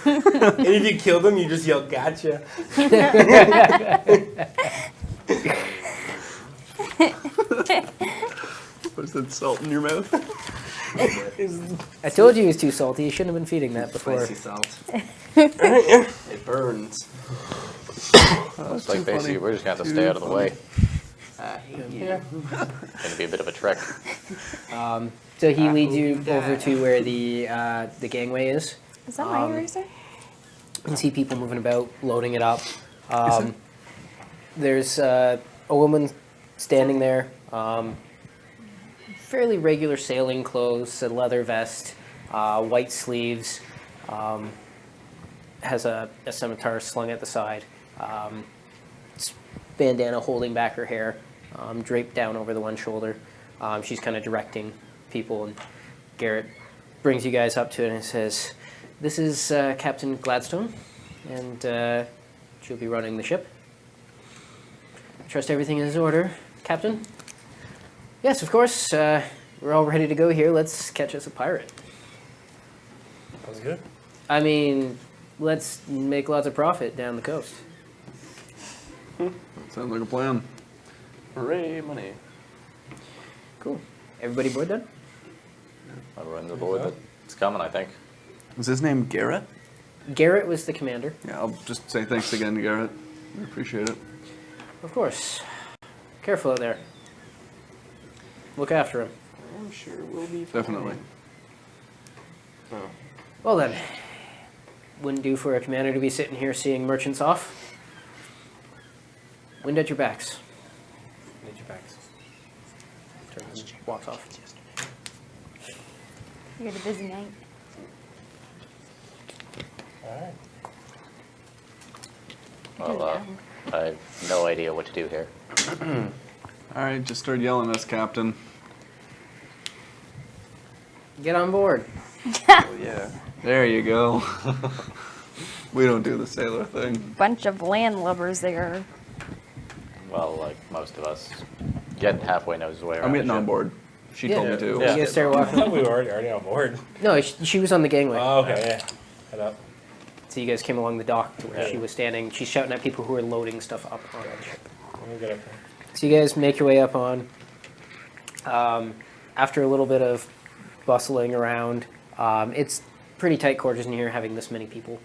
And if you kill them, you just yell, "Gotcha!" What's that salt in your mouth? I told you he was too salty. You shouldn't have been feeding that before. Spicy salt. It burns. Looks like too basically funny. we're just gonna have to stay out of the way. Yeah. It's gonna be a bit of a trek. So he leads you over to where the gangway is. Is that my eraser? You can see people moving about, loading it up. There's a woman standing there, fairly regular sailing clothes, a leather vest, white sleeves, has a scimitar slung at the side, bandana holding back her hair, draped down over the one shoulder. She's kind of directing people, and Garrett brings you guys up to it and says, "This is Captain Gladstone, and she'll be running the ship. I trust everything is in order, Captain?" "Yes, of course. We're all ready to go here. Let's catch us a pirate." Sounds good. I mean, let's make lots of profit down the coast. Sounds like a plan. Hooray, money. Cool. Everybody board then? Everyone's aboard. It's coming, I think. Is his name Garrett? Garrett was the commander. Yeah, I'll just say thanks again to Garrett. I appreciate it. Of course. Careful out there. Look after him. I'm sure we'll be fine. Definitely. Oh. Well then, wouldn't do for a commander to be sitting here seeing merchants off. Wind at your backs. Need your backs. Turns and walks off. You had a busy night. All right. Well, I have no idea what to do here. All right, just start yelling at us, Captain. Get on board. Oh, yeah. There you go. We don't do the sailor thing. Bunch of landlubbers there. Well, like most of us, getting halfway knows the way around. I'm the getting on ship. board. She told me to. You guys start I walking. thought we were already on board. No, she was on the gangway. Oh, okay, yeah. Head up. So you guys came along the dock to where Yeah. she was standing. She's shouting at people who are loading stuff up on the ship. We'll get up there. So you guys make your way up on. After a little bit of bustling around, it's pretty tight quarters in here having this many people.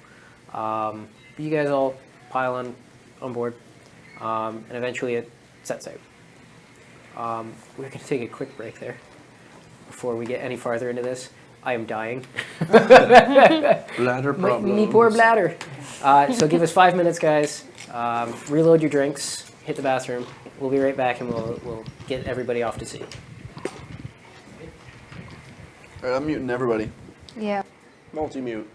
You guys all pile on board, and eventually it sets out. We're going to take a quick break there before we get any farther into this. I am dying. Bladder Me problems. poor bladder. So give us 5 minutes, guys. Reload your drinks. Hit the bathroom. We'll be right back, and we'll get everybody off to sea. All right, I'm muting everybody. Yeah. Multi-mute.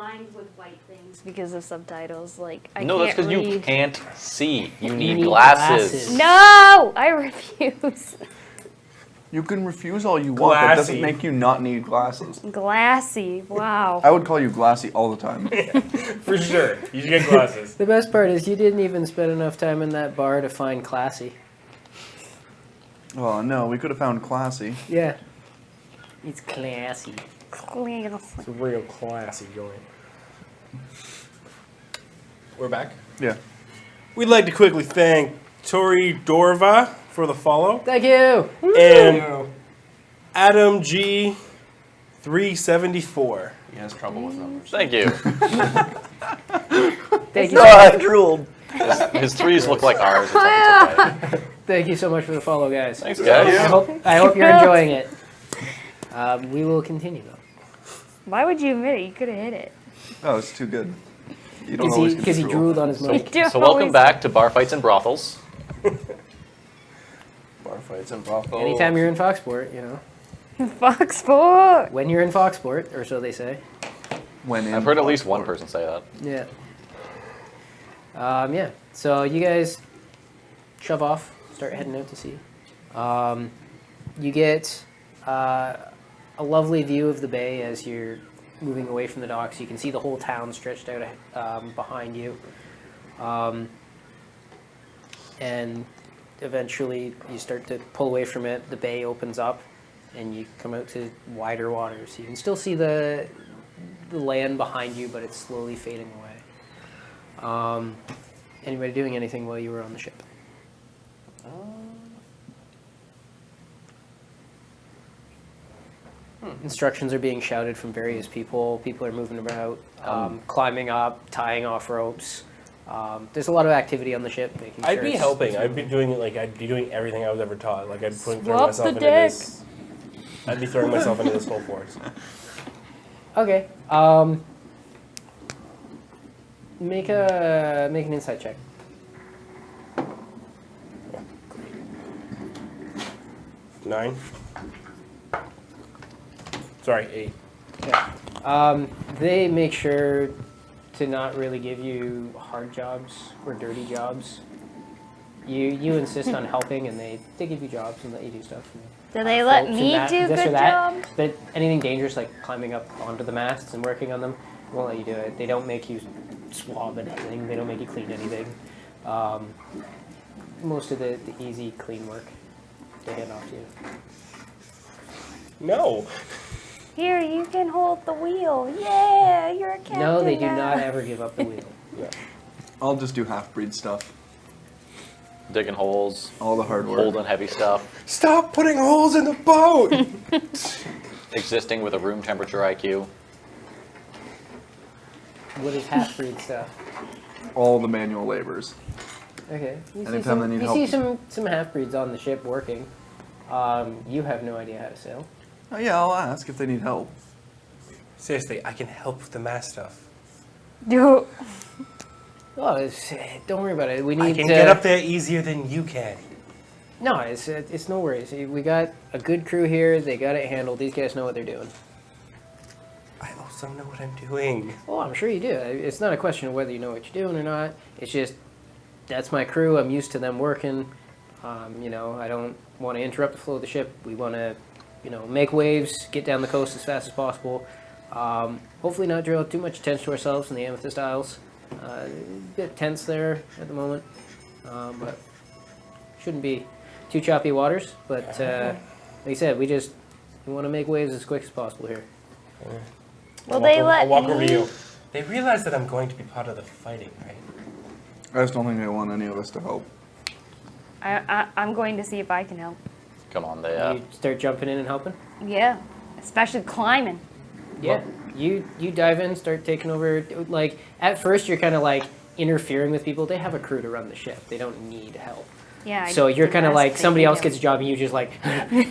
blind with white things because of subtitles. Like I No, that's can't because you read. can't see. You need need glasses. glasses. No, I refuse. You can refuse all you want. That Glassy. doesn't make you not need glasses. Glassy. Wow. I would call you glassy all the time. For sure. You should get glasses. The best part is you didn't even spend enough time in that bar to find classy. Oh no, we could have found classy. Yeah. It's classy. It's a real classy joint. We're back. Yeah. We'd like to quickly thank Tori Dorva for the follow. Thank you. And Adam G 374. He has trouble with numbers. Thank you. Thank you. I drooled. His threes look like ours. It's okay. Thank you so much for the follow, guys. Thanks, guys. I hope you're enjoying it. We will continue though. Why would you admit it? You could have hit it. Oh, it's too good. You don't always get Because he to drooled on his mic. You So welcome always- back to Bar Fights and Brothels. Bar fights and brothel. Anytime you're in Foxport, you know. Fox Sport. When you're in Foxport, or so they say. When in I've heard at least one person say that. Yeah. Yeah. So you guys shove off, start heading out to sea. You get a lovely view of the bay as you're moving away from the docks. You can see the whole town stretched out behind you. And eventually you start to pull away from it. The bay opens up and you come out to wider waters. You can still see the land behind you, but it's slowly fading away. Anybody doing anything while you were on the ship? Instructions are being shouted from various people. People are moving about, climbing up, tying off ropes. There's a lot of activity on the ship. Making I'd sure be it's- helping. I'd be doing everything I was ever taught. Like I'd throw Swap myself the into deck. this. I'd be throwing myself into this full force. Okay. Make an insight check. Nine. Sorry, 8. Okay. They make sure to not really give you hard jobs or dirty jobs. You insist on helping, and they give you jobs and let you do stuff. Do they let Floats and me that- do this or good that. jobs? But anything dangerous, like climbing up onto the masts and working on them, won't let you do it. They don't make you swab anything. They don't make you clean anything. Most of the easy, clean work they hand off to you. No. Here, you can hold the wheel. Yeah, you're a captain No, they do now. not ever give up the wheel. I'll just do half-breed stuff. Digging holes, All the hard work. holding heavy stuff, Stop putting holes in the boat. existing with a room temperature IQ. What is half-breed stuff? All the manual labors. Okay. You see Anytime some, they need you help. see some half-breeds on the ship working. You have no idea how to sail. Oh yeah, I'll ask if they need help. Seriously, I can help with the math stuff. No. Oh, don't worry about it. We need I can get up there easier than you can. No, it's no worries. We got a good crew here. They got it handled. These guys know what they're doing. I also know what I'm doing. Oh, I'm sure you do. It's not a question of whether you know what you're doing or not. It's just, that's my crew. I'm used to them working. I don't want to interrupt the flow of the ship. We want to, make waves, get down the coast as fast as possible. Hopefully not draw too much attention to ourselves in the Amethyst Isles. A bit tense there at the moment, but shouldn't be too choppy waters. But like I said, we want to make waves as quick as possible here. Will they let I'll walk me? over to you. They realize that I'm going to be part of the fighting, right? I just don't think they want any of us to help. I'm going to see if I can help. Come on, they. You start jumping in and helping. Yeah, especially climbing. Yeah, you dive in, start taking over. Like at first, you're kind of like interfering with people. They have a crew to run the ship. They don't need help. Yeah. So you're kind of like somebody else gets a job, and you just like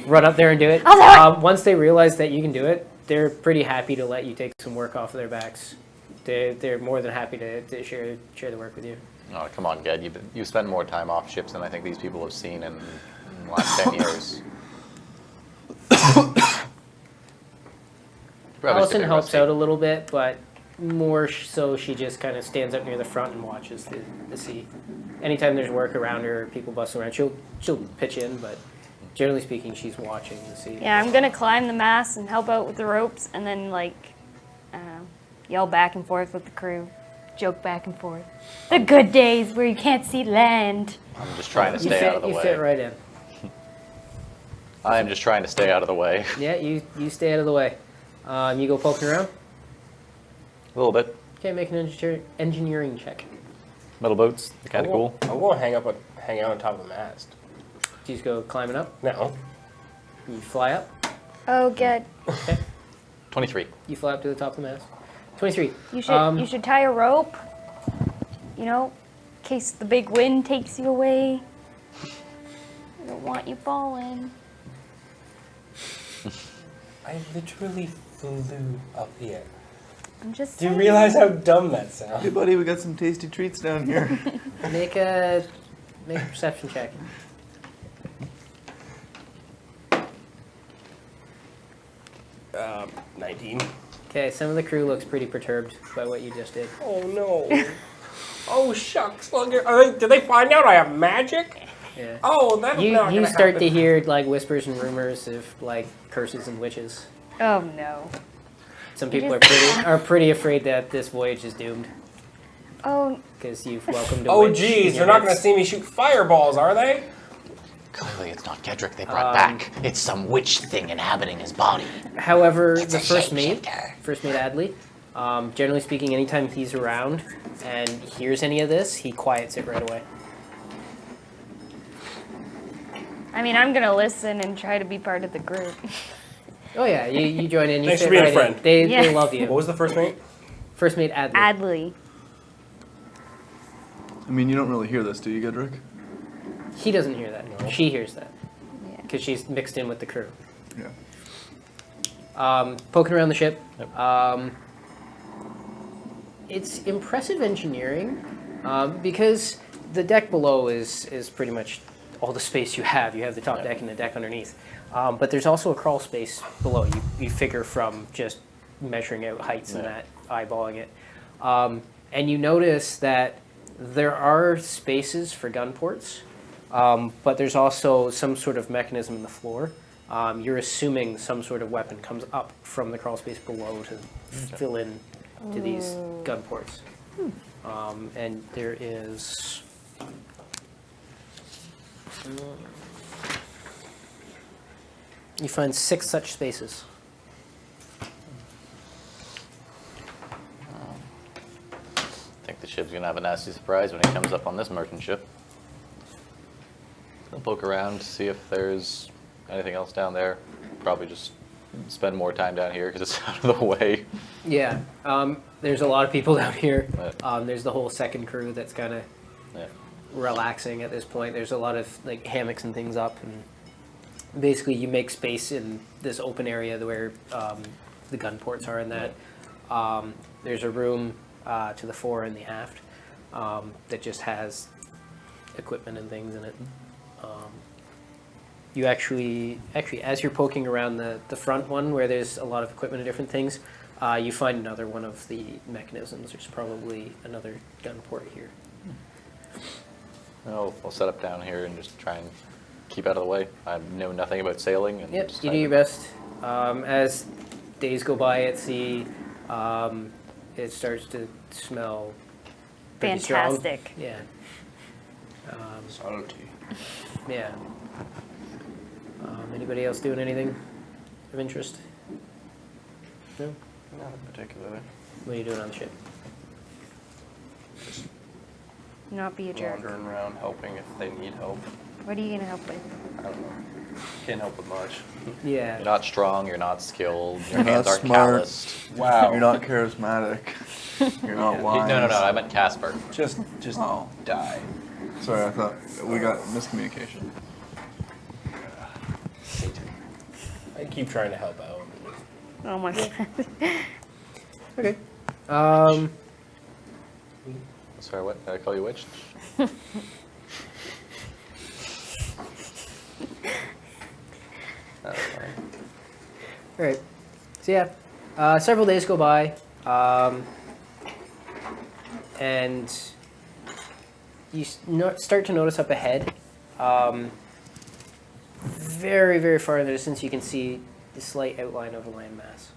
run up there and do it. I'll do it! Once they realize that you can do it, they're pretty happy to let you take some work off of their backs. They're more than happy to share the work with you. Oh, come on, Ged. You spend more time off ships than I think these people have seen in the last 10 years. Allison helps out a little bit, but more so she just kind of stands up near the front and watches the sea. Anytime there's work around her, people bustle around, she'll pitch in, but generally speaking, she's watching the sea. Yeah, I'm gonna climb the mast and help out with the ropes, and then yell back and forth with the crew, joke back and forth. The good days where you can't see land. I'm just trying to You stay out of the you way. fit right in. I am just trying to stay out of the way. Yeah, you stay out of the way. You go poking around. A little bit. Okay, make an engineering check. Metal boats, they're kind of cool. I'm going to hang out on top of the mast. Do you just go climbing up? No. You fly up. Oh, good. Okay. 23. You fly up to the top of the mast. 23. You should tie a rope. You know, in case the big wind takes you away. I don't want you falling. I literally flew up here. I'm just Do you saying. realize how dumb that sounds? Hey, buddy, we got some tasty treats down here. Make a perception check. 19. Okay, some of the crew looks pretty perturbed by what you just did. Oh no. Oh shucks. Did they find out I have magic? Yeah. Oh, that's not You gonna start happen. to hear like whispers and rumors of like curses and witches. Oh no. Some people just- are pretty afraid that this voyage is doomed Oh, because you've welcomed a Oh witch. geez, in they're your not going to midst. see me shoot fireballs, are they? Clearly it's not Kedrick they brought back. It's some witch thing inhabiting his body. However, It's the a first mate, shapeshifter. Adley, generally speaking, anytime he's around and hears any of this, he quiets it right away. I mean, I'm gonna listen and try to be part of the group. Oh yeah, you join in. You Thanks fit for being a right in. friend. They Yeah. love What you. was the first mate? First mate Adley. Adley. I mean, you don't really hear this, do you, Gedrick? He doesn't hear that. No. She hears that Yeah. because she's mixed in with the crew. Yeah. Poking around the ship. Yep. It's impressive engineering because the deck below is pretty much all the space you have. You have the top Yeah. deck and the deck underneath. But there's also a crawl space below. You figure from just measuring out heights and Yeah. that, eyeballing it. And you notice that there are spaces for gun ports, but there's also some sort of mechanism in the floor. You're assuming some sort of weapon comes up from the crawl space below to fill in to these gun ports. And there is... You find 6 such spaces. I think the ship's gonna have a nasty surprise when he comes up on this merchant ship. I'll poke around to see if there's anything else down there. Probably just spend more time down here because it's out of the way. Yeah, there's a lot of people down here. Right. There's the whole second crew that's kind of Yeah. relaxing at this point. There's a lot of like hammocks and things up, and basically you make space in this open area where the gun ports are in that. There's a room to the fore and the aft that just has equipment and things in it. You actually, as you're poking around the front one where there's a lot of equipment and different things, you find another one of the mechanisms. There's probably another gun port here. I'll set up down here and just try and keep out of the way. I know nothing about sailing. And Yep, just you do try your to- best. As days go by at sea, it starts to smell pretty strong. Fantastic. Yeah. Subtlety. Yeah. Anybody else doing anything of interest? No? Not particularly. What are you doing on the ship? Not be a jerk. Wandering around helping if they need help. What are you gonna help with? I don't know. Can't help with much. Yeah. You're not strong, you're not skilled, your You're hands not aren't smart. calloused. Wow. You're not charismatic. You're not wise. No, I meant Casper. Just Oh. die. Sorry, I thought we got miscommunication. I keep trying to help out. Oh my god. Okay. Sorry, what? Did I call you witch? That's fine. All right. So yeah, several days go by. and you start to notice up ahead, very, very far in the distance, you can see the slight outline of a landmass.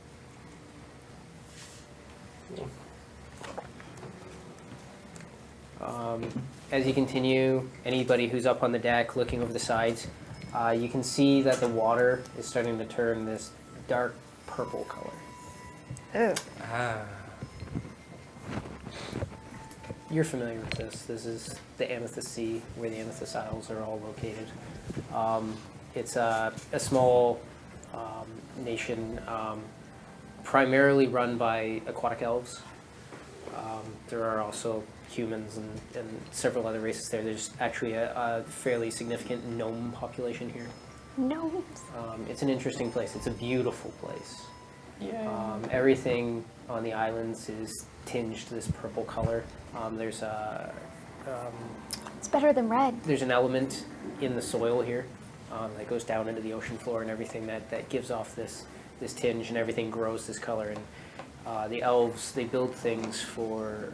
As you continue, anybody who's up on the deck looking over the sides, you can see that the water is starting to turn this dark purple color. Ooh. You're familiar with this. This is the Amethyst Sea, where the Amethyst Isles are all located. It's a small nation, primarily run by aquatic elves. There are also humans and several other races there. There's actually a fairly significant gnome population here. Gnomes. It's an interesting place. It's a beautiful place. Everything on the islands is tinged this purple color. There's It's better than red. an element in the soil here that goes down into the ocean floor and everything that gives off this tinge, and everything grows this color. And the elves, they build things for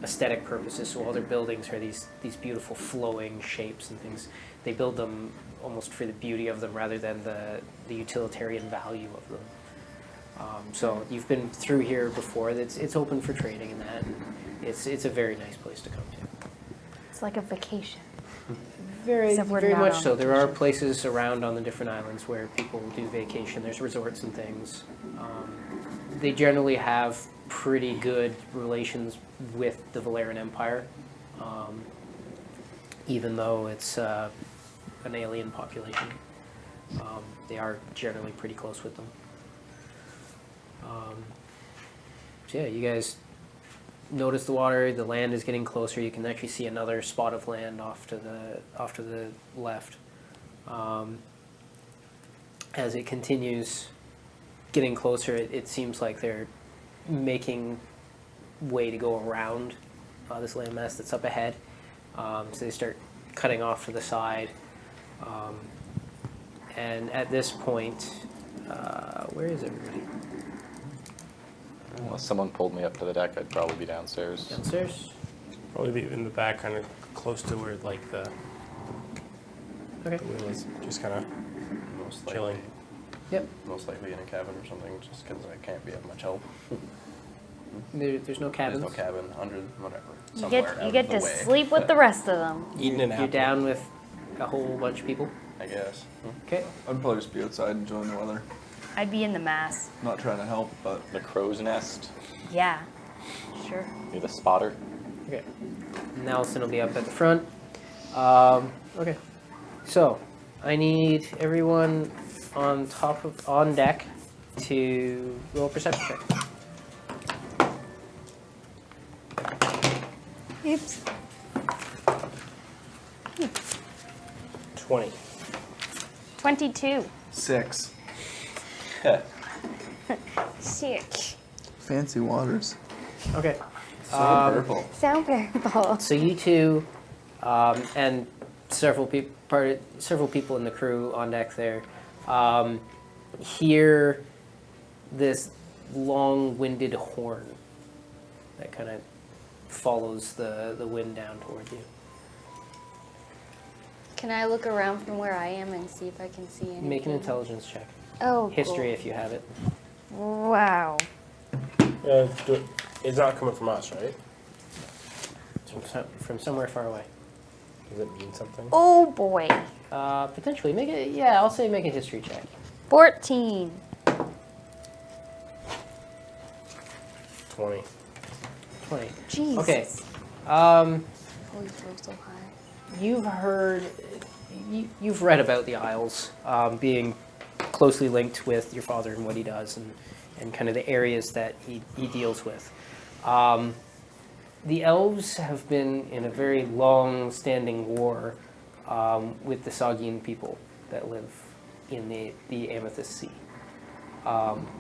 aesthetic purposes. So all their buildings are these beautiful flowing shapes and things. They build them almost for the beauty of them rather than the utilitarian value of them. So you've been through here before. It's open for trading and that. And it's a very nice place to come to. It's like a vacation. Very, Except we're very not much on so. There are vacation. places around on the different islands where people do vacation. There's resorts and things. They generally have pretty good relations with the Valerian Empire, even though it's an alien population. They are generally pretty close with them. So yeah, you guys notice the water. The land is getting closer. You can actually see another spot of land off to the left. As it continues getting closer, it seems like they're making way to go around this landmass that's up ahead. So they start cutting off to the side. And at this point, where is everybody? Unless someone pulled me up to the deck, I'd probably be downstairs. Downstairs? Probably be in the back, kind of close to where like the Okay. wheel is, just kind of Most likely, chilling. Yep. most likely in a cabin or something, just because I can't be of much help. There's no There's cabins. no cabin, under, whatever. You somewhere get out to of the way. sleep with the rest of them. Eating an You're apple. down with a whole bunch of people. I guess. Okay. I'd probably just be outside enjoying the weather. I'd be in the mass. Not trying to help, but The crow's nest. Yeah. Sure. Be the spotter. Okay. Nelson will be up at the front. Okay. So, I need everyone on deck to roll a perception check. Oops. 20. 22. 6. Sick. Fancy waters. Okay. So purple. Sound purple. So you two, and several people in the crew on deck there, hear this long-winded horn that kind of follows the wind down toward you. Can I look around from where I am and see if I can see anything? Make an intelligence check. Oh, History, if you have it. cool. Wow. It's not coming from us, right? From somewhere far away. Does it mean something? Oh boy. Potentially. I'll say make a history check. 14. 20. 20. Jesus. Okay. Oh, you throw so high. You've read about the Isles being closely linked with your father and what he does, and kind of the areas that he deals with. The elves have been in a very long-standing war with the Saugeen people that live in the Amethyst Sea.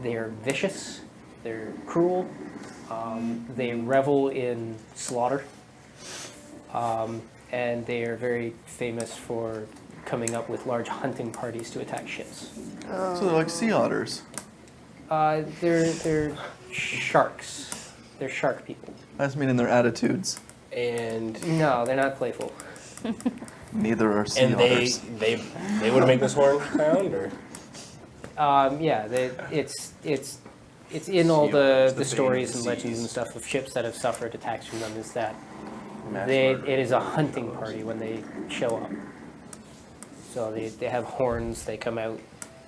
They're vicious, they're cruel, they revel in slaughter, and they are very famous for coming up with large hunting parties to attack ships. So they're like sea otters. They're sharks. They're shark people. I just mean in their attitudes. And No, they're not playful. Neither are sea and otters. they would make this horn sound, or Yeah, it's in all Sea the stories baby and legends seas. and stuff of ships that have suffered attacks from them. Is that Mass it murder. is a hunting party when they show up. So they have horns. They come out.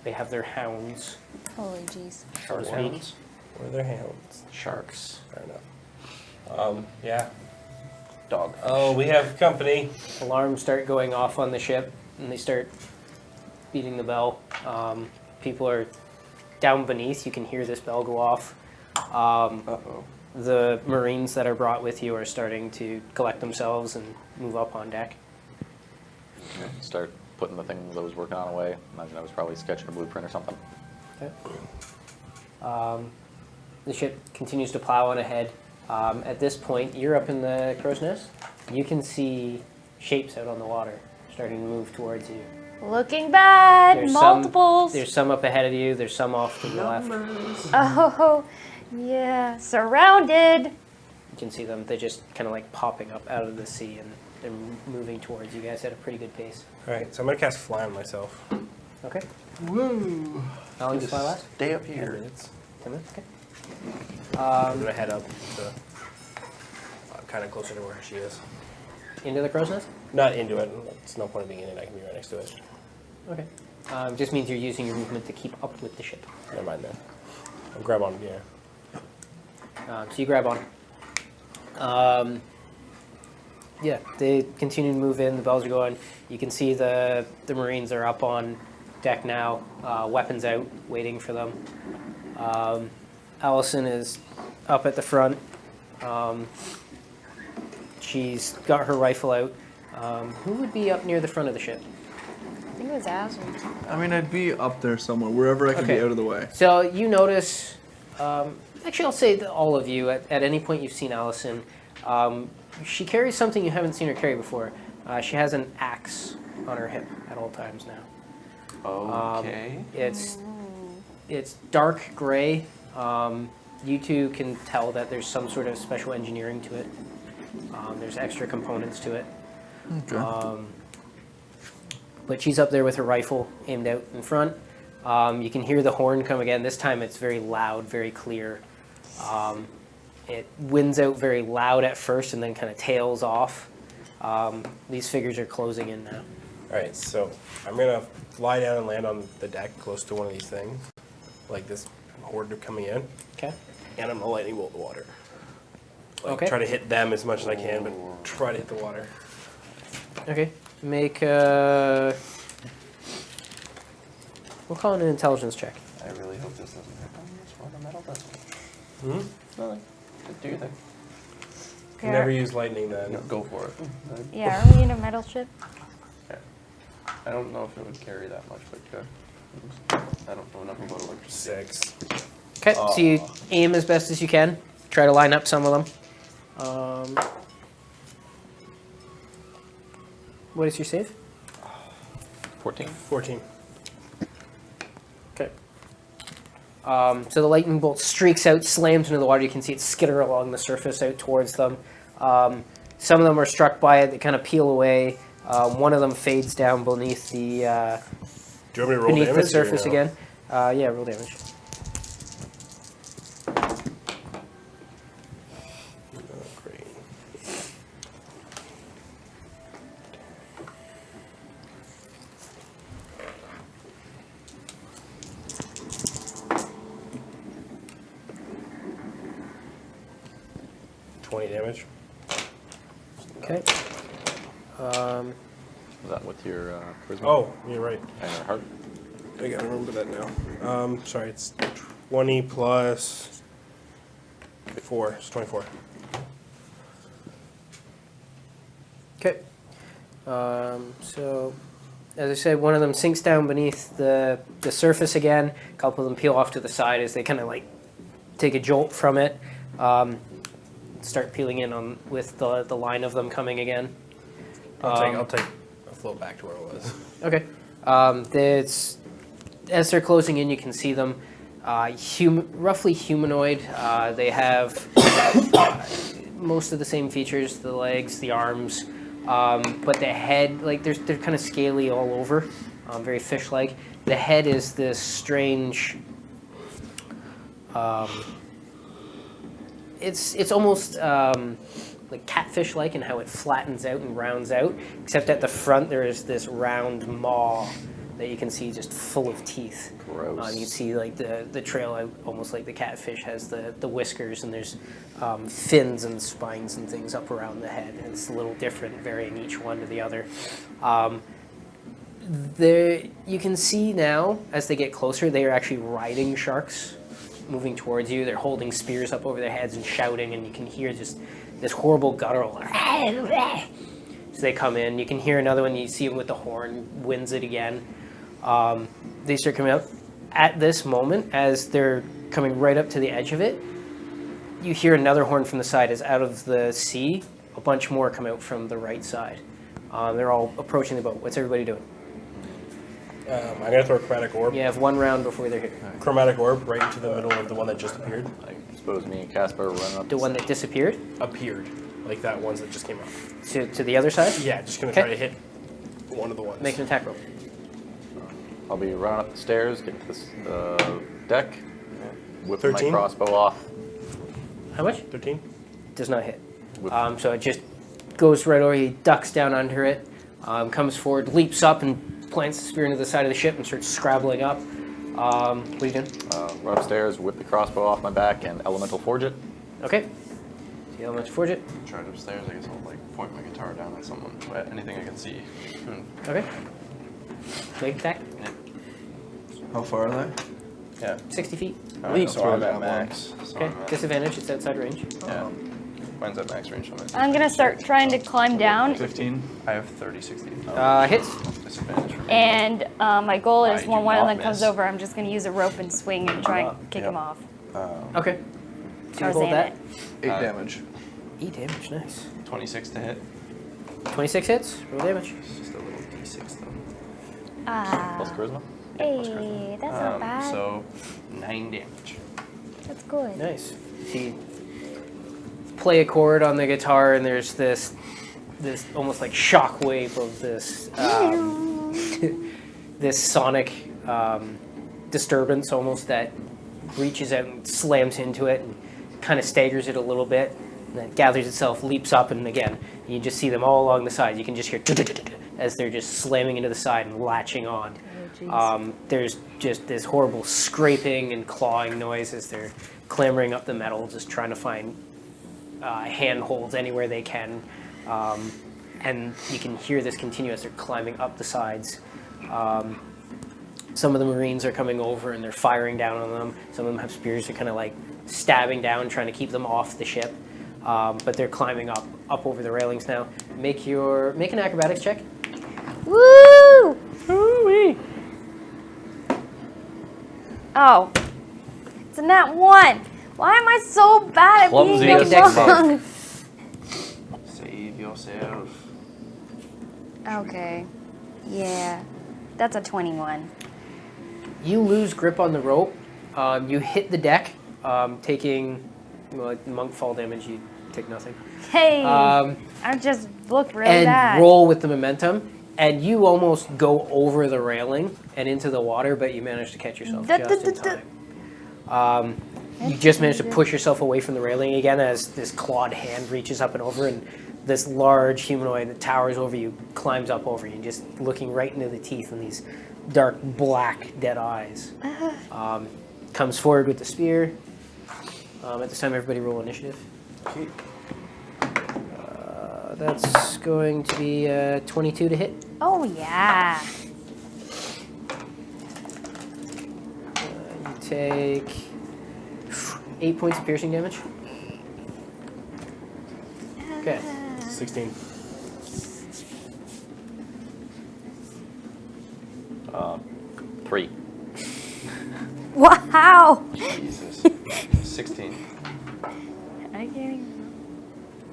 They have their hounds. Holy jeez. So to speak. Hounds? or their hounds. Sharks. Fair enough. Yeah. Dog. Oh, we have company. Alarms start going off on the ship, and they start beating the bell. People are down beneath. You can hear this bell go off. Uh-oh. The Marines that are brought with you are starting to collect themselves and move up on deck. Start putting the thing that I was working on away. Imagine I was probably sketching a blueprint or something. Okay. The ship continues to plow on ahead. At this point, you're up in the crow's nest. You can see shapes out on the water starting to move towards you. Looking bad. There's Multiples. There's some up ahead of you. There's some off to the left. Oh, yeah. Surrounded. You can see them. They're just kind of like popping up out of the sea, and they're moving towards you guys at a pretty good pace. All right, so I'm gonna cast Fly on myself. Okay. Woo! How long does fly last? Stay up 10 here. minutes. 10 minutes. Okay. I'm gonna head up to kind of closer to where she is. Into the crow's nest? Not into it. It's no point in being in it. I can be right next to it. Okay. Just means you're using your movement to keep up with the ship. Never mind then. I'll grab on. Yeah. So you grab on. Yeah, they continue to move in. The bells are going. You can see the Marines are up on deck now, weapons out, waiting for them. Allison is up at the front. She's got her rifle out. Who would be up near the front of the ship? I think it was Azure. I mean, I'd be up there somewhere, wherever I could Okay. be out of the way. So you notice, actually I'll say that all of you, at any point you've seen Allison, she carries something you haven't seen her carry before. She has an axe on her hip at all times now. Okay. It's dark gray. You two can tell that there's some sort of special engineering to it. There's extra components to it. Okay. But she's up there with her rifle aimed out in front. You can hear the horn come again. This time it's very loud, very clear. It winds out very loud at first and then kind of tails off. These figures are closing in now. All right, so I'm gonna lie down and land on the deck close to one of these things, like this horde coming in, Okay. and I'm gonna lightning bolt the water. Like, Okay. Try to hit them as much as I can, but try to hit the water. Okay. Make we'll call it an intelligence check. I really hope this doesn't hit on this one. The metal doesn't. Nothing. Just do your thing. Can never use lightning then. No, go for it. Yeah, are we in a metal ship? Yeah. I don't know if it would carry that much, but good. I don't know enough about electricity. 6. Okay. So you aim as best as you can. Try to line up some of them. What is your save? 14. 14. Okay. So the lightning bolt streaks out, slams into the water. You can see it skitter along the surface out towards them. Some of them are struck by it. They kind of peel away. One of them fades down beneath the Do you want me to roll beneath damage? the surface again. Yeah, roll damage. Oh, great. $20 damage. Okay. Is that with your charisma? Oh, you're right. And your heart? I gotta remember that now. Sorry, it's 20 plus 4. It's 24. Okay. So, as I said, one of them sinks down beneath the surface again. A couple of them peel off to the side as they kind of like take a jolt from it. Start peeling in on with the line of them coming again. I'll take a float back to where it was. Okay. As they're closing in, you can see them. roughly humanoid. They have most of the same features: the legs, the arms, but the head, like they're kind of scaly all over, very fish-like. The head is this strange. It's almost like catfish-like in how it flattens out and rounds out, except at the front there is this round maw that you can see just full of teeth. Gross. You can see like the trail out, almost like the catfish has the whiskers, and there's fins and spines and things up around the head. And it's a little different, varying each one to the other. You can see now, as they get closer, they are actually riding sharks, moving towards you. They're holding spears up over their heads and shouting, and you can hear just this horrible guttural. So they come in. You can hear another one. You see him with the horn, wins it again. They start coming up. At this moment, as they're coming right up to the edge of it, you hear another horn from the side. As out of the sea, a bunch more come out from the right side. They're all approaching the boat. What's everybody doing? I'm going to throw a chromatic orb. You have one round before they're here. Chromatic orb right into the middle of the one that just appeared. I suppose me and Casper run up. The one that disappeared? Appeared. Like that ones that just came out. To the other side? Yeah, just going to try to hit one of the ones. Make an attack roll. I'll be running up the stairs, get to this deck, whip 13? my crossbow off. How much? 13? Does not hit. Whip. So it just goes right over. He ducks down under it, comes forward, leaps up, and plants the spear into the side of the ship and starts scrabbling up. What are you doing? Run upstairs, whip the crossbow off my back, and elemental forge it. Okay. The elements forge it. Charge upstairs, I guess I'll like point my guitar down at someone, anything I can see. Okay. Make an attack. How far are they? Yeah. 60 feet. Alright, so I'm at that max. So Okay. I'm at, disadvantage. It's outside range. yeah. Mine's at max range, so I'm gonna start trying to climb down, 15. I have 30, 60. Hits. Disadvantage for me. and my goal is I when do one of not them comes miss. over, I'm just gonna use a rope and swing and try and kick Yep. him off. Okay. So you hold Tarzan that. it. 8 damage. 8 damage. Nice. 26 to hit. 26 hits. Roll damage. It's just a little d6 though. Plus charisma. Hey, that's not bad. So 9 damage. That's good. Nice. So you play a chord on the guitar, and there's this almost like shock wave of this this sonic disturbance almost that reaches out and slams into it and kind of staggers it a little bit, and then gathers itself, leaps up, and again you just see them all along the side. You can just hear as they're just slamming into the side and latching on. There's just this horrible scraping and clawing noise as they're clambering up the metal, just trying to find handholds anywhere they can. And you can hear this continue as they're climbing up the sides. Some of the Marines are coming over and they're firing down on them. Some of them have spears. They're kind of like stabbing down, trying to keep them off the ship. But they're climbing up over the railings now. Make an acrobatics check. Woo! Woo-wee. Oh, it's a nat 1. Why am I so bad at Clumsy being as fuck. alone? Save yourself. Okay, yeah, that's a 21. You lose grip on the rope. You hit the deck, taking monk fall damage. You take nothing. Hey, Um, I just looked really and bad. roll with the momentum. And you almost go over the railing and into the water, but you manage to catch yourself just in time. You just manage to push yourself away from the railing again as this clawed hand reaches up and over, and this large humanoid that towers over you climbs up over you, just looking right into the teeth and these dark black dead eyes. Comes forward with the spear. At this time, everybody roll initiative. Okay. That's going to be 22 to hit. Oh yeah. You take 8 points of piercing damage. Okay. 16. Three. Wow. Jesus. 16. I can't even.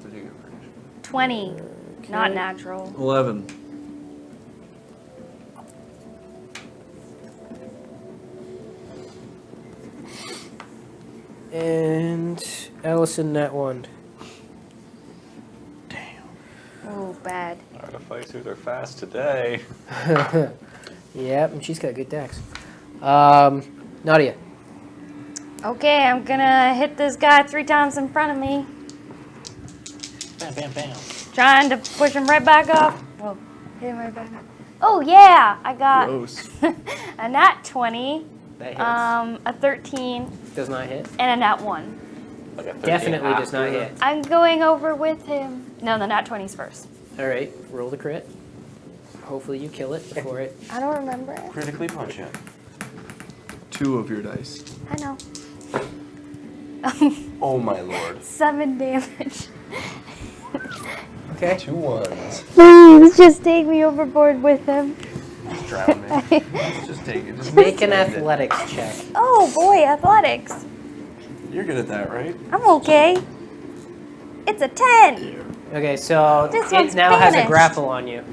What did you get for initiative? 20. Not natural. 11. And Allison, that one. Oh, bad. Artificers are fast today. Yep, and she's got good decks. Nadia. Okay, I'm gonna hit this guy 3 times in front of me. Bam, bam, bam. Trying to push him right back up. Well, hit him right back up. Oh yeah, I got Gross. a nat 20, That hits. a 13, Does not hit. and a nat 1. Like a 13 Definitely does not after. hit. I'm going over with him. No, the nat 20's first. All right, roll the crit. Hopefully you kill it before it. I don't remember it. Critically punch it. 2 of your dice. I know. Oh my lord. 7 damage. Okay. 2 1s. Please just take me overboard with him. Just drown me. Just take it. Just Make an stand it. athletics check. Oh boy, athletics. You're good at that, right? I'm okay. It's a 10. Okay, so This it one's now has a banished. grapple on you.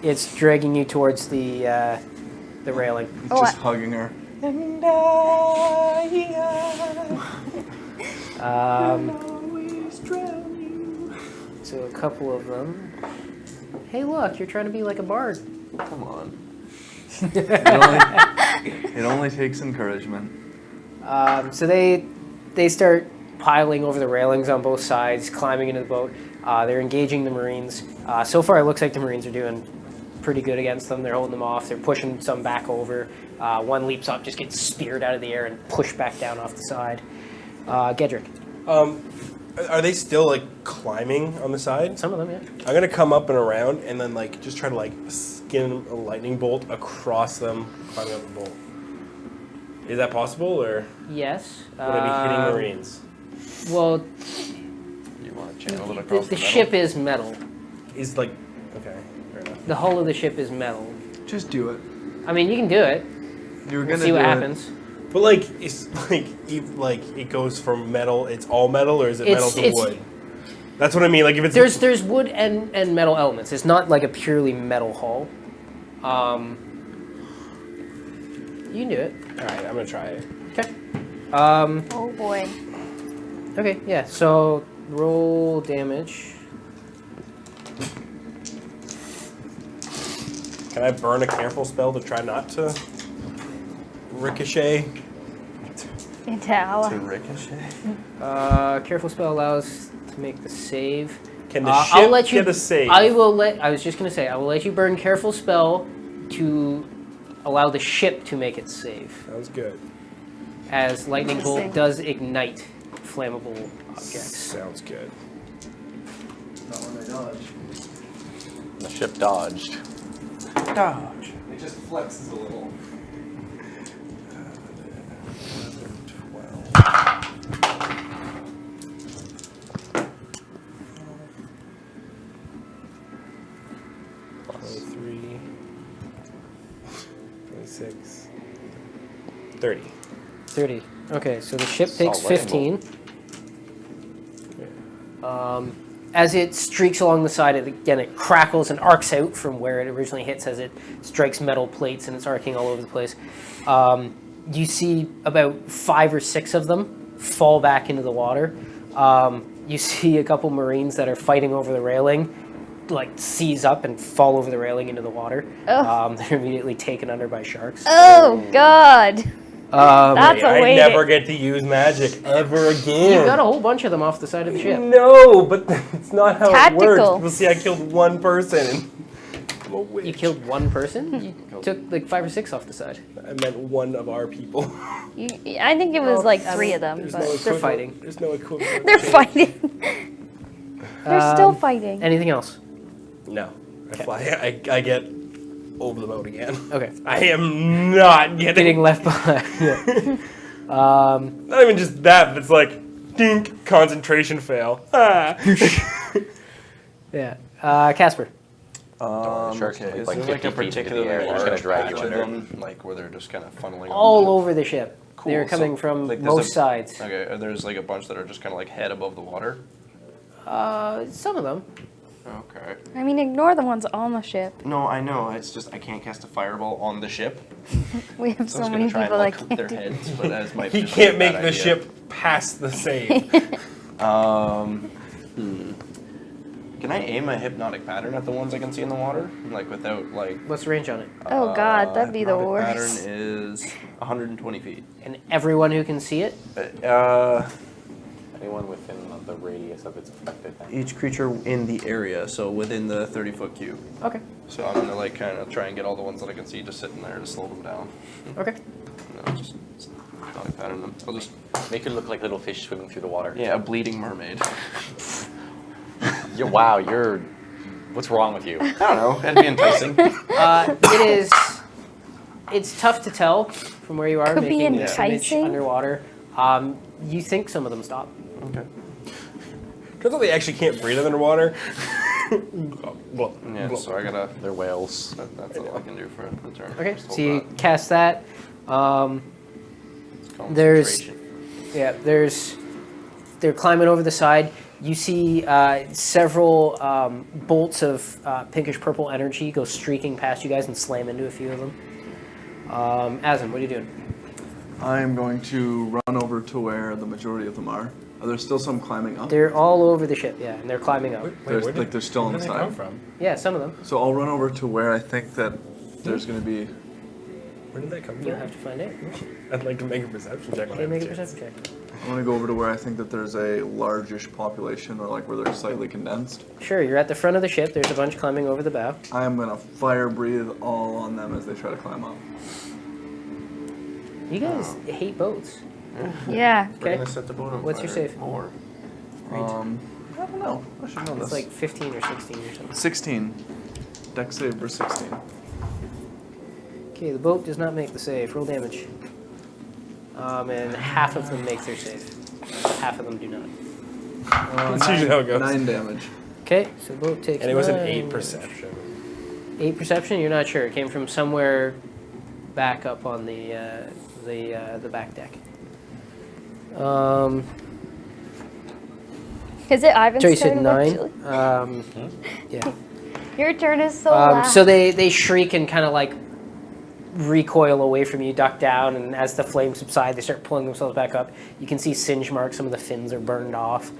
It's dragging you towards the railing. Oh, Just hugging her. So a couple of them. Hey, look, you're trying to be like a bard. Come on. It only takes encouragement. So they start piling over the railings on both sides, climbing into the boat. They're engaging the Marines. So far, it looks like the Marines are doing pretty good against them. They're holding them off. They're pushing some back over. One leaps up, just gets speared out of the air and pushed back down off the side. Gedrick. Are they still like climbing on the side? Some of them, yeah. I'm gonna come up and around and then like just try to like skin a lightning bolt across them, climbing up the bolt. Is that possible, or Yes. would I be hitting Marines? Well, You want to channel it across the the ship is metal. Is like okay, fair enough. The hull of the ship is metal. Just do it. I mean, you can do it. You were We'll gonna see what do it. happens. But like it's like it goes from metal. It's all metal, or is it metal to It's- wood? That's what I mean. Like if it's There's wood and metal elements. It's not like a purely metal hull. You can do it. all right, I'm gonna try it. Okay. oh boy. Okay. Yeah. So roll damage. Can I burn a careful spell to try not to ricochet? Into To our. ricochet. Careful spell allows to make the save. Can the I'll ship let you. get a save? I was just gonna say I will let you burn careful spell to allow the ship to make its save, That was good. as lightning bolt Interesting. does ignite flammable objects. Sounds good. Not when they dodge. The ship dodged. Dodge. It just flexes a little. 23, 26, 30. 30. Okay, so the ship It's takes all lightning 15. As it streaks along the side, it crackles and arcs out from where it originally hits as it strikes metal plates, and it's arcing all over the place. You see about 5 or 6 of them fall back into the water. You see a couple Marines that are fighting over the railing, like seize up and fall over the railing into the water. Oh. They're immediately taken under by sharks. Oh God. That's a I way never to. get to use magic ever again. You got a whole bunch of them off the side of the ship. No, but it's not how it works. Tactical. People see I killed one person. I'm a witch. You killed one person? You took like 5 or 6 off the side. I meant one of our people. I think it was like I 3 mean, of them, There's but no They're equivalent- fighting. There's no equivalent. they're fighting. They're still fighting. Anything else? No. I fly. I get over the boat again. Okay. I am not Getting left behind. Yeah. Not even just that, but it's like, dink, concentration fail. Ah. Yeah. Casper. Sharks can Okay, leap is like there like 50 a feet into the particularly air. They're just large gonna drag you patch of under. them, like where they're just kind of funneling All on over the ship. Cool, They're so, coming from like, there's most a- sides. Okay, there's like a bunch that are just kind of like head above the water. Some of them. Okay. I mean, ignore the ones on the ship. No, I know. It's just I can't cast a fireball on the ship. We have So so I was many gonna try people and that look can't their do heads, but as might He just can't be a make bad the idea. ship past the save. Can I aim a hypnotic pattern at the ones I can see in the water? Like without like. What's the range on it? Oh god, that'd be the hypnotic worst. Pattern is 120 feet. And everyone who can see it? Anyone within the radius of its effect, I think. Each creature in the area, so within the 30-foot cube. Okay. So I'm gonna like kind of try and get all the ones that I can see just sitting there to slow them down. Okay. No, just hypnotic pattern them. I'll just Make it look like little fish swimming through the water. yeah, a bleeding mermaid. Wow, you're. What's wrong with you? I don't know. It'd be enticing. It is. It's tough to tell from where you are Could be making this image enticing. underwater. You think some of them stop. Okay. Turns out they actually can't breathe underwater. Yeah. So I gotta. They're whales. That's all I can do for the turn. Okay, Just so hold you that. cast that. It's there's- concentration. Yeah, they're climbing over the side. You see several bolts of pinkish purple energy go streaking past you guys and slam into a few of them. Azim, what are you doing? I'm going to run over to where the majority of them are. Are there still some climbing up? They're all over the ship, yeah, and they're climbing up. They're still on where the did they come side. from? Yeah, some of them. So I'll run over to where I think that there's going to be. Where did that come You'll from? have to find out. I'd like to make a perception check. when I Okay, have make a chance. perception check. I want to go over to where I think that there's a largish population, or like where they're slightly condensed. Sure, you're at the front of the ship. There's a bunch climbing over the bow. I'm going to fire breathe all on them as they try to climb up. You guys hate boats. Yeah. We're Okay. gonna set the boat on What's your fire save? more. I don't know. I should know It's this. like 15 or 16 or something. 16. Dex save for 16. Okay, the boat does not make the save. Roll damage. And half of them make their save. Half of them do not. That's usually how it goes. 9 damage. Okay, so the boat takes And it was an 9 8 damage. perception. 8 perception? You're not sure. It came from somewhere back up on the back deck. Is it Ivan's Joey turn said 9. eventually? Yeah. Your turn is so loud. So they shriek and kind of like recoil away from you, duck down, and as the flames subside, they start pulling themselves back up. You can see singe marks. Some of the fins are burned off.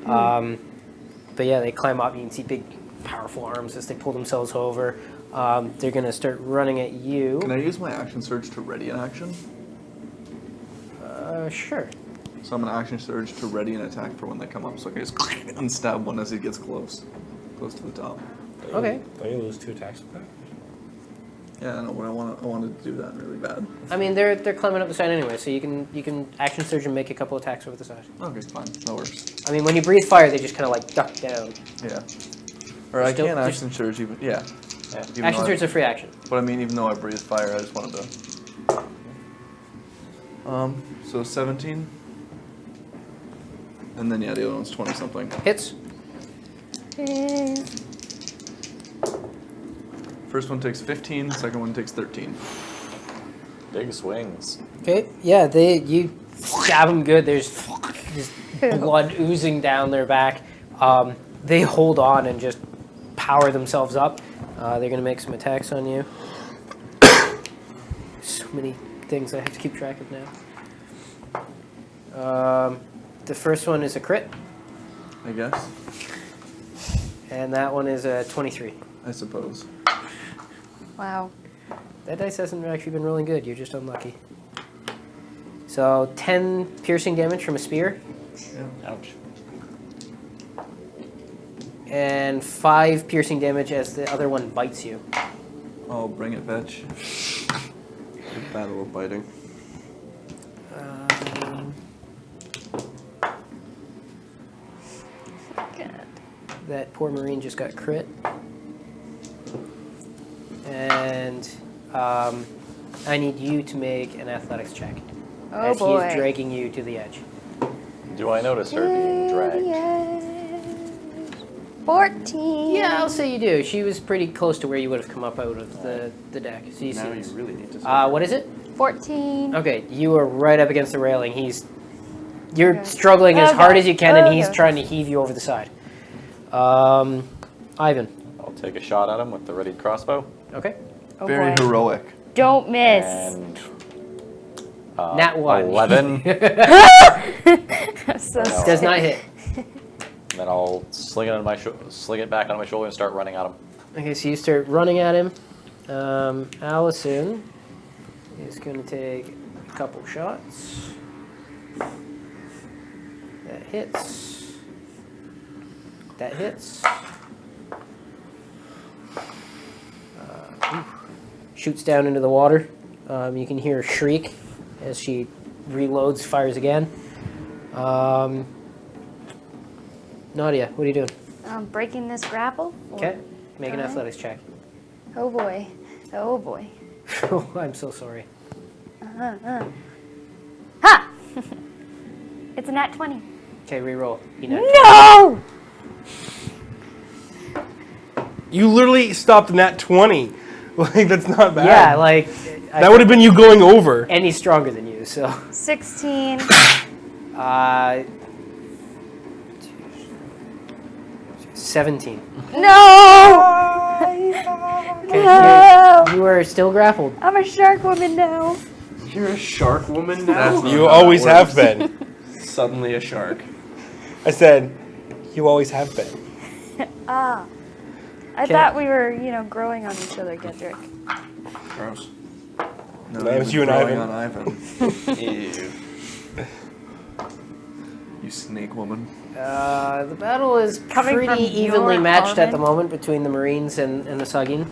But yeah, they climb up. You can see big, powerful arms as they pull themselves over. They're going to start running at you. Can I use my action surge to ready an action? Sure. So I'm going to action surge to ready an attack for when they come up. So I can just and stab one as he gets close to the top. Okay. Don't you lose 2 attacks with that? Yeah, I know, but I wanted to do that really bad. I mean, they're climbing up the side anyway, so you can action surge and make a couple attacks over the side. Okay, fine. That works. I mean, when you breathe fire, they just kind of like duck down. Yeah. Or I Still- can't just- action surge even. Yeah. Even Action though surge is a free action. But I mean, even though I breathe fire, I just wanted to. So 17. And then yeah, the other one's 20 something. Hits. First one takes 15. Second one takes 13. Big swings. Okay. Yeah, you stab them good. There's just blood oozing down their back. They hold on and just power themselves up. They're going to make some attacks on you. So many things I have to keep track of now. The first one is a crit, I guess. and that one is a 23. I suppose. Wow. That dice hasn't actually been rolling good. You're just unlucky. So 10 piercing damage from a spear, Ouch. and 5 piercing damage as the other one bites you. Oh, bring it, bitch. Battle of biting. God. That poor Marine just got crit. And I need you to make an athletics check. Oh as boy. he is dragging you to the edge. Do I notice her being dragged? Yeah. 14. Yeah, I'll say you do. She was pretty close to where you would have come up out of the deck. So you Now see you this. really need to. What is it? 14. Okay, you are right up against the railing. You're Okay. struggling as Okay. hard as you can, and he's Okay. trying to heave you over the side. Ivan. I'll take a shot at him with the readied crossbow. Okay. Oh Very boy. heroic. Don't miss. And Nat 1. 11. I'm so No. Does not hit. Then I'll sling it back on my shoulder and start running at him. Okay, so you start running at him. Allison is going to take a couple shots. That hits. That hits. Shoots down into the water. You can hear a shriek as she reloads, fires again. Nadia, what are you doing? Breaking this grapple. Okay, make an athletics check. Oh boy. Oh boy. Oh, I'm so sorry. Ha! It's a nat 20. Okay, reroll. No! You literally stopped nat 20. Like, that's not bad. Yeah, like that would have been you going over. and he's stronger than you, so 16. 17. No! Okay, No! you are still grappled. I'm a shark woman now. You're a shark woman now? That's not You how always that have works. been. Suddenly a shark. I said, you always have been. I Okay. thought we were, growing on each other, Gedrick. Gross. No, That was he you and growing Ivan. on Ivan. Ew. You snake woman. The battle is Coming from pretty evenly your matched at the armament? moment between the Marines and the Sugin.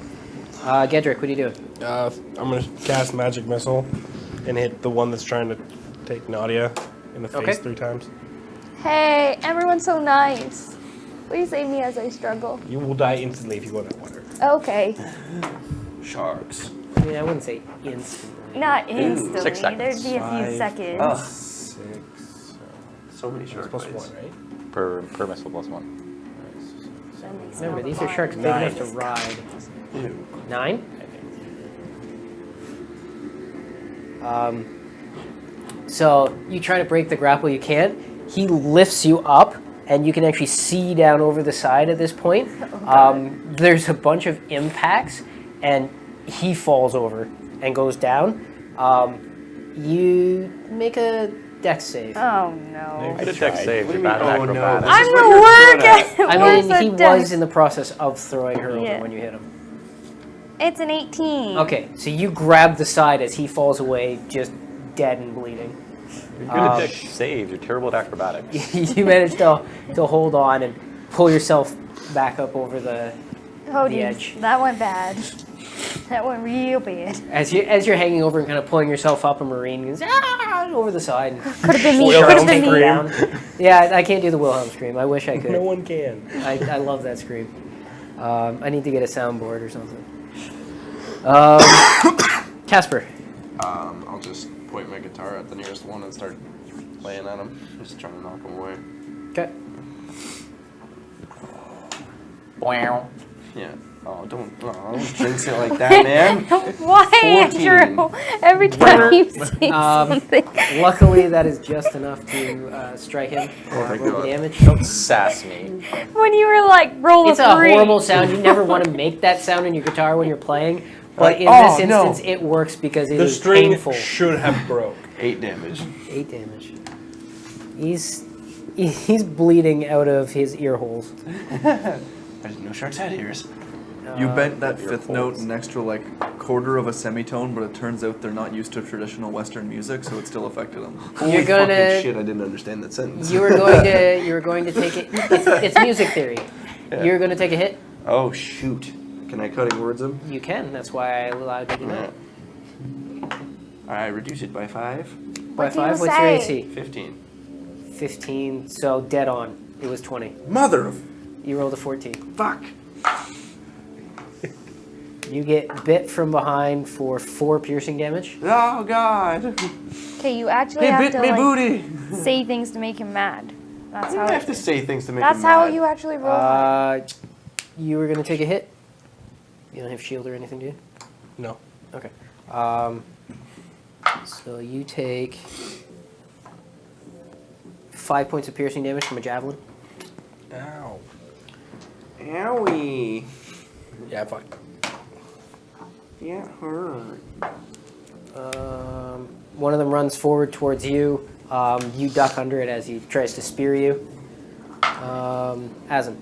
Gedrick, what are you doing? I'm going to cast Magic Missile and hit the one that's trying to take Nadia in the face Okay. 3 times. Hey, everyone's so nice. Please save me as I struggle. You will die instantly if you go in that water. Okay. Sharks. I mean, I wouldn't say instantly. Not instantly. 6 seconds. There'd be a few 5. seconds. Ugh. 6. So many That's shark plus bites. 1, right? Per missile plus 1. That makes Remember, all these the are sharks big fun. enough to ride. Ew. 9? So you try to break the grapple, you can't. He lifts you up, and you can actually see down over the side at this point. There's a bunch of impacts, and he falls over and goes down. You make a dex save. Oh no. I did dex save. What do You're you mean, bad at oh, no? acrobatics. This I'm is the what you're worst good at. at I mean, he dex. was in the process of throwing her over Yeah. when you hit him. It's an 18. Okay, so you grab the side as he falls away, just dead and bleeding. You're good at dex saves. You're terrible at acrobatics. You manage to hold on and pull yourself back up over the Oh, the geez. edge. That went bad. That went real bad. as you're hanging over and kind of pulling yourself up. A Marine goes over the side. And Could have been me. Wilhelm Could have been take me. you down. Yeah, I can't do the Wilhelm scream. I wish I could. No one can. I love that scream. I need to get a soundboard or something. Casper. I'll just point my guitar at the nearest one and start playing at him. Just trying to knock him away. Okay. Wow. Yeah. Oh, don't jinx it like that, man. Why, 14. Andrew? Every time you say something. Luckily, that is just enough to strike him. thank Roll God. the damage. Don't sass me. When you were like, roll It's a a 3. horrible sound. You never want to make that sound in your guitar when you're playing. But in Oh, this no. instance, it works because it The is string painful. should have broke. 8 damage. 8 damage. He's bleeding out of his ear holes. I didn't know sharks had ears. You bent that 5th note an extra quarter of a semitone, but it turns out they're not used to traditional Western music, so it still affected them. Holy You're gonna- fucking shit, I didn't understand that sentence. You were going to take it. It's music theory. Yeah. You're going to take a hit. Oh, shoot. Can I cutting words him? You can. That's why I allowed you to know. I reduce it by 5. By What do you 5. What's your say? AC? 15. 15. So dead on. It was 20. Mother of You rolled a 14. fuck. You get bit from behind for 4 piercing damage. Oh, God. Okay, you actually He have bit to me like, booty. say things to make him mad. That's I how. didn't have to say things to make That's him how mad. you actually roll. You were going to take a hit. You don't have shield or anything, do you? No. Okay. So you take 5 points of piercing damage from a javelin. Ow. Owie. Yeah, fuck. Yeah, hurt. One of them runs forward towards you. You duck under it as he tries to spear you. Asin.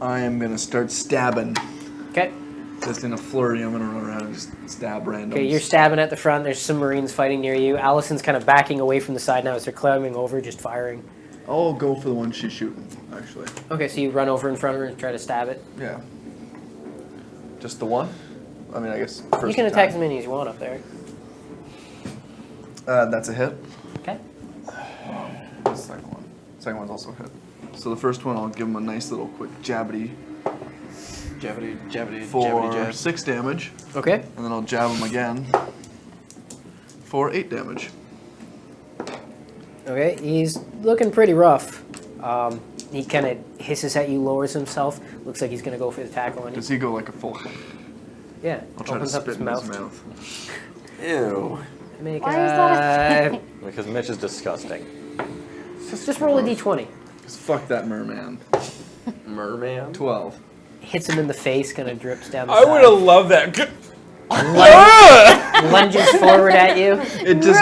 I am gonna start stabbing. Okay. Just in a flurry, I'm gonna run around and just stab randoms. Okay, you're stabbing at the front. There's some Marines fighting near you. Allison's kind of backing away from the side now as they're climbing over, just firing. I'll go for the one she's shooting, actually. Okay, so you run over in front of her and try to stab it. Yeah. Just the one? I mean, I guess first You can attack as time. many as you want up there. That's a hit. Okay. The second one. Second one's also a hit. So the first one, I'll give him a nice little quick jabbity Jabbity, for jab. 6 damage. Okay. And then I'll jab him again for 8 damage. Okay, he's looking pretty rough. He kind of hisses at you, lowers himself. Looks like he's going to go for the tackle on you. Does he go like a full... Yeah, I'll try to opens up spit his in mouth. his mouth. Ew. Make Why is that a thing? Because Mitch is disgusting. Just roll a d20. Because fuck that merman. Merman? 12. Hits him in the face, kind of drips down the I would have loved that. Lunges forward at you. It just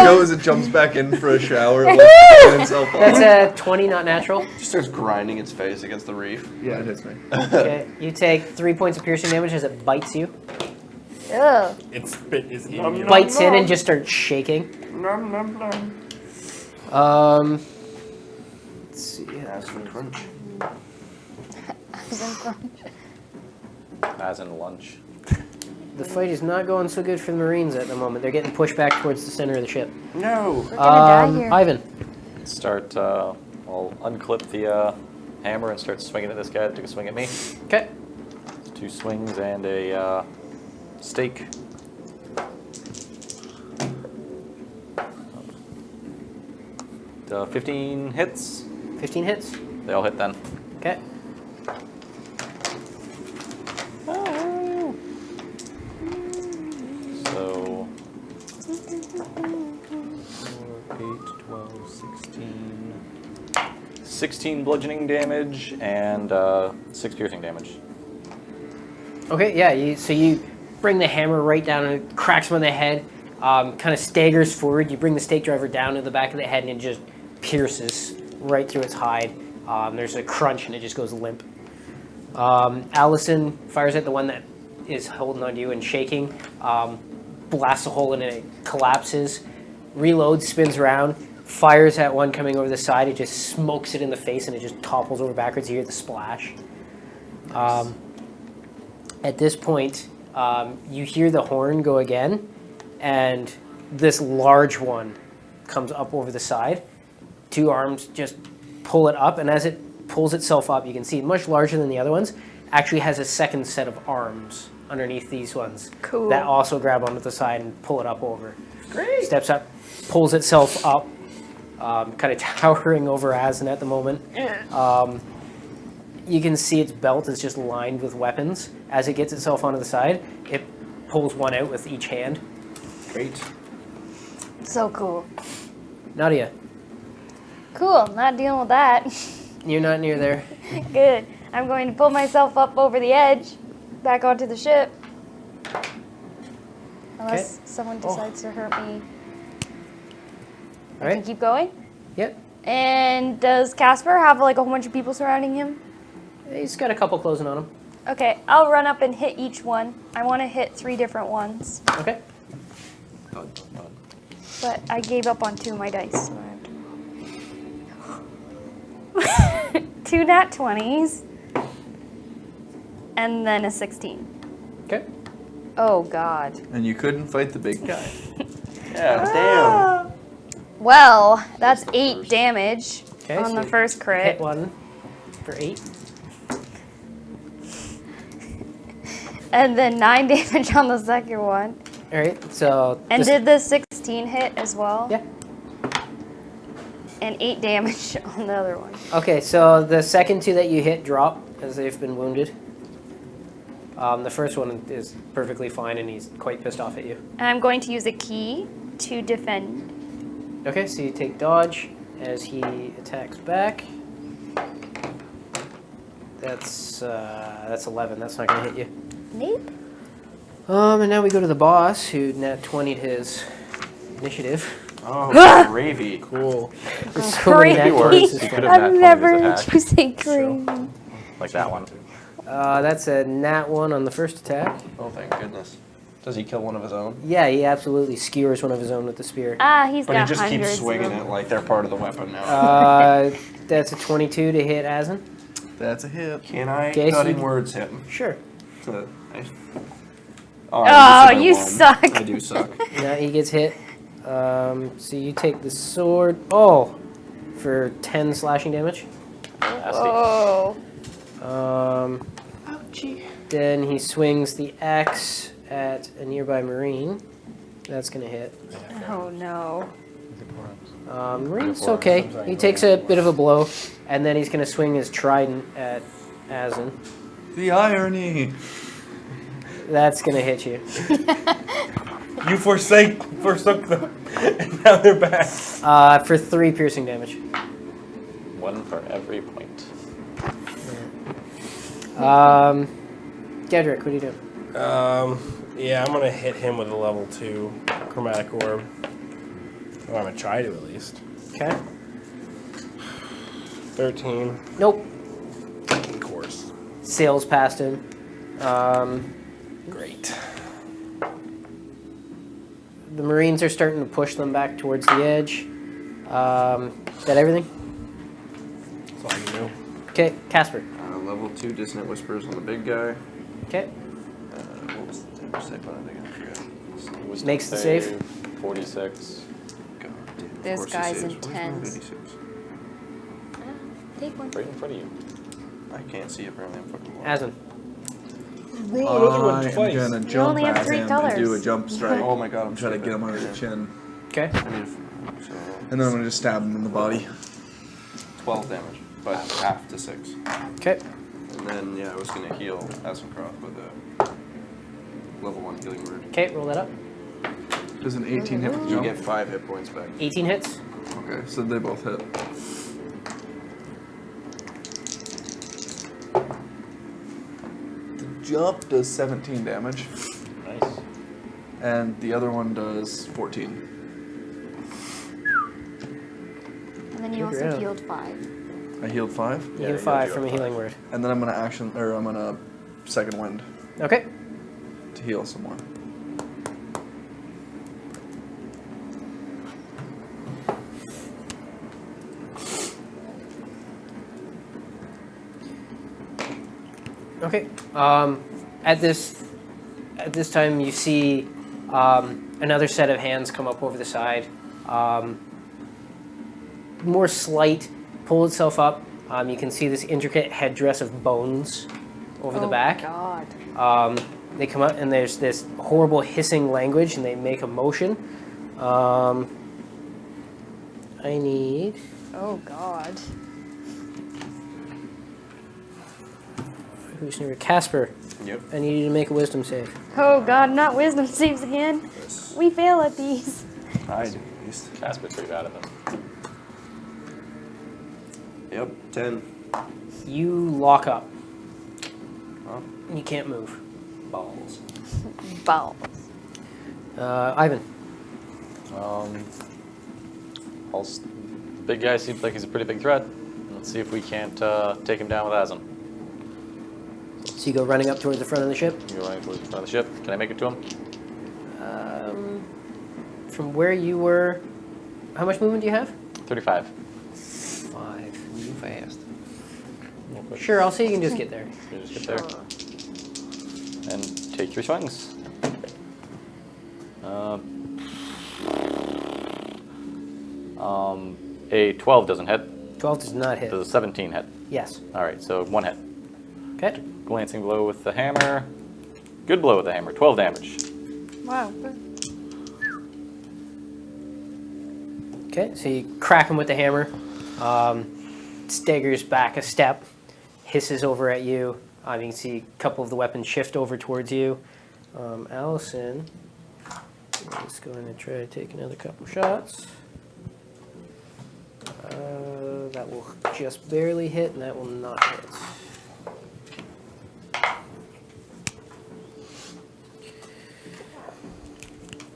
goes, it jumps back in for a shower. It lets itself off. That's a 20, not natural. Just starts grinding its face against the reef. Yeah, it hits me. Okay, you take 3 points of piercing damage as it bites you. Ugh. Its spit is in you. Bites in and just starts shaking. Let's see. That's for crunch. As in lunch. The fight is not going so good for the Marines at the moment. They're getting pushed back towards the center of the ship. No. We're gonna die here. Ivan. Start, I'll unclip the hammer and start swinging at this guy that took a swing at me. Okay. 2 swings and a stake. The 15 hits. 15 hits. They all hit then. Okay. So 4, 8, 12, 16. 16 bludgeoning damage and 6 piercing damage. Okay, yeah, so you bring the hammer right down and it cracks him on the head, kind of staggers forward. You bring the stake driver down to the back of the head and it just pierces right through its hide. There's a crunch and it just goes limp. Allison fires at the one that is holding on to you and shaking, blasts a hole in it, it collapses, reloads, spins around, fires at one coming over the side, it just smokes it in the face and it just topples over backwards. You hear the splash. Nice. At this point, you hear the horn go again, and this large one comes up over the side. 2 arms just pull it up, and as it pulls itself up, you can see much larger than the other ones, actually has a second set of arms underneath these ones. Cool. That also grab onto the side and pull it up over. Great. Steps up, pulls itself up, kind of towering over Asin at the moment. You can see its belt is just lined with weapons. As it gets itself onto the side, it pulls one out with each hand. Great. So cool. Nadia, Cool. Not dealing with that. you're not near there. Good. I'm going to pull myself up over the edge, back onto the ship. Unless someone decides to hurt me. All I can right. keep going. Yep. And does Casper have like a whole bunch of people surrounding him? He's got a couple closing on him. Okay, I'll run up and hit each one. I want to hit 3 different ones, Okay. Dun, dun, dun. but I gave up on 2 of my dice. So I have to... 2 nat 20s, and then a 16. Okay. Oh God. And you couldn't fight the big guy. Yeah, damn. Well, that's 8 damage Okay, on so the you first crit. Hit one for 8. And then 9 damage on the second one. All right. So. And just- did the 16 hit as well? Yeah. And 8 damage on the other one. Okay, so the second 2 that you hit drop as they've been wounded. The first one is perfectly fine, and he's quite pissed off at you. And I'm going to use a key to defend. Okay, so you take dodge as he attacks back. That's 11. That's not gonna hit you. Nope. And now we go to the boss, who nat 20'd his initiative. Oh, gravy. Cool. There's so many nat Maybe 20s worse. this You could time. have I've nat 20 never as attack. heard you say crazy. Like that one. That's a nat 1 on the first attack. Oh, thank goodness. Does he kill one of his own? Yeah, he absolutely skewers one of his own with the spear. Ah, he's But got he just keeps hundreds swinging of them. it like they're part of the weapon now. That's a 22 to hit Asin. That's a hit. Can I Okay, so cutting you- words him? Sure. Oh, I you won. suck. I do suck. Now he gets hit. So you take the sword. Oh, for 10 slashing damage. Nasty. Oh. Then he swings the axe at a nearby marine. That's gonna hit. Oh no. Marine's okay. He takes a bit of a blow, and then he's gonna swing his trident at Asin. The irony. That's gonna hit you. You forsook them, and now they're back. For 3 piercing damage. One for every point. Gedrick, what are you doing? Yeah, I'm gonna hit him with a level 2 chromatic orb. Or I'm gonna try to at least. Okay. 13. Nope. Of course. Sails past him. Great. The Marines are starting to push them back towards the edge. Is that everything? That's all I can do. Okay, Casper. Level 2 Dissonant Whispers on the big guy. Okay. What was the damage type on it again? I forgot. Wisdom Makes the save. 46. God damn, of This course he guy's saves. Where's my intense. 86? Take one. Right in front of you. I can't see apparently. I'm fucking blind. Asin. Roll another one I'm twice. gonna You jump only have at 3 him colors. and do a jump strike. Oh my god, I'm Try to stupid. get him under the Yeah. chin. Okay. I need so And then I'm gonna just stab him in the body. 12 damage, but half to 6. Okay. And then, yeah, I was going to heal Asencroft with a level 1 healing word. Okay, roll that up. Does an 18 hit with the You jump? get 5 hit points back. 18 hits. Okay, so they both hit. The jump does 17 damage, Nice. and the other one does 14. And then you Good also round. healed 5. I healed 5, You Yeah, get you 5 do from a have healing word. and then I'm gonna I'm gonna second wind Okay. to heal some more. Okay. At this time, you see another set of hands come up over the side. More slight, pull itself up. You can see this intricate headdress of bones over the back. God. They come up and there's this horrible hissing language, and they make a motion. I need. Oh God. Who's near? Casper. Yep. I need you to make a wisdom save. Oh God, not wisdom saves again. Yes. We fail at these. I do, at least. Casper's pretty bad at them. Yep, 10. You lock up. Well, You can't move. balls. Balls. Ivan. Big guy seems like he's a pretty big threat. Let's see if we can't take him down with Asin. So you go running up towards the front of the ship. You're running towards the front of the ship. Can I make it to him? From where you were, how much movement do you have? 35. 5. You fast. Real quick. Sure, I'll say you can just get there. You just get there. And take your swings. A 12 doesn't hit. 12 does not hit. Does a 17 hit? Yes. All right, so 1 hit. Okay. Glancing blow with the hammer. Good blow with the hammer. 12 damage. Wow. Okay, so you crack him with the hammer. Staggers back a step, hisses over at you. You can see a couple of the weapons shift over towards you. Allison is going to try to take another couple shots. That will just barely hit, and that will not hit.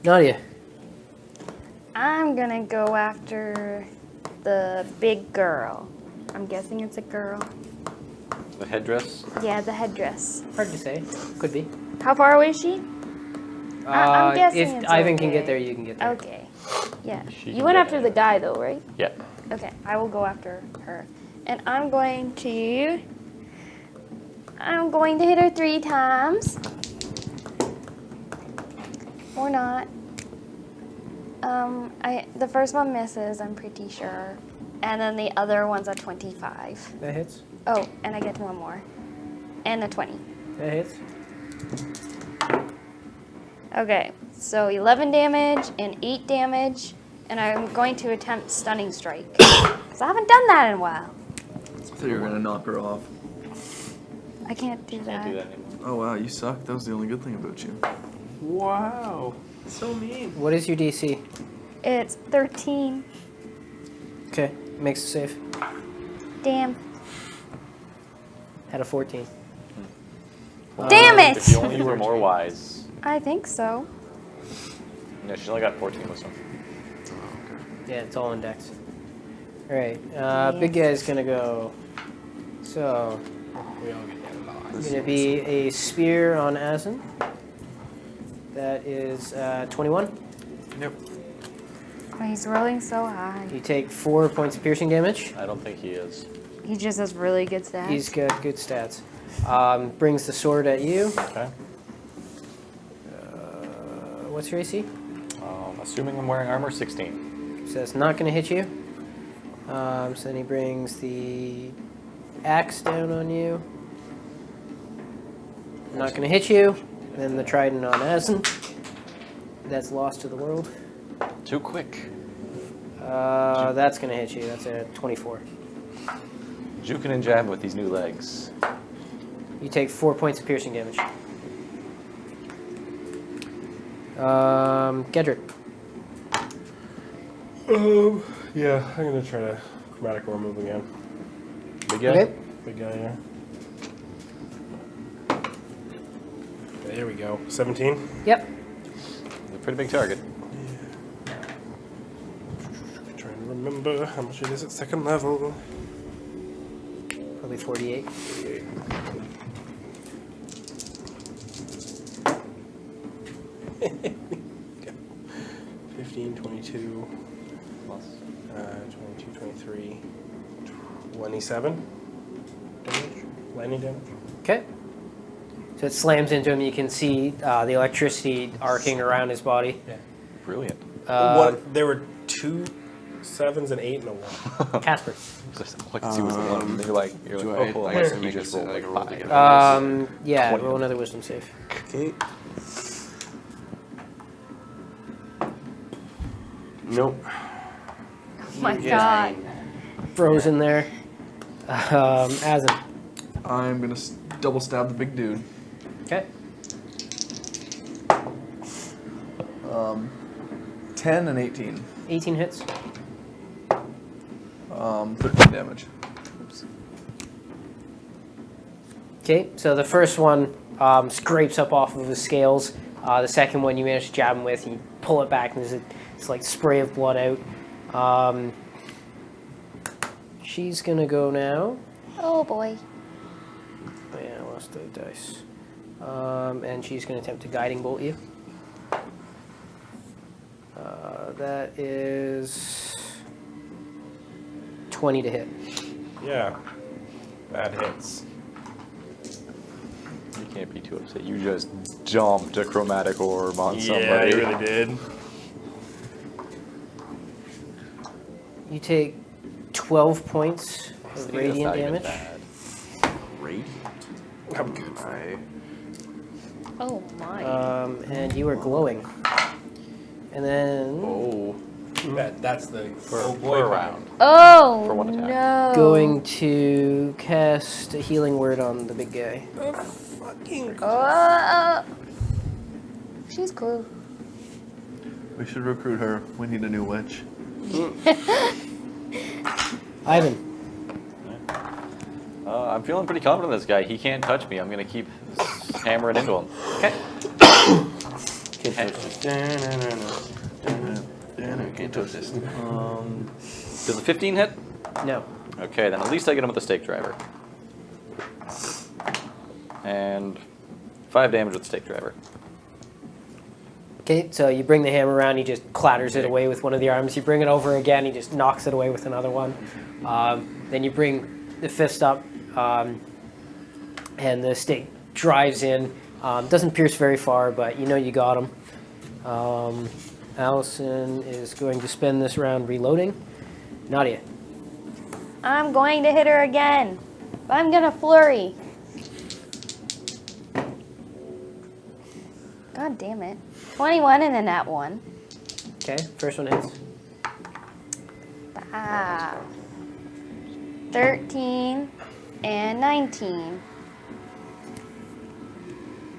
Nadia. I'm gonna go after the big girl. I'm guessing it's a girl. The headdress. Yeah, the headdress. Hard to say. Could be. How far away is she? I'm guessing If it's Ivan can okay. get there, you can get there. Okay. Yeah. She You can went get after it. the guy though, right? Yeah. Okay. I will go after her. And I'm going to hit her 3 times. Or not. The first one misses, I'm pretty sure. And then the other one's a 25. That hits. Oh, and I get one more. And a 20. That hits. Okay, so 11 damage and 8 damage, and I'm going to attempt Stunning Strike. Because I haven't done that in a while. So you're gonna knock her off. I can't do that. Can't do that anymore. Oh wow, you suck. That was the only good thing about you. Wow. So mean. What is your DC? It's 13. Okay, makes it safe. Damn. Had a 14. Damn it! If you only were more wise. I think so. No, she's only got 14 wisdom. Yeah, it's all in dex. Alright, big guy's gonna go. So, We all get that lost. gonna be a spear on Asin. That is 21. Yep. Oh, he's rolling so high. You take 4 points of piercing damage. I don't think he is. He just has really good stats. He's got good stats. Brings the sword at you. Okay. What's your AC? Assuming I'm wearing armor, 16. So it's not going to hit you. So then he brings the axe down on you. Not going to hit you. Then the trident on Asin. That's lost to the world. Too quick. That's going to hit you. That's a 24. Juking and jabbing with these new legs. You take 4 points of piercing damage. Gedrick. Yeah, I'm gonna try to chromatic orb move again. Big guy? Okay. Big guy, yeah. There we go. 17. Yep. A pretty big target. Trying to remember how much it is at second level. Probably 48. 48. Okay. 15, 22, Plus. 22, 23, 27 damage. Lightning damage. Okay. So it slams into him. You can see the electricity arcing around his body. Yeah. Brilliant. What? There were 2 7s and 8 and a 1. Casper. Like, see what's the one. You're like, Do oh, I- cool. I I guess guess it you makes just it rolled like like a roll 5. together. Yeah, 20. roll another wisdom save. Okay. Nope. Oh my god. Frozen there. Asin. I'm gonna double stab the big dude. Okay. 10 and 18. 18 hits. 13 damage. Okay, so the first one scrapes up off of his scales. The second one you manage to jab him with, you pull it back, and there's this like spray of blood out. She's gonna go now. Oh boy. Oh, yeah, I lost the dice. And she's gonna attempt to guiding bolt you. That is 20 to hit. Yeah. Bad hits. You can't be too upset. You just dumped a chromatic orb on Yeah, somebody. you really did. You take 12 points of That's radiant not even damage. bad. I'm good. Oh my. And you are glowing. And then Oh, That's the for a round. Oh For one attack. no. going to cast a healing word on the big guy. She's cool. We should recruit her. We need a new witch. Ivan. I'm feeling pretty confident in this guy. He can't touch me. I'm going to keep hammering into him. Okay. Okay, Can't touch this. Can't touch this. Does a 15 hit? No. Okay, then at least I get him with the stake driver. And 5 damage with the stake driver. Okay, so you bring the hammer around, he just clatters it away with one of the arms. You bring it over again, he just knocks it away with another one. Then you bring the fist up, and the stake drives in. Doesn't pierce very far, but you know you got him. Allison is going to spend this round reloading. Nadia. I'm going to hit her again. I'm going to flurry. God damn it. 21 and a nat 1. Okay, first one hits. 13 and 19.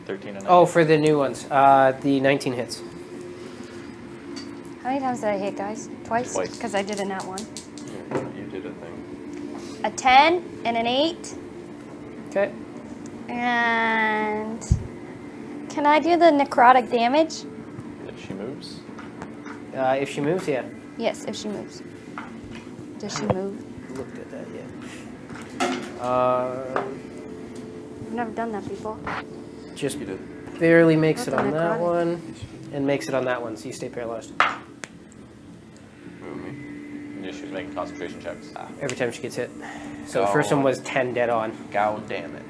13 and Oh, for the new ones. The 19 hits. How many times did I hit, guys? Twice? Twice. Because I did a nat 1. You did a thing. A 10 and an 8. Okay. And can I do the necrotic damage? If she moves. If she moves, yeah. Yes, if she moves. Does she move? Looked at that, yeah. I've never done that before. Just You did. barely makes it Not the on that necrotic. one, and makes it on that one, so you stay paralyzed. Move me. Yeah, she was making concentration checks. Every time she gets hit. So the first one was 10 dead on. God damn it.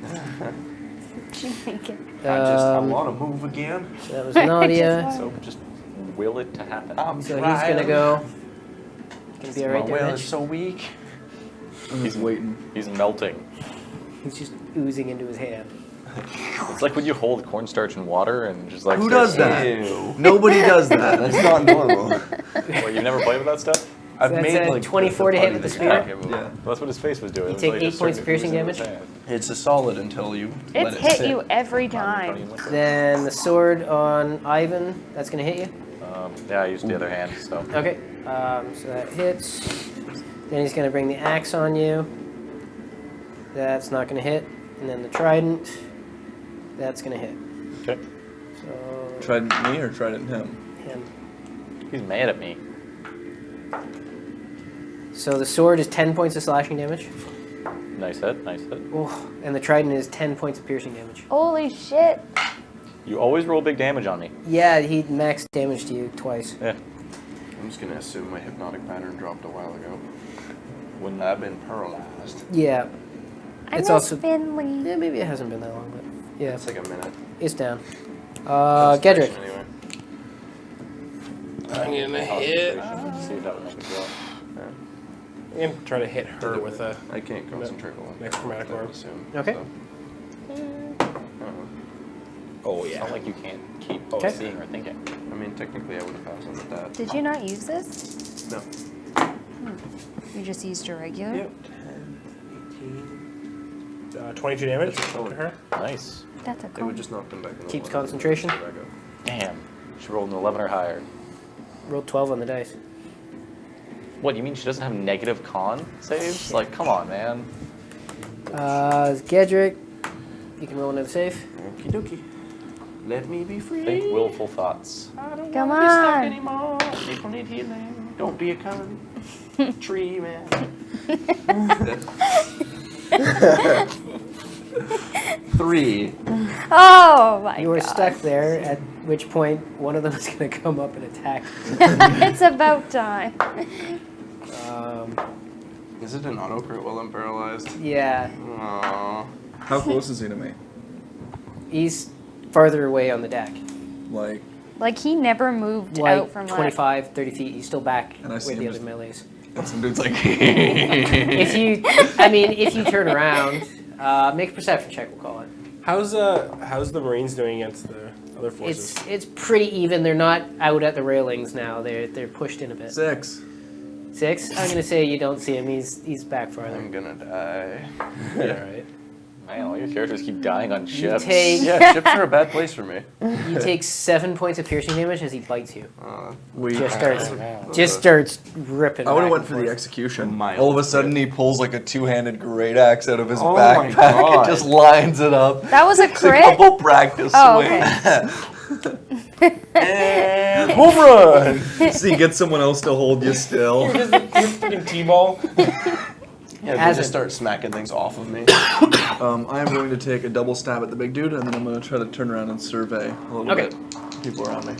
She make it. I want to move again. So that was I Nadia. just So just will it to happen. So he's gonna go. Gonna be alright My there, will Mitch. is so weak. He's waiting. He's melting. He's just oozing into his hand. It's like when you hold cornstarch in water and just like. Who starts- does that? Ew. Nobody does that. That's not normal. Well, you've never played with that stuff? I've that's made a like 24 to hit with the spear? Yeah. Well, that's what his face was doing. You It was take like 8 just points starting of piercing oozing into his damage? hand. It's a solid until you let It's it hit sit. you every time. Then the sword on Ivan. That's gonna hit you. Yeah, I used the other hand, so. Okay. So that hits. Then he's gonna bring the axe on you. That's not gonna hit. And then the trident. That's gonna hit. Okay. So Trident me or trident him? him. He's mad at me. So the sword is 10 points of slashing damage. Nice hit, nice hit. Oh, and the trident is 10 points of piercing damage. Holy shit. You always roll big damage on me. Yeah, he maxed damage to you twice. Yeah. I'm just gonna assume my hypnotic pattern dropped a while ago. When I've been paralyzed. Yeah. I It's miss also- Finley. Yeah, maybe it hasn't been that long, but yeah, It's like a minute. it's down. Concentration Gedrick. Anyway. I'm gonna Concentration. See if that would make it go up. I'm gonna try to hit her with a. I can't concentrate on Next chromatic I would orb. assume. Okay. Oh It's yeah. not like you can't keep Okay. seeing or thinking. I mean, technically, I would have passed on with that. Did you not use this? No. You just used your regular? Yep. 10, 18, 22 damage to her. Nice. That's a It cool. would just knock them back in the Keeps water. concentration. Back up. Damn. She rolled an 11 or higher. Rolled 12 on the dice. What, you mean she doesn't have negative con saves? Like, come on, man. Gedrick, you can roll another save. Okie dokie. Let me be free. Think willful thoughts. I don't Come wanna be stuck on. anymore. People need healing. Don't be a con. Tree man. 3. Oh my You were god. stuck there, at which point one of them is going to come up and attack. It's about time. Is it an auto crit while I'm paralyzed? Yeah, Aww. How close is he to me? he's farther away on the deck. Like, Like he never moved Like out from 25, 30 feet. He's still back And I where see the him other just- melees. and some dude's like, If you turn around, make a perception check, we'll call it. How's the Marines doing against the other forces? It's pretty even. They're not out at the railings now. They're pushed in a bit. 6. 6. I'm gonna say you don't see him. He's back farther. I'm gonna die. Yeah, right. Man, all your characters keep dying on ships. take- Yeah, ships are a bad place for me. You take 7 points of piercing damage as he bites you. We. Just starts ripping. I would have back went and for the forth. execution. Mild All of a sudden, he pulls like a two-handed great axe out of his Oh my backpack God. and just lines it up. That was a It's a crit? couple practice Oh, swings. And home run! So you get someone else to hold you still. You're freaking T-ball. Yeah, As they just in- start smacking things off of me. I am going to take a double stab at the big dude, and then I'm going to try to turn around and survey a little Okay. bit. People around me.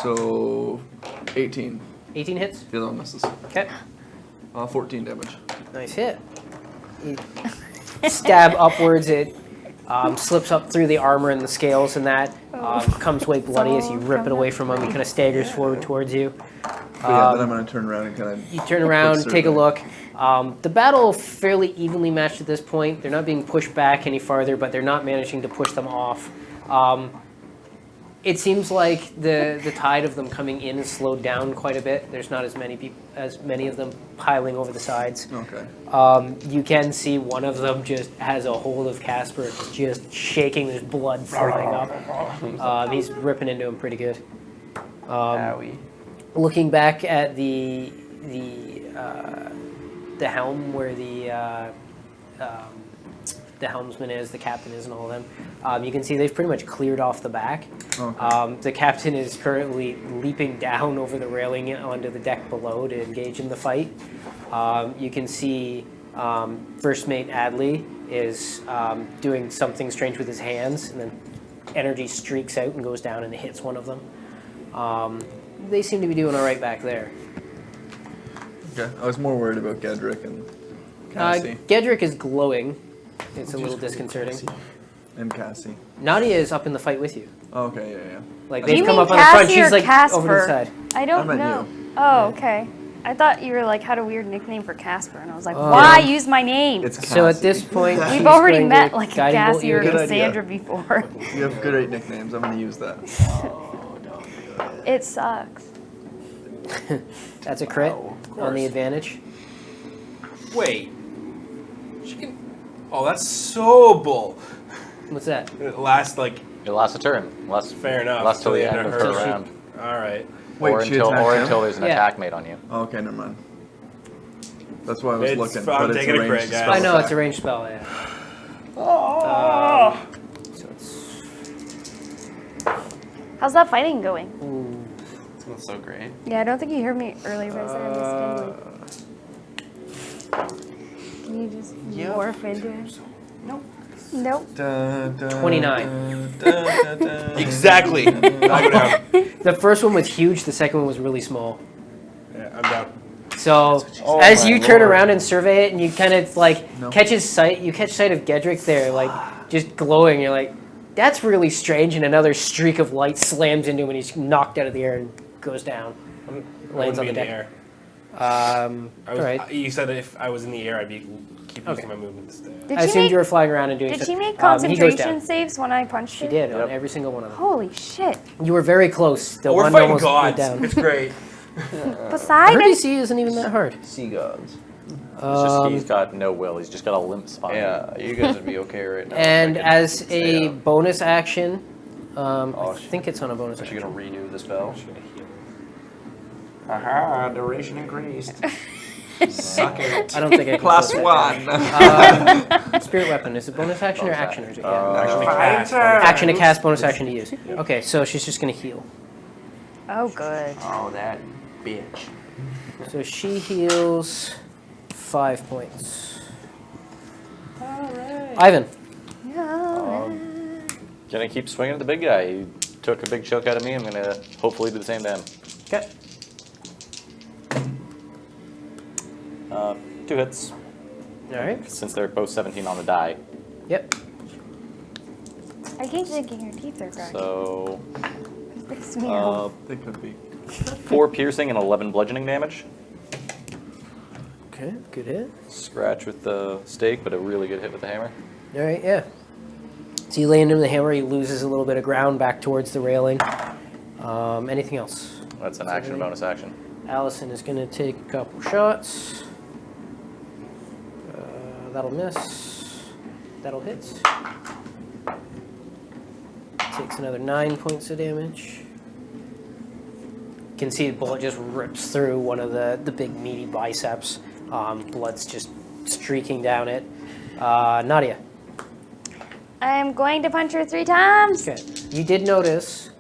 So 18. 18 hits. The other one misses. Okay. 14 damage. Nice hit. You stab upwards. It slips up through the armor and the scales, and that comes away bloody as you rip it away from him. He kind of staggers forward towards you. But yeah, then I'm going to turn around and kind of. You turn around, quick take a survey. look. The battle fairly evenly matched at this point. They're not being pushed back any farther, but they're not managing to push them off. It seems like the tide of them coming in has slowed down quite a bit. There's not as many of them piling over the sides. Okay. You can see one of them just has a hold of Casper, just shaking. There's blood flying up. He's ripping into him pretty good. Owie. Looking back at the helm where the helmsman is, the captain is, and all of them, you can see they've pretty much cleared off the back. Okay. The captain is currently leaping down over the railing onto the deck below to engage in the fight. You can see First Mate Adley is doing something strange with his hands, and then energy streaks out and goes down and hits one of them. They seem to be doing all right back there. Okay. I was more worried about Gedrick and Cassie. Gedrick is glowing. It's a little disconcerting. And Cassie. Nadia is up in the fight with you. Oh, okay, yeah. Like Do you they've come mean up on the front. Cassie She's or like Casper? over to the side. I don't I meant know. you. Oh, okay. I thought you were like had a weird nickname for Casper, and I was like, why use my name? It's Cassie. So at this point, We've she's already going met to like a guiding bolt Cassie you or again. Good idea. Cassandra before. You have good nicknames. I'm going to use that. It sucks. That's a crit Wow, of on the course. advantage. Wait. She can. Oh, that's so bull. What's that? It lasts like. It lasts a turn. Lasts, Fair enough. Lasts till the Till the end end of of her her- round. All right. Wait, or she until attacked him? there's an Yeah. attack made on you. Oh, okay, never mind. That's why I was It's looking. I'm But it's taking a a crit, ranged guys. spell I know, attack. it's a ranged spell, yeah. Oh. So it's... How's that fighting going? It smells so great. Yeah, I don't think you heard me earlier, but I missed it. Can you just morph into it? Nope. Nope. 29. Exactly. I go down. The first one was huge, the second one was really small. Yeah, I'm down. So Oh as my you turn lord. around and survey it, and you kind of like No. catch sight of Gedrick there, like just glowing. You're like, that's really strange. And another streak of light slams into him, and he's knocked out of the air and goes down. Lands on the deck. air. All I was, right. You said that if I was in the air, I'd be keep Okay. using my movements there. Did I she assumed make, you were flying around and doing did stuff. she make He goes concentration down. saves when I punched She her? did on Yep. every single one of them. Holy shit. You were very close. The Oh, we're one fighting almost went gods. down. It's great. Her Poseidon? DC isn't even that hard. Sea gods. It's just he's got no will. He's just got a limp spine. Yeah, you guys would be okay right now. And if I could as stay a up. bonus action, Oh, I think it's on a bonus Is she action. gonna redo the spell? Aha, duration increased. Suck it. I don't think I can. Plus put that one. down. Spirit weapon. Is it bonus action or Bonus action? Or is it, Actually, yeah. cast. Action to cast, bonus action to use. Okay, so she's just going to heal. Oh, good. Oh, that bitch. So she heals 5 points. Ivan. Gonna keep swinging at the big guy. He took a big chunk out of me. I'm gonna hopefully do the same to him. Okay. 2 hits, All right. since they're both 17 on the die. Yep. I keep thinking your teeth are cracked. So, It picks me out. They could be. 4 piercing and 11 bludgeoning damage. Okay, good hit. Scratch with the stake, but a really good hit with the hammer. All right, yeah. So you land him the hammer, he loses a little bit of ground back towards the railing. Anything else? That's an action bonus action. Allison is going to take a couple shots. That'll miss. That'll hit. Takes another 9 points of damage. You can see the bullet just rips through one of the big meaty biceps. Blood's just streaking down it. Nadia. I'm going to punch her 3 times. Okay. You did notice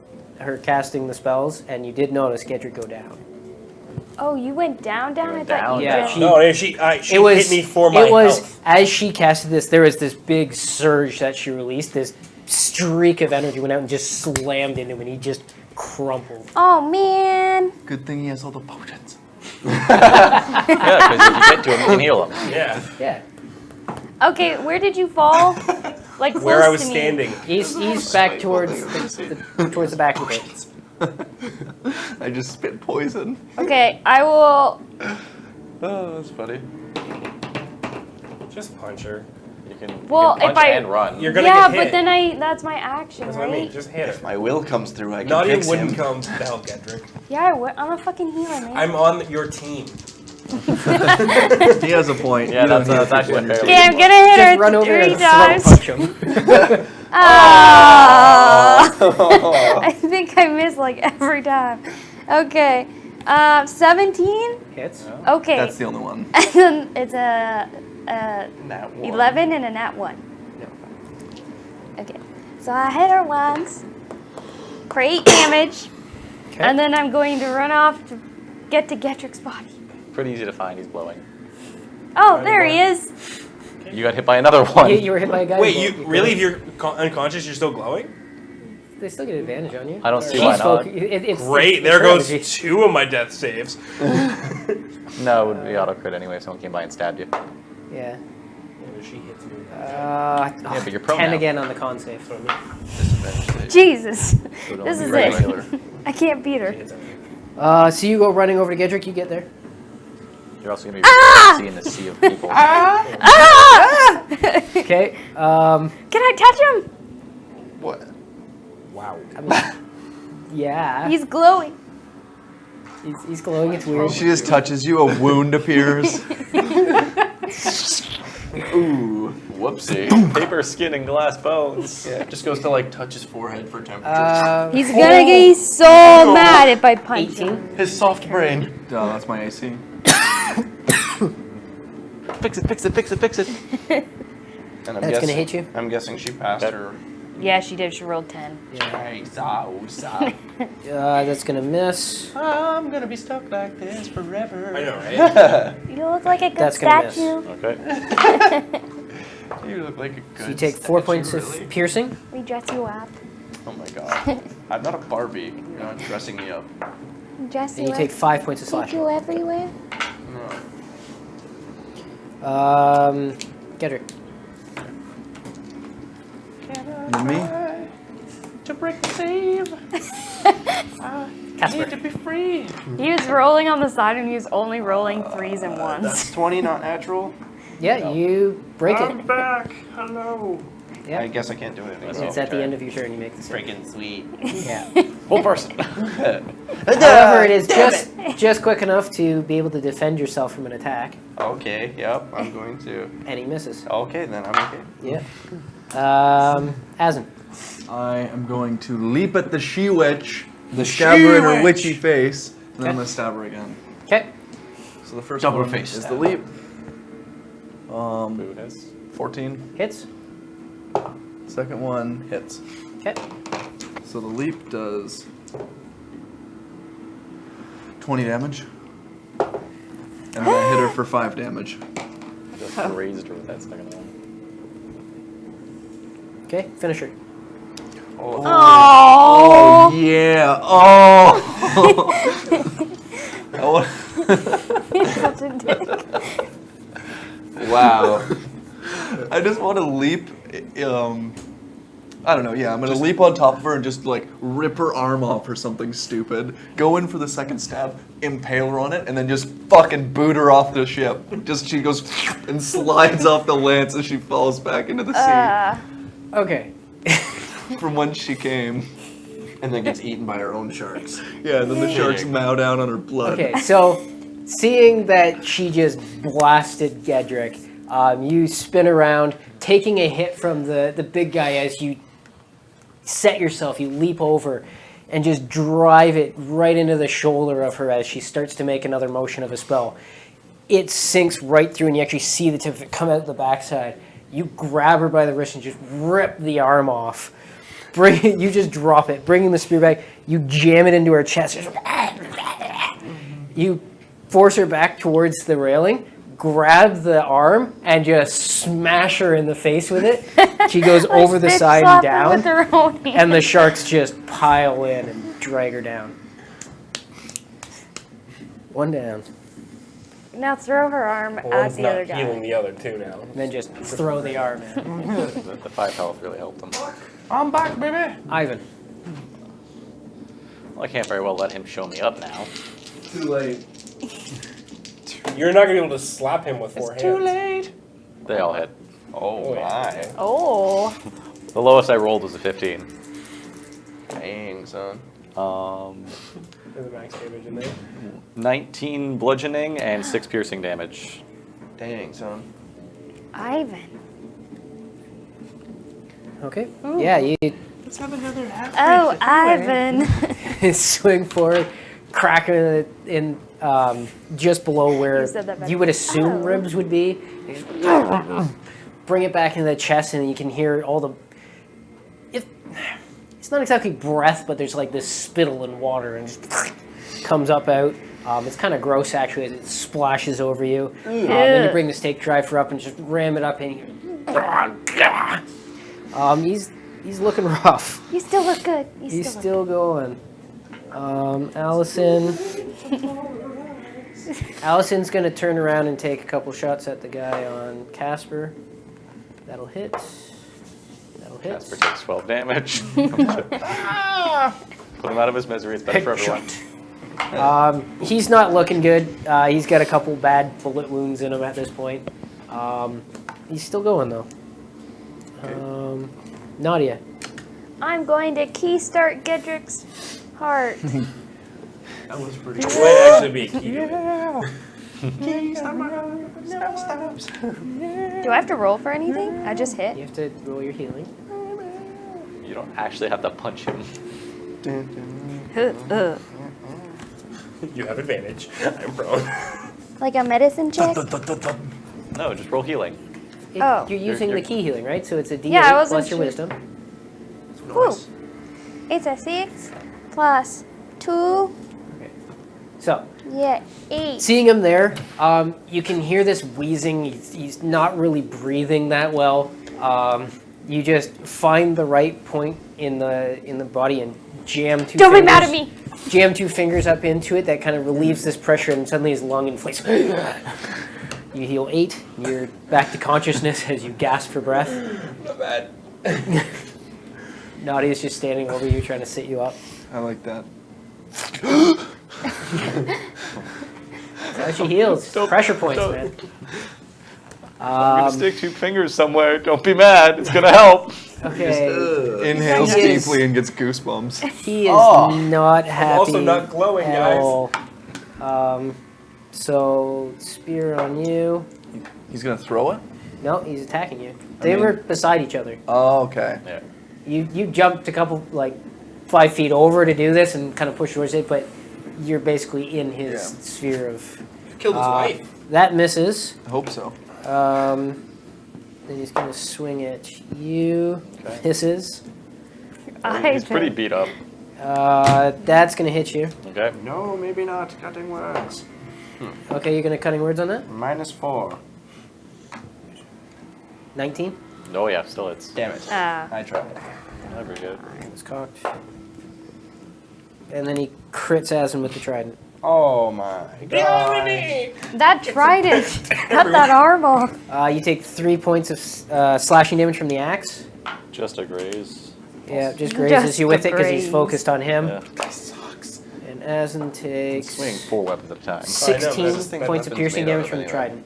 her casting the spells, and you did notice Gedrick go down. Oh, you went down? You I went thought down, you Yeah, did. she- No, she hit me for my It was health. as she casted this. There was this big surge that she released. This streak of energy went out and just slammed into him, and he just crumpled. Oh, man. Good thing he has all the potions. Yeah, because if you get to him, you can heal him. Yeah. Yeah, Okay, where did you fall? Like close Where I was to me. standing. he's back towards towards the back of the boat. I just spit poison. Okay, I will. Oh, that's funny. Just punch her. You can, Well, you can if punch I- and run. You're gonna Yeah, get hit. but then that's my action, That's right? what I mean. Just hit her. My will comes through. I can Nadia fix wouldn't him. come to help Gedrick. Yeah, I'm a fucking healer, man. I'm on your team. He has a point. Yeah, You don't that's need actually people on your fair. team. Okay, I'm gonna hit Just her run over 3 and times. throat punch him. Oh. I think I missed like every time. Okay, 17. Hits. Okay, That's the only one. and then it's a Nat 1. 11 and a nat 1. No. Okay, so I hit her once for 8 damage, Okay. and then I'm going to run off to get to Getrick's body. Pretty easy to find. He's glowing. Oh, there he is. You got hit by another one. You were hit by a guy. Wait, who- you really? If you're unconscious, you're still glowing? They still get advantage on you. I don't see She's why not. it's Great. it's There her goes energy. 2 of my death saves. No, it would be auto crit anyway if someone came by and stabbed you. Yeah. She hits me. Yeah, but you're prone 10 now. again on the con save. Jesus, So don't this be is regular. it. I can't beat her. So you go running over to Gedrick. You get there. You're also going to be seeing the sea of people. Okay. Can I touch him? What? Wow. I mean, yeah. He's glowing. He's glowing. It's weird. She just touches you, a wound appears. Ooh. Whoopsie. Paper, skin, and glass bones. Yeah, it just goes to like touch his forehead for temperature. He's gonna get so mad if I punch 18. him. His soft brain. Duh, that's my AC. Fix it, fix it, fix it, fix it. And I'm That's gonna hit you? I'm guessing she passed her. Yeah, she did. She rolled 10. That's gonna miss. I'm gonna be stuck like this forever. I know, right? You look like a good That's gonna miss. statue. Okay. You look like a good. So you take 4 points statue, of piercing. We dress you up. Oh my god. I'm not a Barbie. You're not dressing me up. Dress And you you up. take 5 points of Take slashing. you everywhere. No. Gedrick. And me? To break the save. Casper. To be free. He was rolling on the side and he was only rolling 3s and 1s. That's 20, not natural. Yeah, you break it. back. Hello. Yeah. I guess I can't do it anymore. It's at the end of your turn. You make the save. Freaking sweet. Yeah. Whole person. However, it is just quick enough to be able to defend yourself from an attack, Okay, yep, I'm going to. and he misses. Okay, then I'm okay. Yeah. Asin. I am going to leap at the she-witch, stab her in her witchy face, and then I'm Okay. going to stab her again. Okay. So the first Double one face is stab. the leap. Buddhist. 14. Hits. Second one hits. Okay. So the leap does 20 damage. And then I hit her for 5 damage. Just raised her with that second one. Okay. Finish her. Oh, Oh, yeah. Oh. Oh. such a dick. Wow. I just want to leap. I don't know. Yeah, I'm gonna leap on top of her and just like rip her arm off or something stupid. Go in for the second stab, impale her on it, and then just fucking boot her off the ship. Just she goes and slides off the lance as she falls back into the sea Okay. from whence she came. And then gets eaten by her own sharks. Yeah, and then the sharks mow down on her blood. Okay. So, seeing that she just blasted Gedrick, you spin around, taking a hit from the big guy as you set yourself. You leap over and just drive it right into the shoulder of her as she starts to make another motion of a spell. It sinks right through, and you actually see the tip of it come out the backside. You grab her by the wrist and just rip the arm off. You just drop it, bringing the spear back. You jam it into her chest. You force her back towards the railing, grab the arm, and just smash her in the face with it. She goes over the Bitch side slap and her down, with her own hand. and the sharks just pile in and drag her down. One down. Now throw her arm Well, at one's the not other guy. healing the other two now. And then just throw the arm in. The 5 health really helped him. I'm back, baby. Ivan. Well, I can't very well let him show me up now. Too late. You're not gonna be able to slap him with 4 hands. Too late. They all hit. Oh my. Oh. The lowest I rolled was a 15. Dang, son. There's a max damage in there. 19 bludgeoning and 6 piercing damage. Dang, son. Ivan. Okay. Yeah, you Let's have another half. Oh, Ivan. swing forward, crack it in just below where You said that better. you would assume Oh. ribs would be. Bring it back into the chest, and you can hear all the. It's not exactly breath, but there's like this spittle and water, and just comes up out. It's kind of gross actually as it splashes over you. Then you bring the stake driver up and just ram it up in. He's looking rough. You still look good. You He's still look still going. Allison. Allison's going to turn around and take a couple shots at the guy on Casper. That'll hit. That'll hit. Casper takes 12 damage. Put him out of his misery. It's better for everyone. He's not looking good. He's got a couple bad bullet wounds in him at this point. He's still going though. Nadia. I'm going to key start Gedrick's heart. That was pretty It might actually be a key. Do I have to roll for anything? I just hit. You have to roll your healing. You don't actually have to punch him. You have advantage. I'm prone. Like a medicine check? No, just roll healing. Oh. You're using You're- the key healing, right? So it's a D8 Yeah, I wasn't plus your sure. wisdom. Whew. It's a 6 plus 2. Okay. So, Yeah, 8. seeing him there, you can hear this wheezing. He's not really breathing that well. You just find the right point in the body and jam two. Don't be fingers, mad at me. Jam 2 fingers up into it. That kind of relieves this pressure, and suddenly his lung inflates. You heal 8. You're back to consciousness as you gasp for breath. Not bad. Nadia's just standing over you, trying to sit you up. I like that. That's how she heals. Pressure points, man. I'm gonna stick 2 fingers somewhere. Don't be mad. It's gonna help. Okay. Inhales He is- deeply and gets goosebumps. He is not happy. also not glowing, at guys. all. So spear on you. He's gonna throw it? No, he's attacking you. They were beside each other. Oh, okay. Yeah. You jumped a couple 5 feet over to do this and kind of push towards it, but you're basically in his Yeah. sphere of. Killed his wife. That misses. I hope so. Then he's gonna swing at you. Okay. Misses. He's pretty beat up. That's gonna hit you. Okay. No, maybe not. Cutting words. Okay, you're gonna cutting words on that. -4. 19. Oh yeah, still it's. Damn it. I tried. Never good. It's cocked. And then he crits Aslan with the trident. Oh my god. That trident. Cut that arm off. You take 3 points of slashing damage from the axe. Just a graze. Yeah, just grazes Just you with a it because he's graze. focused on him. Yeah. And Aslan takes Swing 4 weapons at a time. 16 this thing points of weapons piercing made out damage of from the anyway.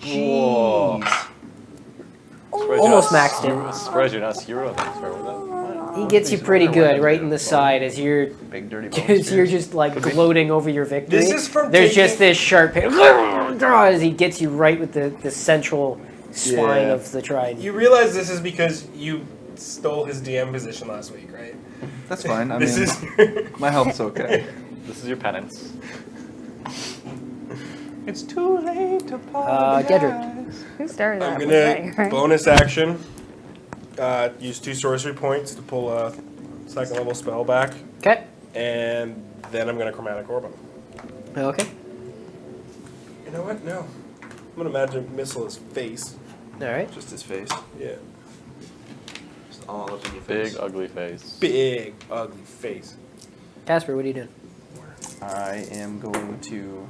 trident. Whoa. Almost maxed it. Surprised you're not hero things with that. He gets you pretty good right in the side as you're Big dirty as you're just gloating over your victory. This is from There's taking- just this sharp hit as he gets you right with the central spine Yeah. of the trident. You realize this is because you stole his DM position last week, right? That's fine. I This mean, is. my health's okay. This is your penance. It's too late to apologize. Gedrick. Who started that? I'm Was gonna that right? bonus action. Use 2 sorcery points to pull a 2nd level spell back, Okay. and then I'm gonna chromatic orb him. Okay. You know what? No. I'm gonna magic missile his face. All right. Just his face. Yeah. Just all up in your face. Big, ugly face. Big, ugly face. Casper, what are you doing? I am going to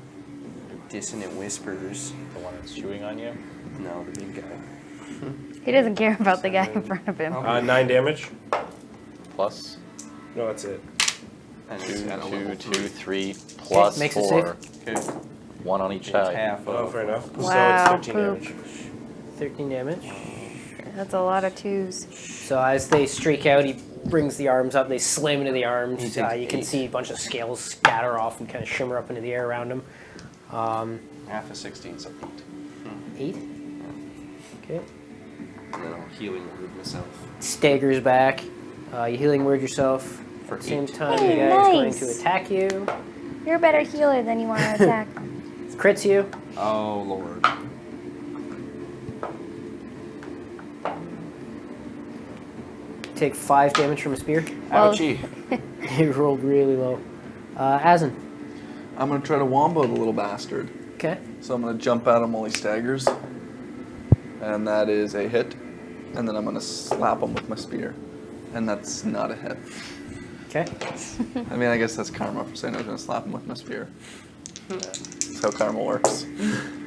Dissonant Whispers. The one that's chewing on you. No, the big guy. He doesn't care about the guy in front of him. 9 damage. Plus No, that's it. And 2, it's at a 2, level 2, 3. 3, plus makes it 4. Okay. 1 on each It's side. half Oh, of. fair enough. Wow, So it's 13 poop. damage. 13 damage. That's a lot of 2s. So as they streak out, he brings the arms up. They slam into the arms. He takes You can 8. see a bunch of scales scatter off and kind of shimmer up into the air around him. Half of 16, so 8. 8. Okay. And then I'll healing word myself. Staggers back. You healing word yourself. For At the same 8. time, Hey, the guy is going nice. to attack you. You're a better healer than you want to attack. Crits you. Oh, Lord. Take 5 damage from a spear. Well- Ouchie. You rolled really low. Asin. I'm gonna try to wombo the little bastard. Okay. So I'm gonna jump at him while he staggers, and that is a hit. And then I'm gonna slap him with my spear, and that's not a hit. Okay. I mean, I guess that's karma for saying I was gonna slap him with my spear. That's how karma works.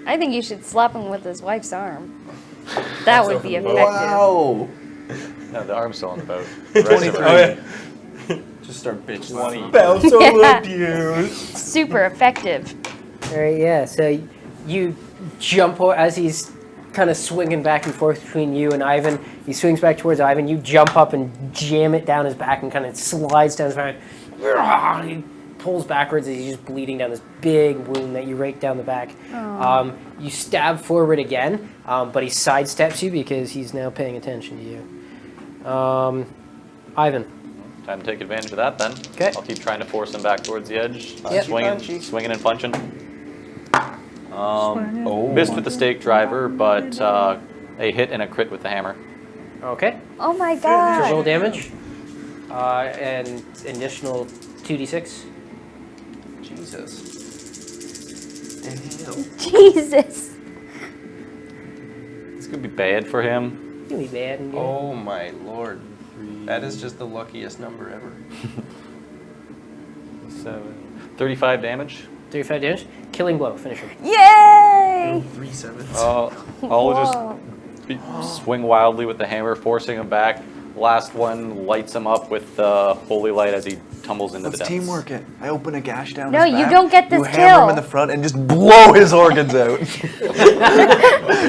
I think you should slap him with his wife's arm. That would be effective. Wow! No, the arm's still on the boat. 23. Oh, yeah. Just start bitch 20. slapping. Spousal Yeah. abuse. Super effective. All right. Yeah. So you jump as he's kind of swinging back and forth between you and Ivan. He swings back towards Ivan. You jump up and jam it down his back and kind of slides down his back. He pulls backwards as he's just bleeding down this big wound that you rake down the back. You stab forward again, but he sidesteps you because he's now paying attention to you. Ivan. Time to take advantage of that then. 'Kay. I'll keep trying to force him back towards the edge. Yep. Swinging and punching. Missed with the stake driver, but a hit and a crit with the hammer. Okay. Oh my So roll god. damage. And additional 2d6. Jesus. Damn. Jesus. It's gonna be bad for him. Really bad. And Oh, my Lord. That is just the luckiest number ever. 35 damage. 35 damage. Killing blow. Finish him. Yay! 3 7s. I'll Whoa. just swing wildly with the hammer, forcing him back. Last one lights him up with the holy light as he tumbles into Let's the depths. teamwork it. I open a gash down No, his you back. don't get this You hammer kill. him in the front and just blow his organs out.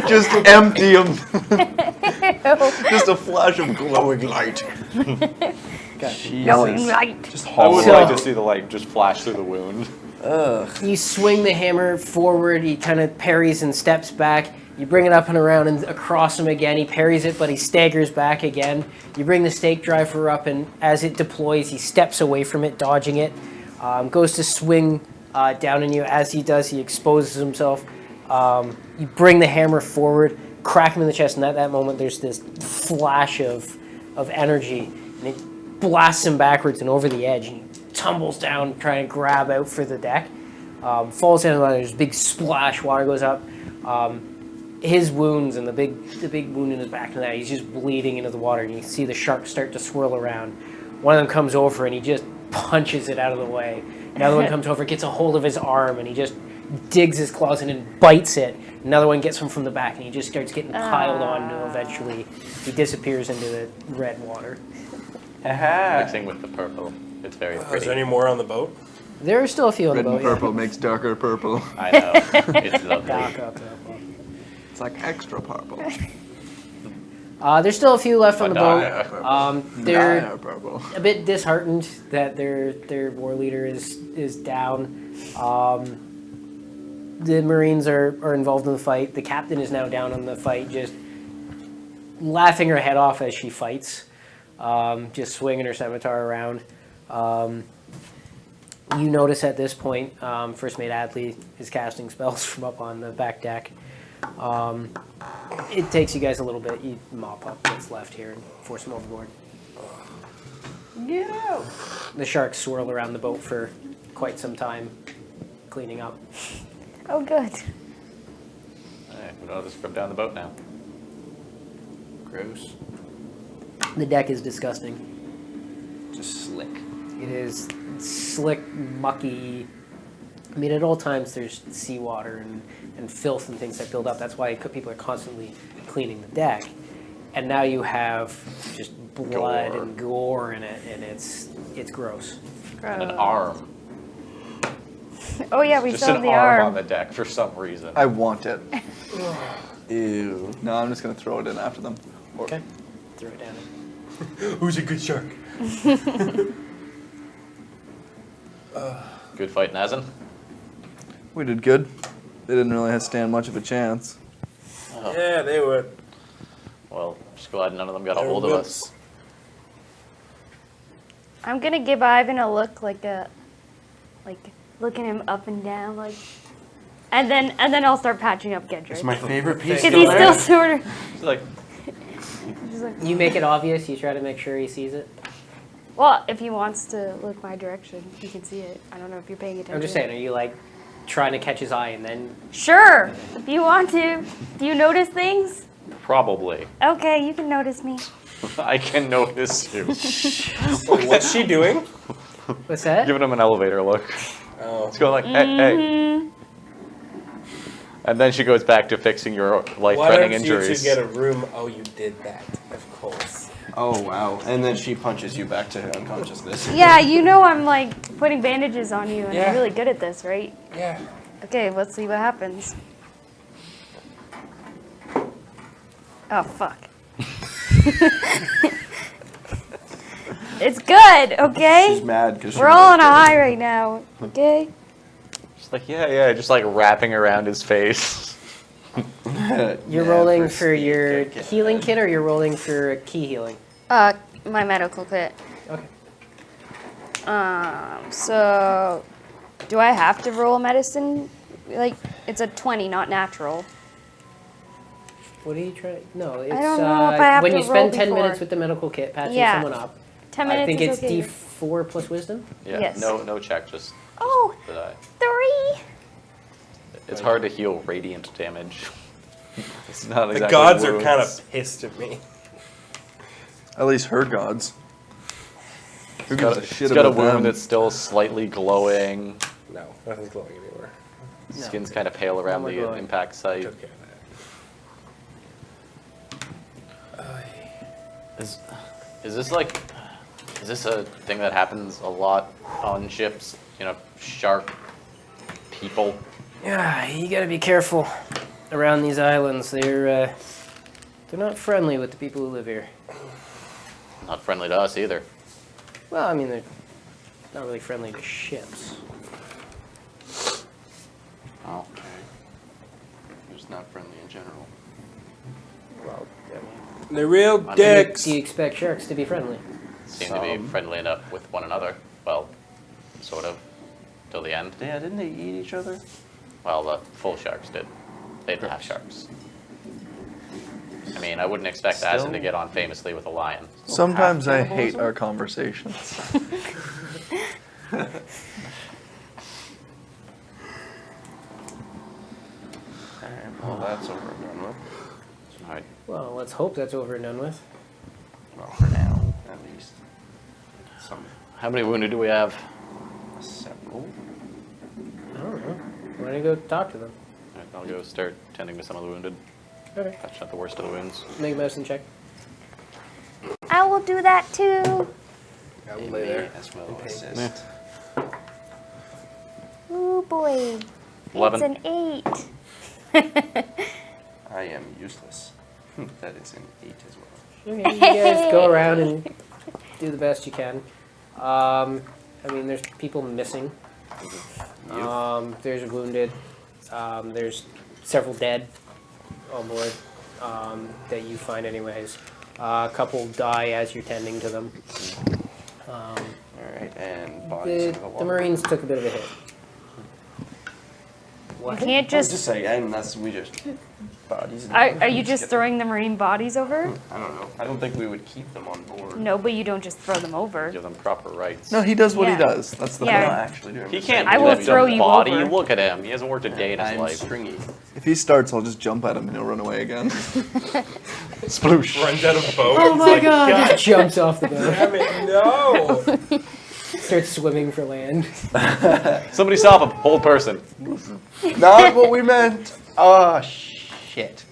Just empty him. Just a flash of glowing light. Knowing light. Just I would So- like to see the light just flash through the wound. You swing the hammer forward. He kind of parries and steps back. You bring it up and around and across him again. He parries it, but he staggers back again. You bring the stake driver up, and as it deploys, he steps away from it, dodging it. Goes to swing down on you. As he does, he exposes himself. You bring the hammer forward, crack him in the chest, and at that moment, there's this flash of energy, and it blasts him backwards and over the edge, and he tumbles down, trying to grab out for the deck. Falls down the water. There's a big splash. Water goes up. His wounds and the big wound in his back and that, he's just bleeding into the water, and you see the sharks start to swirl around. One of them comes over and he just punches it out of the way. Another one comes over, gets a hold of his arm, and he just digs his claws in and bites it. Another one gets him from the back, and he just starts getting piled on until eventually he disappears into the red water. Mixing with the purple. It's very Is pretty. there any more on the boat? There are still a few on Red the and boat. purple makes darker purple. I know. It's lovely. Dark up. It's like extra purple. There's still a few left on the boat. Madonna. They're Dire purple. a bit disheartened that their war leader is down. The Marines are involved in the fight. The captain is now down on the fight, just laughing her head off as she fights, just swinging her scimitar around. You notice at this point, First Mate Adley is casting spells from up on the back deck. It takes you guys a little bit. You mop up what's left here and force them overboard. Get out! The sharks swirl around the boat for quite some time, cleaning up. Oh, good. Hey, we don't have to scrub down the boat now. Gross. The deck is disgusting. Just slick. It is slick, mucky. I mean, at all times there's seawater and filth and things that build up. That's why people are constantly cleaning the deck. And now you have just blood and gore in it, and it's gross. And an arm. Oh yeah, we Just saw an the arm on arm. the deck for some reason. I want it. Ew. No, I'm just gonna throw it in after them. Okay. Throw it down. Who's a good shark? Good fight, Nazin. We did good. They didn't really stand much of a chance. Yeah, they would. Well, just glad none of them got a They're hold of wimps. us. I'm gonna give Ivan a look, like looking him up and down, like, and then I'll start patching up Gedrick. It's my favorite piece. Because he's still sort of. It's like, Just like, You make it obvious. You try to make sure he sees it. well, if he wants to look my direction, he can see it. I don't know if you're paying attention. I'm just saying, are you like trying to catch his eye and then Sure, if you want to. Do you notice things? probably. Okay, you can notice me. I can notice you. What's she doing? what's that? Giving him an elevator look. Oh. It's going like, hey, hey. And then she goes back to fixing your Why life-threatening don't you injuries. two get a room? Oh, you did that, of course. Oh wow! And then she punches you back to unconsciousness. Yeah, you know I'm like putting bandages on you, and Yeah. I'm really good at this, right? Yeah. Okay, let's see what happens. Oh, fuck. It's good, okay? She's mad because We're all on a high right now, okay? Just like, yeah, just like wrapping around his face. You're rolling for your healing kit, or you're rolling for key healing? My medical kit. Okay. So, do I have to roll medicine? Like, it's a 20, not natural. What are you trying? No, it's don't know if I have when to you spend roll 10 before. minutes with the medical kit, patching Yeah. someone up. 10 minutes I think is it's okay. D4 plus wisdom. Yeah, Yes. no check, just Oh, the die. 3! It's hard to heal radiant damage. It's not The exactly gods are wounds. kind of pissed at me. At least her gods. Who It's got, gives a shit it's got a about wound them? that's still slightly glowing. No, nothing's glowing anymore. Skin's kind of pale around more the glowing. impact site. Took care of that. Is this like, is this a thing that happens a lot on ships? You know, shark people. Yeah, you gotta be careful around these islands. They're not friendly with the people who live here. Not friendly to us either. Well, I mean, they're not really friendly to ships. Oh. Okay. Just not friendly in general. Well, I mean, They're real mean, dicks. do you expect sharks to be friendly? Seem to be friendly enough with one another. Well, sort of. Till the end. Yeah, didn't they eat each other? Well, the full sharks did. They didn't have sharks. I mean, I wouldn't expect Still- Asin to get on famously with a lion. Sometimes I hate cannibalism? our conversations. Alright, well that's over and done with. All right. Well, let's hope that's over and done with. Well, for now, at least. Some How many wounded do we have? several. I don't know. Why don't you go talk to them? All right, I'll go start tending to some of the wounded. Okay. That's not the worst of the wounds. Make a medicine check. I will do that too. I will They lay may there. as well assist. Ooh boy. 11. It's an 8. I am useless. That is an 8 as well. Okay, you guys go around and do the best you can. I mean, there's people missing. There's wounded. There's several dead on board that you find anyways. A couple die as you're tending to them. All right, and bodies in the The water. Marines took a bit of a hit. You can't Just just. say, and that's we just bodies. Are you just throwing the marine bodies over? I don't know. I don't think we would keep them on board. No, but you don't just throw them over. Give them proper rights. No, he does what Yeah. he does. That's the Yeah. We're point. not actually doing. He the can't same. I will lift throw a you body. over. Look at him. He hasn't worked a day in his I'm life. stringy. If he starts, I'll just jump at him and he'll run away again. Sploosh. Runs out of boat. Oh my god! Just jumps off the boat. Damn it, no! Starts swimming for land. Somebody stop him. Hold person. Not what we meant. Oh shit.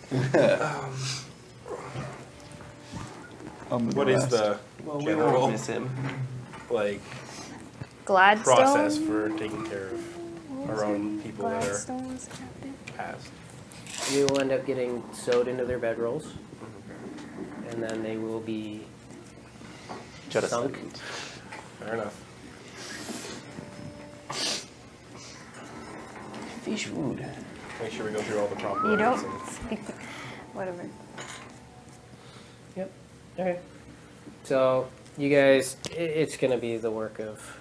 What is the Well, we general won't miss him. like Gladstone. process for taking care of our own people that are Gladstone's captain. passed? You will end up getting sewed into their bedrolls, and then they will be Jettisoned. sunk. Fair enough. Fish food. Make sure we go through all the proper You rites don't. and- Whatever. Yep. Okay. So you guys, it's going to be the work of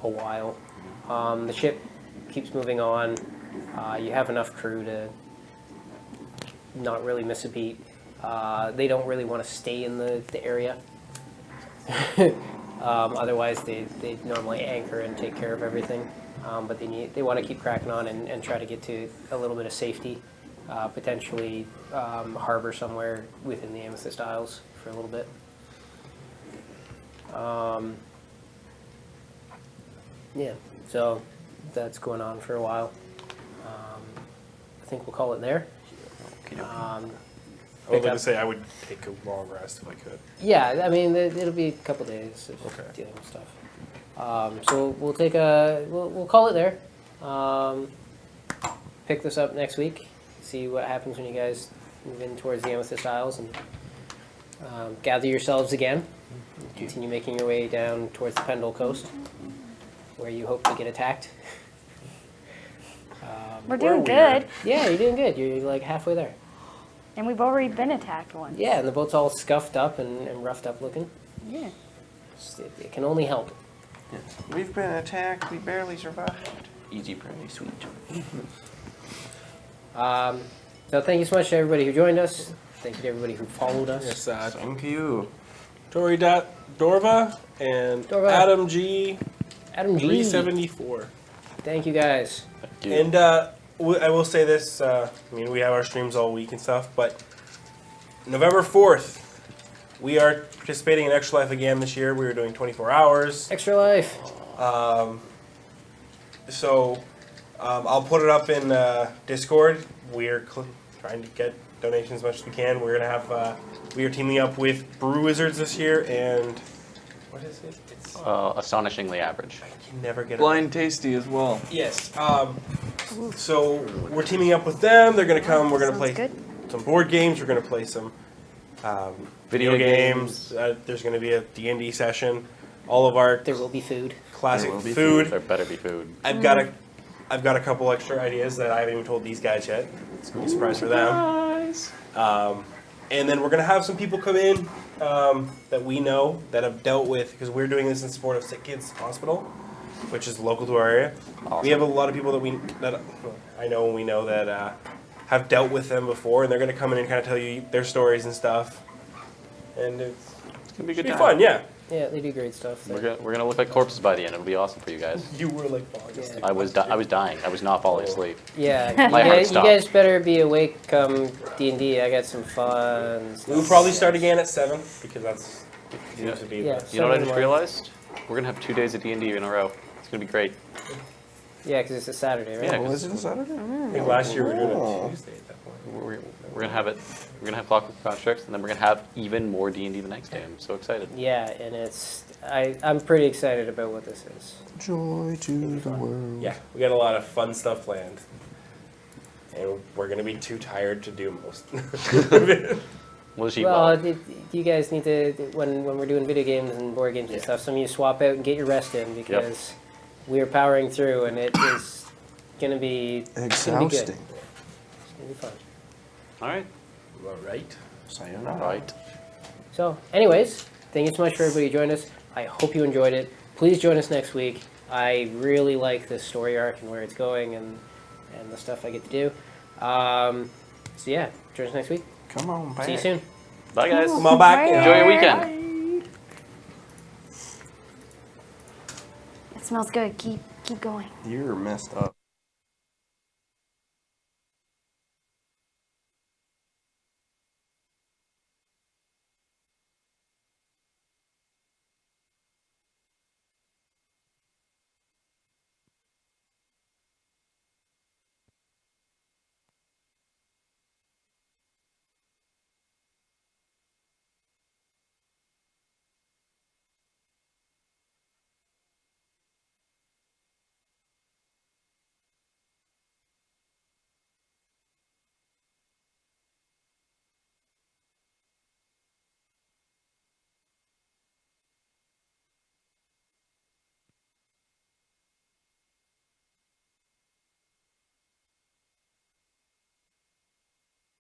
a while. The ship keeps moving on. You have enough crew to not really miss a beat. They don't really want to stay in the area. Otherwise, they normally anchor and take care of everything. But they want to keep cracking on and try to get to a little bit of safety. Potentially harbor somewhere within the Amethyst Isles for a little bit. Yeah, so that's going on for a while. I think we'll call it there. Okay. I was Pick going up- to say I would take a long rest if I could. Yeah, I mean it'll be a couple days of Okay. dealing with stuff. So we'll take we'll call it there. Pick this up next week. See what happens when you guys move in towards the Amethyst Isles and gather yourselves again. Continue making your way down towards the Pendle Coast, where you hope to get attacked. We're We're doing weird. good, Yeah, you're doing good. You're like halfway there. and we've already been attacked once. Yeah, and the boat's all scuffed up and roughed up looking. Yeah. It can only help. We've been attacked. We barely survived. Easy, pretty sweet. So thank you so much to everybody who joined us. Thank you to everybody who followed us. Yes, Thank you. Tori Dorva and Dorva. Adam G. Adam G. 374. Thank you guys. Thank you. And I will say this, I mean, we have our streams all week and stuff, but November 4th, we are participating in Extra Life again this year. We are doing 24 hours. Extra life. So I'll put it up in Discord. We're trying to get donations as much as we can. We're gonna have we are teaming up with Brew Wizards this year, and what is it? It's Astonishingly average. I can never get it. Blind Tasty as well. Yes. So we're teaming up with them. They're gonna come. We're gonna Sounds play good. some board games. We're gonna play some video games. There's gonna be a D&D session. All of our There will be food. classic There will be food. There better be food. I've got a couple extra ideas that I haven't even told these guys yet. It's gonna be a surprise for them. And then we're gonna have some people come in that we know that have dealt with, because we're doing this in support of Sick Kids Hospital, which is local to our area. We have a lot of people that I know and we know that have dealt with them before, and they're gonna come in and kind of tell you their stories and stuff. And it's It's gonna be a good be time. fun, yeah. Yeah, they do great stuff. We're gonna look like corpses by the end. It'll be awesome for you guys. You were like falling asleep. Yeah. I was dying. I was not falling asleep. Yeah, My heart you stopped. guys better be awake come D&D. I got some fun stuff. We'll probably start again at 7 because that's it seems to be Yeah. the You know what I Seven just more. realized? We're gonna have 2 days of D&D in a row. It's gonna be great. Yeah, because it's a Saturday, right? Yeah. Oh, is it a Saturday? I think last year we were doing it Oh. Tuesday at that point. We're gonna have it. We're gonna have Clockwork and Constructs, and then we're gonna have even more D&D the next day. I'm so excited. Yeah, and I'm pretty excited about what this is. Joy to the world. Yeah, we got a lot of fun stuff planned. And we're going to be too tired to do most. We'll just eat Well, well. you guys need to, when we're doing video games and board games and stuff, some of you swap out and get your rest in because we're powering through and it is going to be good. Exhausting. It's going to be fun. All right. All right. Sayonara. Right. So, anyways, thank you so much for everybody who joined us. I hope you enjoyed it. Please join us next week. I really like this story arc and where it's going and the stuff I get to do. So yeah, join us next week. Come on, back. See you soon. Bye, guys. Come on back. Enjoy your weekend. It smells good. Keep going. You're messed up.